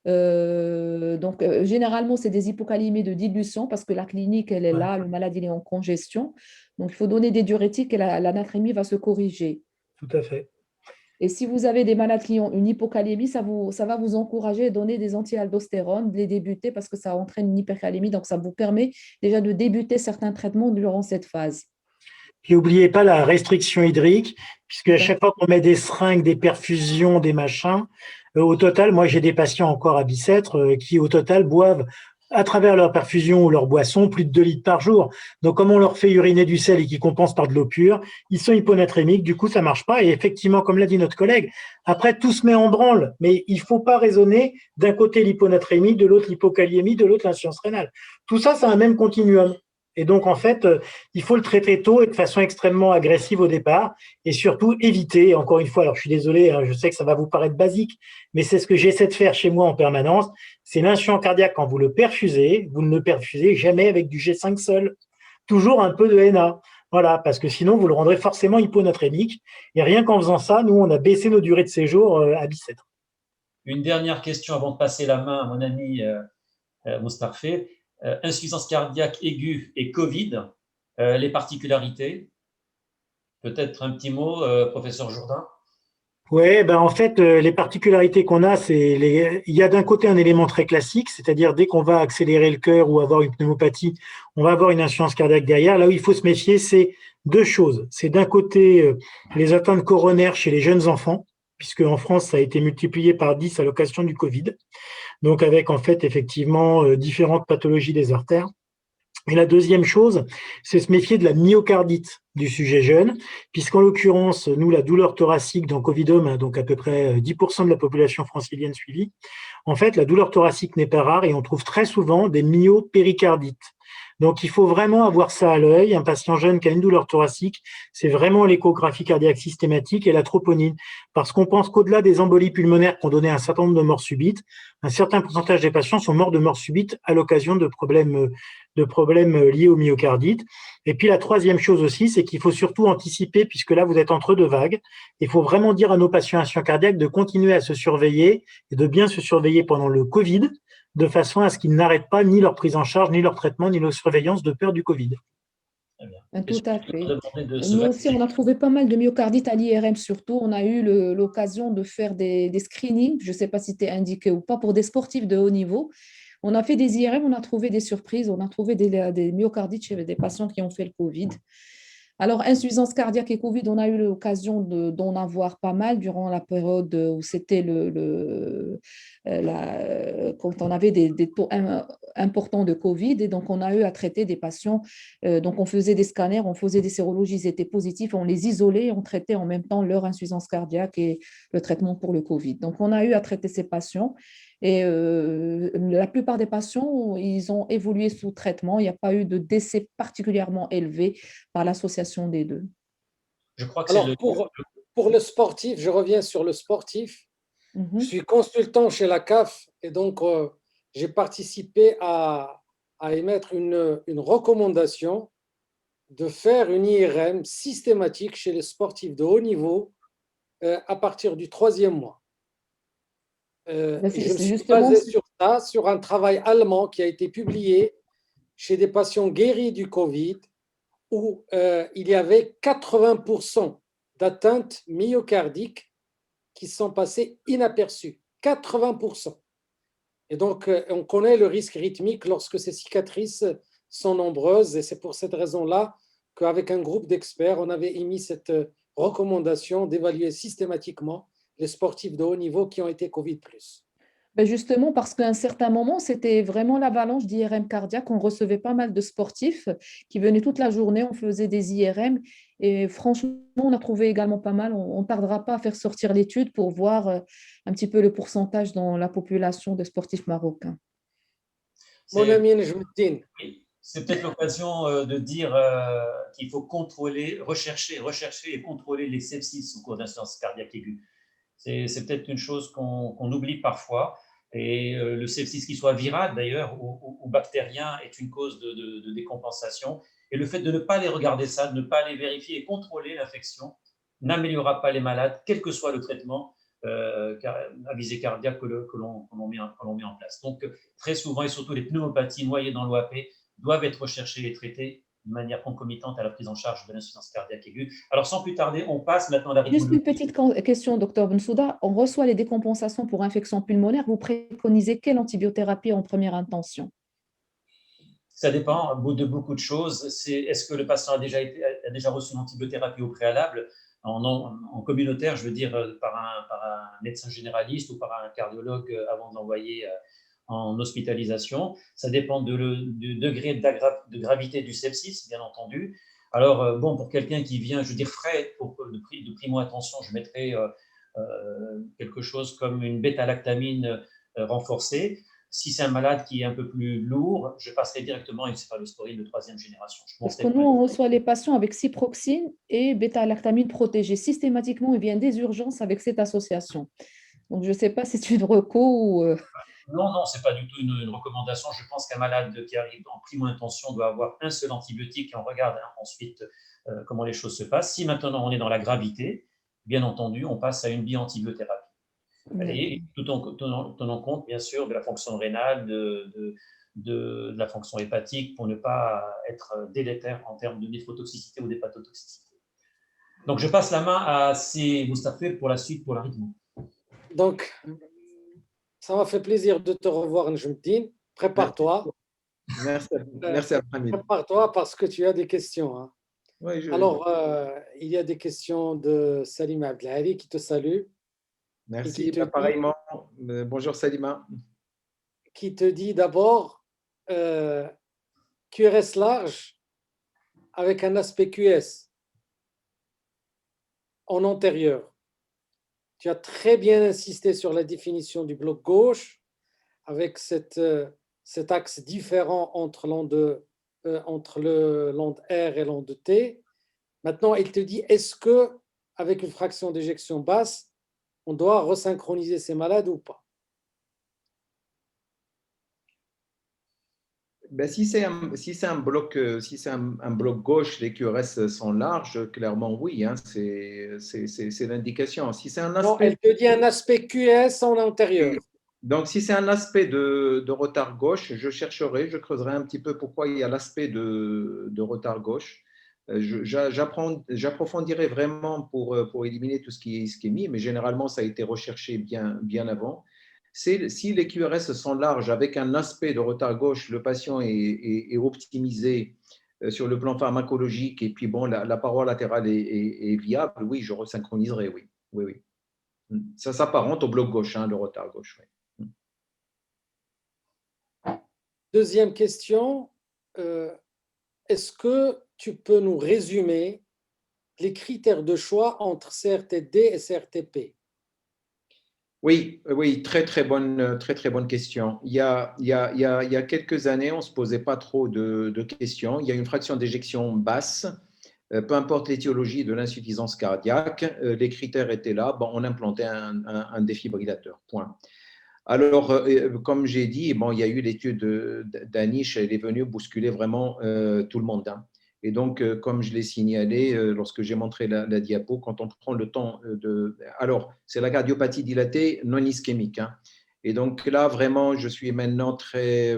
Généralement, c'est des hypokaliémies de dilution parce que la clinique, elle est là, le malade, il est en congestion. Donc, il faut donner des diurétiques et la natrémie va se corriger.
Tout à fait.
Et si vous avez des malades qui ont une hypokaliémie, ça va vous encourager à donner des anti-aldostérone, de les débuter parce que ça entraîne une hypercalémie. Donc, ça vous permet déjà de débuter certains traitements durant cette phase.
Puis n'oubliez pas la restriction hydrique, puisque à chaque fois qu'on met des seringues, des perfusions, des machins, au total, moi j'ai des patients encore à Bicêtre qui au total boivent à travers leur perfusion ou leur boisson plus de 2 litres par jour. Donc comme on leur fait uriner du sel et qu'ils compensent par de l'eau pure, ils sont hyponatrémiques, du coup ça marche pas. Et effectivement, comme l'a dit notre collègue, après tout se met en branle, mais il faut pas raisonner d'un côté l'hyponatrémie, de l'autre l'hypokaliémie, de l'autre l'insuffisance rénale. Tout ça, c'est un même continuum. Et donc, en fait, il faut le traiter tôt et de façon extrêmement agressive au départ et surtout éviter, encore une fois, alors je suis désolé, hein, je sais que ça va vous paraître basique, mais c'est ce que j'essaie de faire chez moi en permanence, c'est l'insuffisance cardiaque quand vous le perfusez, vous ne le perfusez jamais avec du G5 seul, toujours un peu de NA. Voilà, parce que sinon, vous le rendrez forcément hyponatrémique. Et rien qu'en faisant ça, nous, on a baissé nos durées de séjour à Bicêtre.
Une dernière question avant de passer la main à mon ami Moustarfé. Insuffisance cardiaque aiguë et Covid, les particularités. Peut-être un petit mot, professeur Jourdain.
Oui, ben en fait, les particularités qu'on a, il y a d'un côté un élément très classique, c'est-à-dire dès qu'on va accélérer le cœur ou avoir une pneumopathie, on va avoir une insuffisance cardiaque derrière. Là où il faut se méfier, c'est deux choses. C'est d'un côté les atteintes coronaires chez les jeunes enfants, puisque en France, ça a été multiplié par 10 à l'occasion du Covid. Donc avec en fait effectivement différentes pathologies des artères. Et la deuxième chose, c'est se méfier de la myocardite du sujet jeune, puisqu'en l'occurrence, nous, la douleur thoracique dans Covidom, donc à peu près 10% de la population francilienne suivie, en fait, la douleur thoracique n'est pas rare et on trouve très souvent des myopéricardites. Donc, il faut vraiment avoir ça à l'œil. Un patient jeune qui a une douleur thoracique, c'est vraiment l'échographie cardiaque systématique et la troponine. Parce qu'on pense qu'au-delà des embolies pulmonaires qui ont donné un certain nombre de morts subites, un certain pourcentage des patients sont morts de mort subite à l'occasion de problèmes liés au myocardite. Et puis, la troisième chose aussi, c'est qu'il faut surtout anticiper, puisque là, vous êtes entre deux vagues. Il faut vraiment dire à nos patients insuffisants cardiaques de continuer à se surveiller et de bien se surveiller pendant le Covid, de façon à ce qu'ils n'arrêtent pas ni leur prise en charge, ni leur traitement, ni leur surveillance de peur du Covid.
Tout à fait. Nous aussi, on a trouvé pas mal de myocardite à l'IRM, surtout. On a eu l'occasion de faire des screenings, je ne sais pas si c'était indiqué ou pas, pour des sportifs de haut niveau. On a fait des IRM, on a trouvé des surprises, on a trouvé des myocardites chez des patients qui ont fait le Covid. Alors, insuffisance cardiaque et Covid, on a eu l'occasion d'en avoir pas mal durant la période où c'était quand on avait des taux importants de Covid. Et donc, on a eu à traiter des patients. Donc, on faisait des scanners, on faisait des sérologies, ils étaient positifs, on les isolait, on traitait en même temps leur insuffisance cardiaque et le traitement pour le Covid. Donc, on a eu à traiter ces patients. Et la plupart des patients, ils ont évolué sous traitement. Il n'y a pas eu de décès particulièrement élevé par l'association des deux.
Je crois que
alors, pour le sportif, je reviens sur le sportif. Je suis consultant chez la CAF et donc j'ai participé à émettre une recommandation de faire une IRM systématique chez les sportifs de haut niveau à partir du 3e mois.
C'est
je me
c'est
suis
justement,
basé sur ça, sur un travail allemand qui a été publié chez des patients guéris du Covid, où il y avait 80% d'atteintes myocardiques qui sont passées inaperçues. 80%. Et donc, on connaît le risque rythmique lorsque ces cicatrices sont nombreuses. Et c'est pour cette raison-là qu'avec un groupe d'experts, on avait émis cette recommandation d'évaluer systématiquement les sportifs de haut niveau qui ont été Covid+.
ben justement parce qu'à un certain moment, c'était vraiment l'avalanche d'IRM cardiaque. On recevait pas mal de sportifs qui venaient toute la journée, on faisait des IRM. Et franchement, on a trouvé également pas mal. On ne tardera pas à faire sortir l'étude pour voir un petit peu le pourcentage dans la population de sportifs marocains.
Mon
C'est
ami Nejmuddin,
oui, c'est peut-être l'occasion de dire qu'il faut contrôler, rechercher et contrôler les sepsis au cours d'insuffisance cardiaque aiguë. C'est peut-être une chose qu'on oublie parfois. Et le sepsis, qu'il soit viral d'ailleurs ou bactérien, est une cause de décompensation. Et le fait de ne pas aller regarder ça, de ne pas aller vérifier et contrôler l'infection, n'améliorera pas les malades, quel que soit le traitement à visée cardiaque que l'on met en place. Donc, très souvent, et surtout les pneumopathies noyées dans l'OAP, doivent être recherchées et traitées de manière concomitante à la prise en charge de l'insuffisance cardiaque aiguë. Alors, sans plus tarder, on passe maintenant à la
Juste
rythmologie.
une petite question, docteur Bensouda. On reçoit les décompensations pour infection pulmonaire. Vous préconisez quelle antibiothérapie en première intention?
Ça dépend de beaucoup de choses. Est-ce que le patient a déjà reçu une antibiothérapie au préalable en communautaire, je veux dire, par un médecin généraliste ou par un cardiologue avant de l'envoyer en hospitalisation. Ça dépend du degré de gravité du sepsis, bien entendu. Alors, bon, pour quelqu'un qui vient, je veux dire, frais, de primo-attention, je mettrais quelque chose comme une bêta-lactamine renforcée. Si c'est un malade qui est un peu plus lourd, je passerai directement à une céphalosporine de troisième génération.
Parce que nous, on reçoit les patients avec ciproxine et bêta-lactamine protégée. Systématiquement, ils viennent des urgences avec cette association. Donc, je ne sais pas si c'est une reco ou…
Non, ce n'est pas du tout une recommandation. Je pense qu'un malade qui arrive en primo-intention doit avoir un seul antibiotique et on regarde ensuite comment les choses se passent. Si maintenant on est dans la gravité, bien entendu, on passe à une biantibiothérapie. Et tout en tenant compte, bien sûr, de la fonction rénale, de la fonction hépatique, pour ne pas être délétère en termes de néphrotoxicité ou d'hépatotoxicité. Donc, je passe la main à C. Moustapha pour la suite, pour la rythmo.
donc, ça m'a fait plaisir de te revoir, Nejmuddin. Prépare-toi.
Merci Abdelhamid.
Prépare-toi parce que tu as des questions. Hein.
Oui,
Alors, il y a des questions de Salim Abdelhadi qui te salue.
Merci, pareillement. Bonjour Salima.
Qui te dit d'abord QRS large avec un aspect QS en antérieur. Tu as très bien insisté sur la définition du bloc gauche avec cet axe différent entre le l'onde R et l'onde T. Maintenant, il te dit, est-ce que avec une fraction d'éjection basse, on doit resynchroniser ces malades ou pas?
Ben, si c'est un bloc gauche, les QRS sont larges, clairement oui, hein, c'est l'indication. Si c'est un aspect…
Non, elle te dit un aspect QS en antérieur.
Donc, si c'est un aspect de retard gauche, je creuserai un petit peu pourquoi il y a l'aspect de retard gauche. J'approfondirai vraiment pour éliminer tout ce qui est mis, mais généralement, ça a été recherché bien avant. Si les QRS sont larges avec un aspect de retard gauche, le patient est optimisé sur le plan pharmacologique et puis bon, la paroi latérale est viable, oui, je resynchroniserai, oui. Ça s'apparente au bloc gauche, hein, le retard gauche. Oui.
Deuxième question, est-ce que tu peux nous résumer les critères de choix entre CRTD et CRTP?
Oui, très bonne question. Il y a quelques années, on ne se posait pas trop de questions. Il y a une fraction d'éjection basse, peu importe l'étiologie de l'insuffisance cardiaque, les critères étaient là, bon, on implantait un défibrillateur, point. Alors, comme j'ai dit, bon, il y a eu l'étude d'Anish, elle est venue bousculer vraiment tout le monde. Hein. Et donc, comme je l'ai signalé lorsque j'ai montré la diapo, quand on prend le temps de… Alors, c'est la cardiopathie dilatée non ischémique. Hein. Et donc là, vraiment, je suis maintenant très…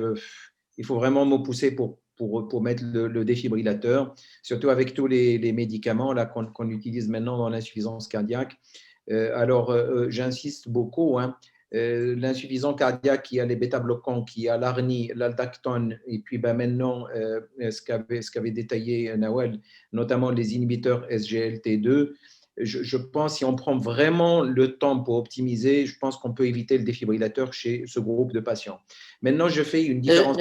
il faut vraiment me pousser pour mettre le défibrillateur, surtout avec tous les médicaments là, qu'on utilise maintenant dans l'insuffisance cardiaque. Alors, j'insiste beaucoup. Hein. L'insuffisance cardiaque, qui a les bêta-bloquants, qui a l'ARNI, l'aldactone, et puis ben maintenant, ce qu'avait détaillé Nawal, notamment les inhibiteurs SGLT2, je pense, si on prend vraiment le temps pour optimiser, je pense qu'on peut éviter le défibrillateur chez ce groupe de patients. Maintenant, je fais une différence.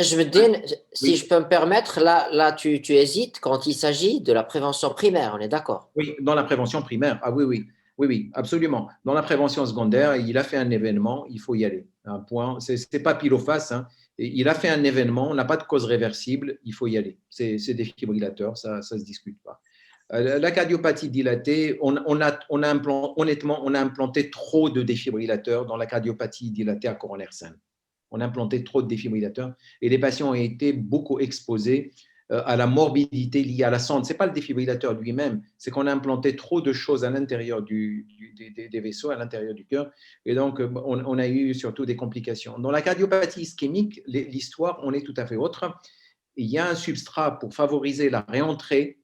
Si je peux me permettre, là tu hésites quand il s'agit de la prévention primaire, on est d'accord?
Oui, dans la prévention primaire. Ah oui, absolument. Dans la prévention secondaire, il a fait un événement, il faut y aller. Un point. C'est pas pile ou face. Hein. Il a fait un événement, on n'a pas de cause réversible, il faut y aller. C'est défibrillateur, ça se discute pas. La cardiopathie dilatée, honnêtement, on a implanté trop de défibrillateurs dans la cardiopathie dilatée à coronaire sain. On a implanté trop de défibrillateurs et les patients ont été beaucoup exposés à la morbidité liée à la sonde. Ce n'est pas le défibrillateur lui-même, c'est qu'on a implanté trop de choses à l'intérieur des vaisseaux, à l'intérieur du cœur, et donc on a eu surtout des complications. Dans la cardiopathie ischémique, l'histoire, on est tout à fait autre. Il y a un substrat pour favoriser la réentrée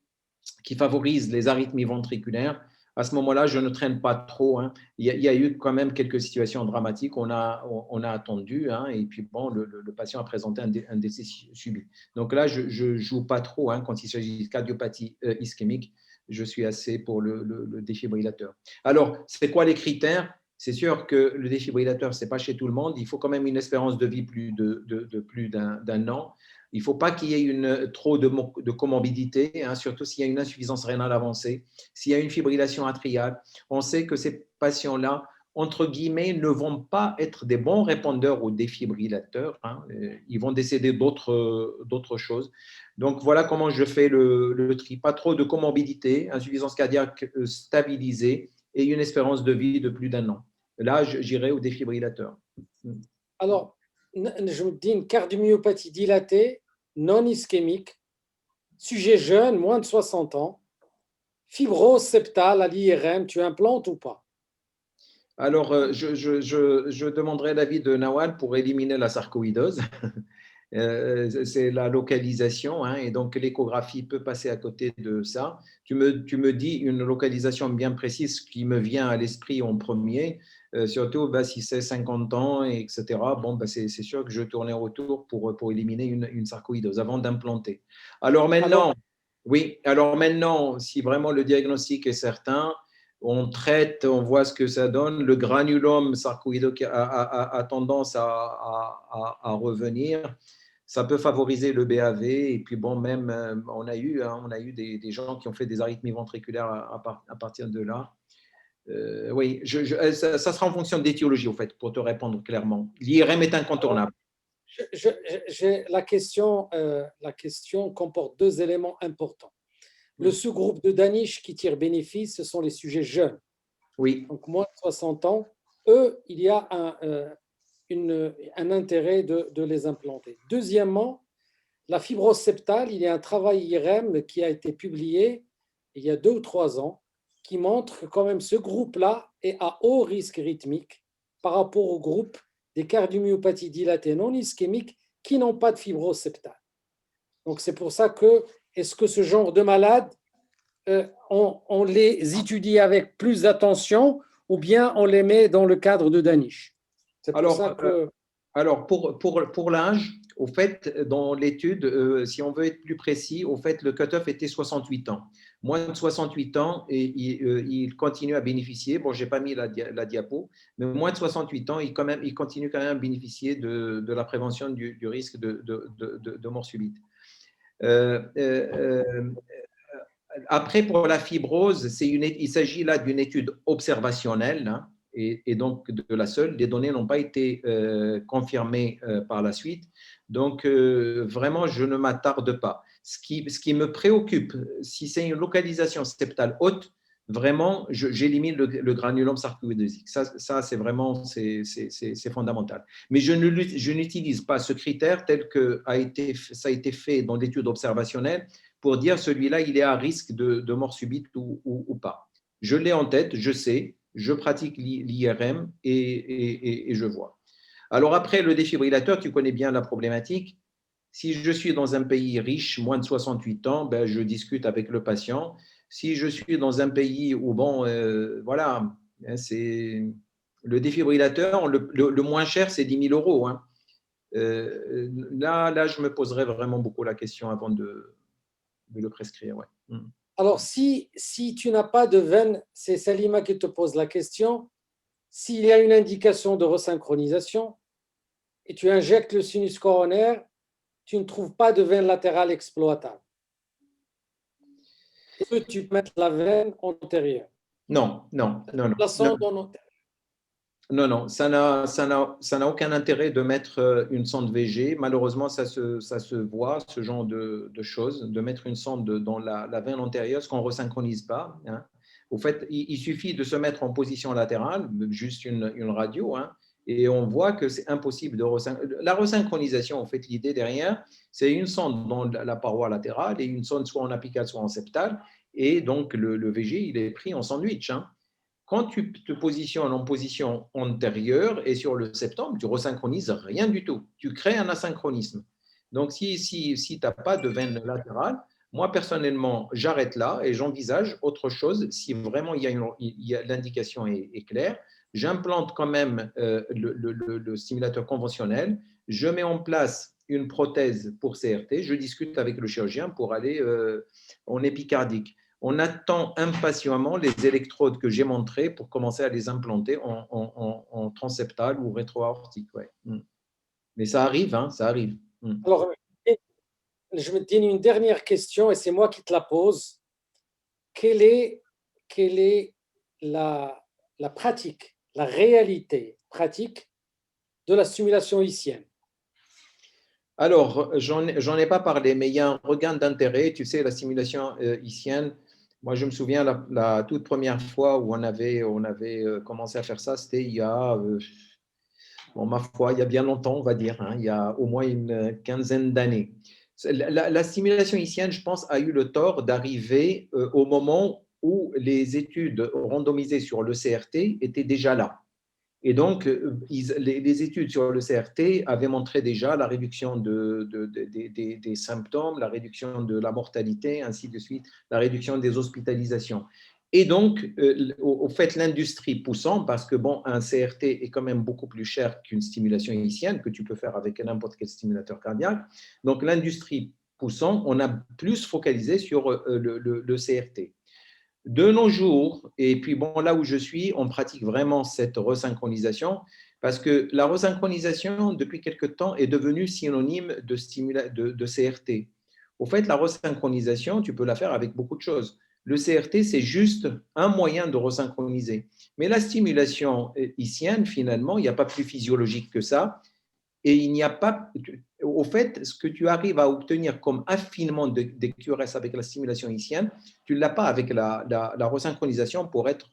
qui favorise les arythmies ventriculaires. À ce moment-là, je ne traîne pas trop. Hein. Il y a eu quand même quelques situations dramatiques. On a attendu, hein, et puis bon, le patient a présenté un décès subit. Donc là, je ne joue pas trop hein, quand il s'agit de cardiopathie ischémique. Je suis assez pour le défibrillateur. Alors, c'est quoi les critères? C'est sûr que le défibrillateur, ce n'est pas chez tout le monde. Il faut quand même une espérance de vie de plus d'un an. Il ne faut pas qu'il y ait trop de comorbidité, hein, surtout s'il y a une insuffisance rénale avancée, s'il y a une fibrillation atriale. On sait que ces patients-là, entre guillemets, ne vont pas être des bons répondeurs aux défibrillateurs. Hein. Ils vont décéder d'autres choses. Donc, voilà comment je fais le tri. Pas trop de comorbidité, insuffisance cardiaque stabilisée et une espérance de vie de plus d'un an. Là, j'irai au défibrillateur.
Alors, je me dis une cardiomyopathie dilatée, non ischémique, sujet jeune, moins de 60 ans, fibrose septale à l'IRM, tu implantes ou pas?
Alors, je demanderai l'avis de Nawal pour éliminer la sarcoïdose. C'est la localisation, hein, et donc l'échographie peut passer à côté de ça. Tu me dis une localisation bien précise qui me vient à l'esprit en premier, surtout si c'est 50 ans, etc. Bon, c'est sûr que je tournais autour pour éliminer une sarcoïdose avant d'implanter. Alors maintenant, si vraiment le diagnostic est certain, on traite, on voit ce que ça donne. Le granulome sarcoïdeux a tendance à revenir. Ça peut favoriser le BAV. Et puis, bon, même, on a eu des gens qui ont fait des arythmies ventriculaires à partir de là. Oui, ça sera en fonction de l'étiologie, au fait, pour te répondre clairement. L'IRM est incontournable.
La question comporte deux éléments importants. Le sous-groupe de Danish qui tire bénéfice, ce sont les sujets jeunes.
Oui.
Donc, moins de 60 ans. Eux, il y a un intérêt de les implanter. Deuxièmement, la fibrose septale, il y a un travail IRM qui a été publié il y a 2 ou 3 ans qui montre que quand même ce groupe-là est à haut risque rythmique par rapport au groupe des cardiomyopathies dilatées non ischémiques qui n'ont pas de fibrose septale. Donc, c'est pour ça que, est-ce que ce genre de malades, on les étudie avec plus d'attention ou bien on les met dans le cadre de Danish?
Alors, pour l'âge, au fait, dans l'étude, si on veut être plus précis, au fait, le cut-off était 68 ans. Moins de 68 ans, et il continue à bénéficier. Bon, je n'ai pas mis la diapo, mais moins de 68 ans, il continue quand même à bénéficier de la prévention du risque de mort subite. Après, pour la fibrose, il s'agit là d'une étude observationnelle, hein, et donc de la seule. Les données n'ont pas été confirmées par la suite. Donc, vraiment, je ne m'attarde pas. Ce qui me préoccupe, si c'est une localisation septale haute, vraiment, j'élimine le granulome sarcoïdosique. Ça c'est vraiment c'est fondamental. Mais je n'utilise pas ce critère tel que ça a été fait dans l'étude observationnelle pour dire celui-là, il est à risque de mort subite ou pas. Je l'ai en tête, je sais, je pratique l'IRM et je vois. Alors après, le défibrillateur, tu connais bien la problématique. Si je suis dans un pays riche, moins de 68 ans, ben, je discute avec le patient. Si je suis dans un pays où, bon, voilà, c'est le défibrillateur, le moins cher, c'est 10 000 euros. Hein. Là, je me poserais vraiment beaucoup la question avant de le prescrire. Ouais.
Alors, si tu n'as pas de veine, c'est Salima qui te pose la question. S'il y a une indication de resynchronisation et tu injectes le sinus coronaire, tu ne trouves pas de veine latérale exploitable. Est-ce que tu peux mettre la veine antérieure?
Non.
La sonde en antérieure.
Non, ça n'a aucun intérêt de mettre une sonde VG. Malheureusement, ça se voit, ce genre de choses, de mettre une sonde dans la veine antérieure, ce qu'on ne resynchronise pas. Hein. Au fait, il suffit de se mettre en position latérale, juste une radio, hein, et on voit que c'est impossible de resynchroniser. La resynchronisation, en fait, l'idée derrière, c'est une sonde dans la paroi latérale et une sonde soit en apicale, soit en septale, et donc le VG, il est pris en sandwich. Hein. Quand tu te positionnes en position antérieure et sur le septum, tu ne resynchronises rien du tout. Tu crées un asynchronisme. Donc, si tu n'as pas de veine latérale, moi, personnellement, j'arrête là et j'envisage autre chose. Si vraiment l'indication est claire, j'implante quand même le stimulateur conventionnel. Je mets en place une prothèse pour CRT. Je discute avec le chirurgien pour aller en épicardique. On attend impatiemment les électrodes que j'ai montrées pour commencer à les implanter en transseptal ou rétro-aortique. Ouais. Mais ça arrive, hein, ça arrive.
Alors, je me donne une dernière question et c'est moi qui te la pose. Quelle est la pratique, la réalité pratique de la stimulation ischienne?
Alors, j'en ai pas parlé, mais il y a un regain d'intérêt. Tu sais, la stimulation ischienne, moi, je me souviens la toute première fois où on avait commencé à faire ça, c'était il y a, ma foi, il y a bien longtemps, on va dire, hein, il y a au moins une quinzaine d'années. La stimulation ischienne, je pense, a eu le tort d'arriver au moment où les études randomisées sur le CRT étaient déjà là. Et donc, les études sur le CRT avaient montré déjà la réduction des symptômes, la réduction de la mortalité, ainsi de suite, la réduction des hospitalisations. Et donc, au fait, l'industrie poussant, parce que bon, un CRT est quand même beaucoup plus cher qu'une stimulation ischienne que tu peux faire avec n'importe quel stimulateur cardiaque. Donc, l'industrie poussant, on a plus focalisé sur le CRT. De nos jours, et puis bon, là où je suis, on pratique vraiment cette resynchronisation parce que la resynchronisation, depuis quelque temps, est devenue synonyme de CRT. Au fait, la resynchronisation, tu peux la faire avec beaucoup de choses. Le CRT, c'est juste un moyen de resynchroniser. Mais la stimulation ischienne, finalement, il n'y a pas plus physiologique que ça. Et il n'y a pas, au fait, ce que tu arrives à obtenir comme affinement des QRS avec la stimulation ischienne, tu ne l'as pas avec la resynchronisation pour être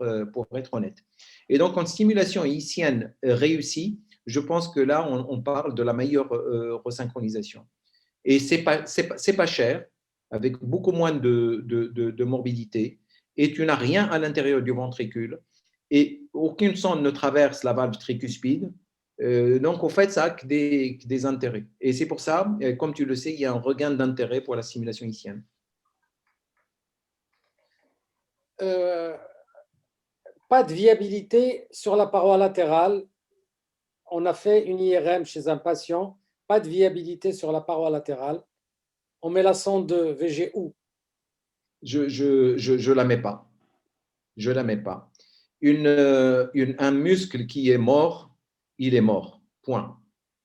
honnête. Et donc, en stimulation ischienne réussie, je pense que là, on parle de la meilleure resynchronisation. Et ce n'est pas cher, avec beaucoup moins de morbidité, et tu n'as rien à l'intérieur du ventricule, et aucune sonde ne traverse la valve tricuspide. Donc, au fait, ça a que des intérêts. Et c'est pour ça, comme tu le sais, il y a un regain d'intérêt pour la stimulation ischienne.
Pas de viabilité sur la paroi latérale. On a fait une IRM chez un patient, pas de viabilité sur la paroi latérale. On met la sonde de VG où?
Je la mets pas. Je la mets pas. Un muscle qui est mort, il est mort. Point.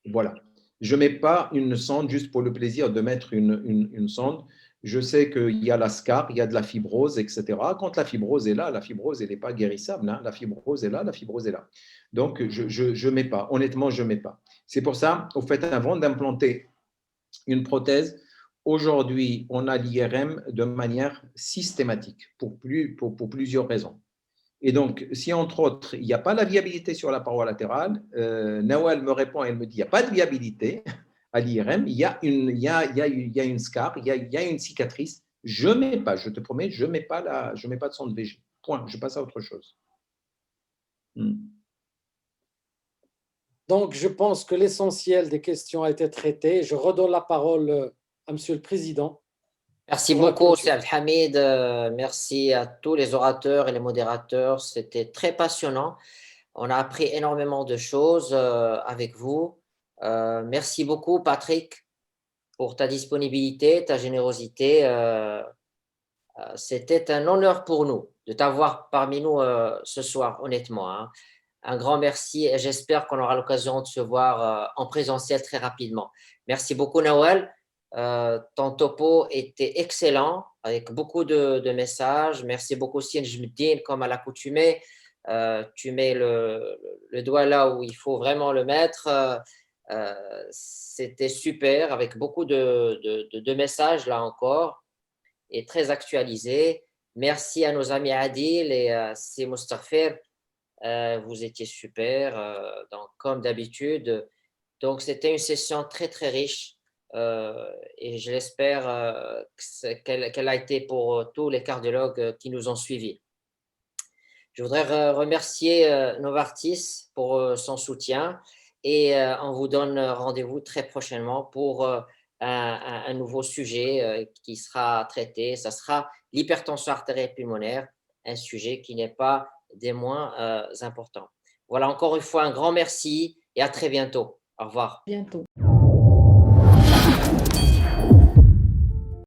Voilà. Je ne mets pas une sonde juste pour le plaisir de mettre une sonde. Je sais qu'il y a la scar, il y a de la fibrose, etc. Quand la fibrose est là, la fibrose, elle n'est pas guérissable. Hein. La fibrose est là, la fibrose est là. Donc, je ne mets pas. Honnêtement, je ne mets pas. C'est pour ça, au fait, avant d'implanter une prothèse, aujourd'hui, on a l'IRM de manière systématique pour plusieurs raisons. Et donc, si entre autres, il n'y a pas la viabilité sur la paroi latérale, Nawal me répond, elle me dit, il n'y a pas de viabilité à l'IRM, il y a une scar, il y a une cicatrice, Je ne mets pas, je te promets, je ne mets pas de sonde VG. Point, je passe à autre chose.
Donc, je pense que l'essentiel des questions a été traité. Je redonne la parole à Monsieur le Président.
Merci
Pour la
beaucoup,
clôture.
Saad Hamid. Merci à tous les orateurs et les modérateurs. C'était très passionnant. On a appris énormément de choses avec vous. Merci beaucoup, Patrick, pour ta disponibilité, ta générosité. C'était un honneur pour nous de t'avoir parmi nous ce soir, honnêtement, hein. Un grand merci et j'espère qu'on aura l'occasion de se voir en présentiel très rapidement. Merci beaucoup, Nawal. Ton topo était excellent avec beaucoup de messages. Merci beaucoup, Sien Jmeddine, comme à l'accoutumée. Tu mets le doigt là où il faut vraiment le mettre. C'était super avec beaucoup de messages là encore et très actualisés. Merci à nos amis Adil et Si Mustafer. Vous étiez super, donc, comme d'habitude. Donc, c'était une session très, très riche et je l'espère qu'elle a été pour tous les cardiologues qui nous ont suivis. Je voudrais remercier Novartis pour son soutien et on vous donne rendez-vous très prochainement pour un nouveau sujet qui sera traité. Ça sera l'hypertension artérielle pulmonaire, un sujet qui n'est pas des moins importants. Voilà, encore une fois, un grand merci et à très bientôt. Au revoir.
Bientôt.